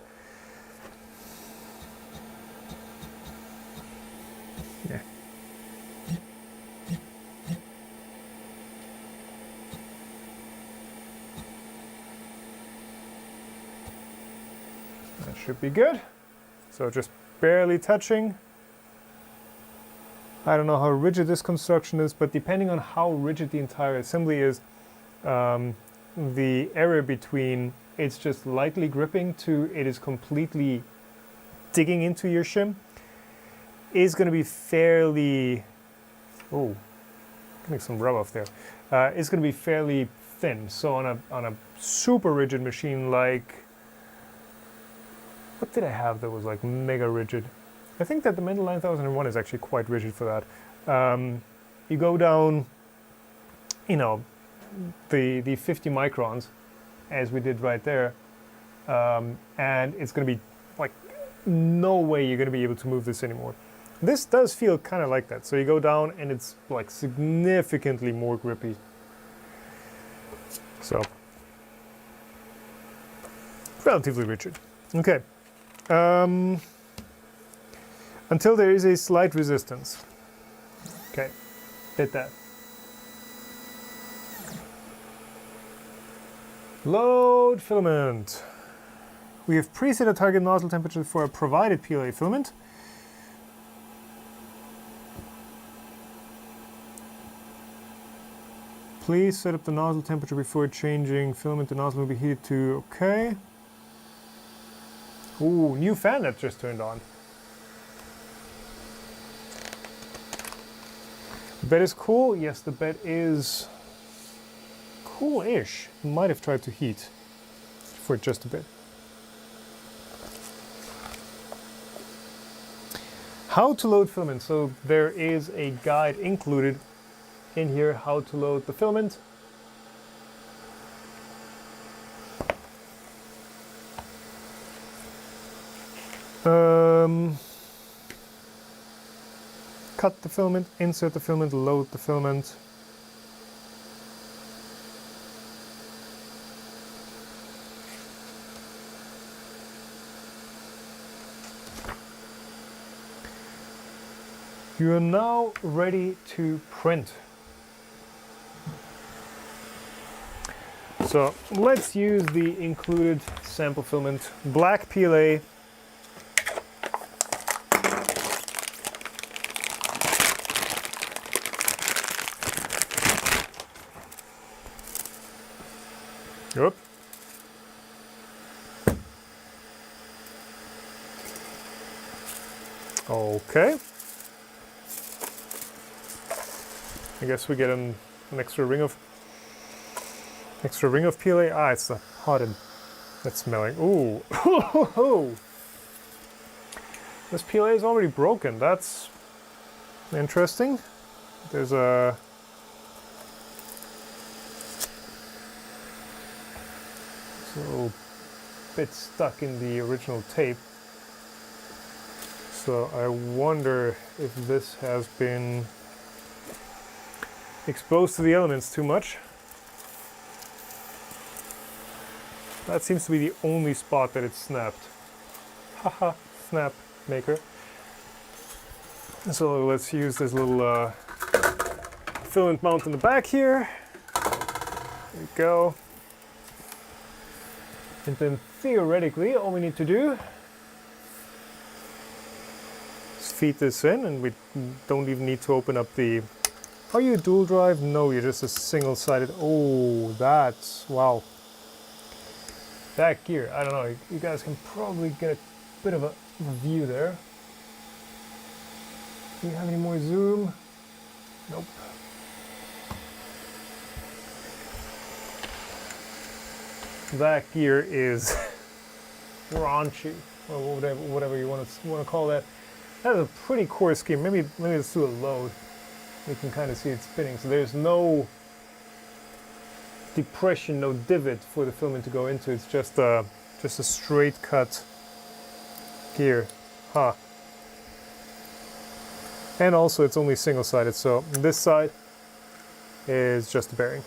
Speaker 1: Yeah. That should be good. So just barely touching. I don't know how rigid this construction is, but depending on how rigid the entire assembly is, the error between it's just lightly gripping to it is completely digging into your shim is going to be fairly, oh, getting some rub off there. It's going to be fairly thin. So on a super rigid machine like, what did I have that was like mega rigid? I think that the Mendel 9001 is actually quite rigid for that. You go down, you know, the 50 microns, as we did right there, and it's going to be like, no way you're going to be able to move this anymore. This does feel kind of like that. So you go down and it's like significantly more grippy. So, relatively rigid. Okay. Until there is a slight resistance. Okay, did that. Load filament. We have preset a target nozzle temperature for a provided PLA filament. Please set up the nozzle temperature before changing filament. The nozzle will be heated to, okay. Ooh, new fan that just turned on. The bed is cool. Yes, the bed is cool-ish. Might have tried to heat for just a bit. How to load filament. So there is a guide included in here how to load the filament. Cut the filament, insert the filament, load the filament. You are now ready to print. So let's use the included sample filament, black PLA. Yep. Okay. I guess we get an extra ring of PLA. Ah, it's the hot and that's smelling. Ooh. This PLA is already broken. That's interesting. There's a little bit stuck in the original tape. So I wonder if this has been exposed to the elements too much. That seems to be the only spot that it's snapped. Haha, Snapmaker. So let's use this little filament mount in the back here. There we go. And then theoretically, all we need to do is feed this in, and we don't even need to open up the... Are you a dual drive? No, you're just a single-sided. Oh, that's... wow. That gear, I don't know, you guys can probably get a bit of a view there. Do you have any more zoom? Nope. That gear is raunchy, or whatever you want to call that. That is a pretty coarse gear. Maybe let's do a load. You can kind of see it spinning. So there's no depression, no divot for the filament to go into. It's just a straight cut gear. Huh. And also it's only single-sided, so this side is just a bearing.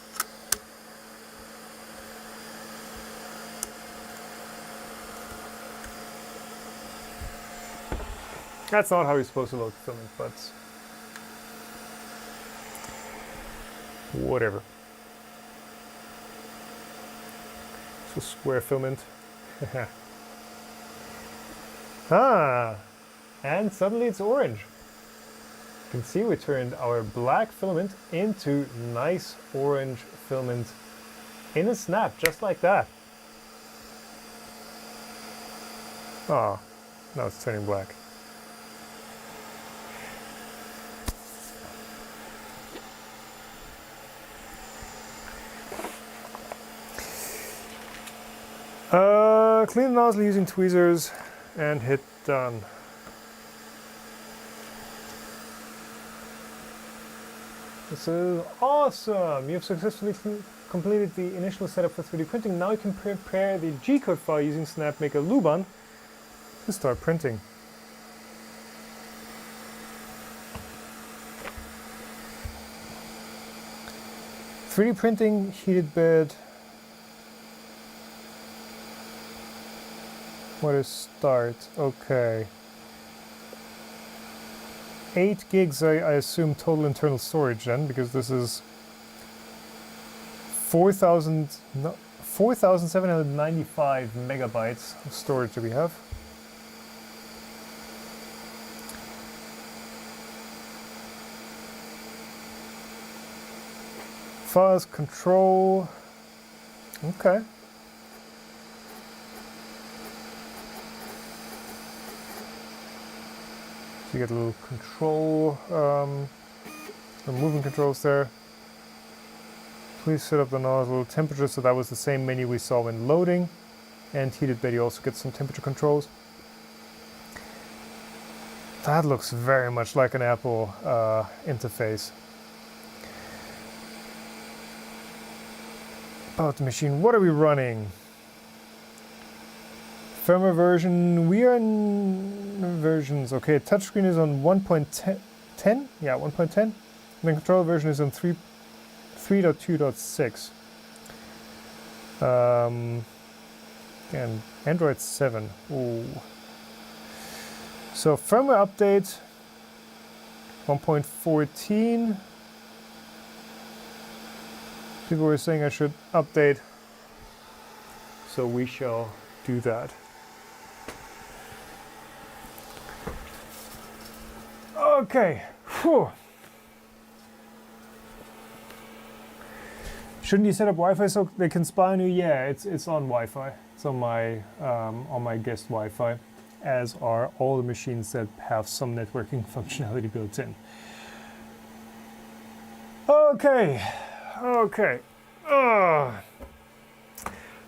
Speaker 1: That's not how you're supposed to load filament, but whatever. So square filament. Ah, and suddenly it's orange. You can see we turned our black filament into nice orange filament in a snap, just like that. Ah, now it's turning black. Clean the nozzle using tweezers and hit done. This is awesome! You've successfully completed the initial setup for 3D printing. Now you can prepare the G-code file using Snapmaker Luban to start printing. "3D printing, heated bed." What is start? Okay. 8 gigs, I assume, total internal storage then, because this is 4,795 megabytes of storage that we have. Files, control. Okay. So you get a little control, moving controls there. Please set up the nozzle temperature, so that was the same menu we saw when loading. And heated bed, you also get some temperature controls. That looks very much like an Apple interface. About the machine, what are we running? Firmware version, we are in versions, okay, touchscreen is on 1.10, yeah, 1.10, and the controller version is on 3.2.6. And Android 7, ooh. So firmware update, 1.14. People were saying I should update, so we shall do that. Okay, whew. Shouldn't you set up Wi-Fi so they can spy on you? Yeah, it's on Wi-Fi. It's on my guest Wi-Fi, as are all the machines that have some networking functionality built in. Okay, okay.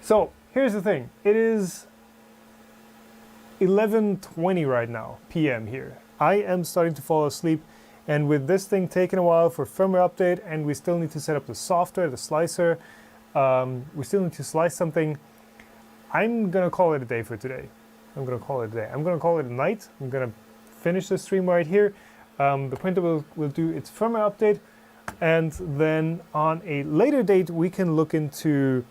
Speaker 1: So here's the thing. It is 11:20 right now, p.m. here. I am starting to fall asleep, And with this thing taking a while for firmware update, and we still need to set up the software, the slicer, we still need to slice something, I'm gonna call it a day for today. I'm gonna call it a day. I'm gonna call it a night. I'm gonna finish the stream right here. The printer will do its firmware update, and then on a later date we can look into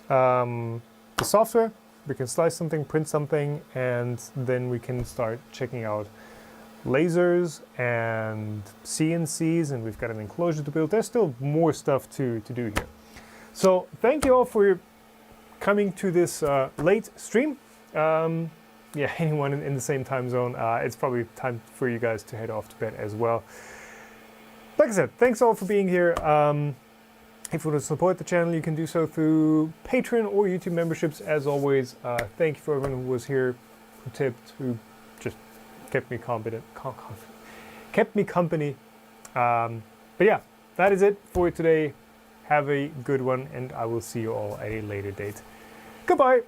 Speaker 1: the software. We can slice something, print something, and then we can start checking out lasers and CNCs, and we've got an enclosure to build. There's still more stuff to do here. So thank you all for coming to this late stream. Yeah, anyone in the same time zone, it's probably time for you guys to head off to bed as well. Like I said, thanks all for being here. If you want to support the channel, you can do so through Patreon or YouTube memberships. As always, thank you for everyone who was here, who tipped, who just kept me kept me company. But yeah, that is it for today. Have a good one, and I will see you all at a later date. Goodbye.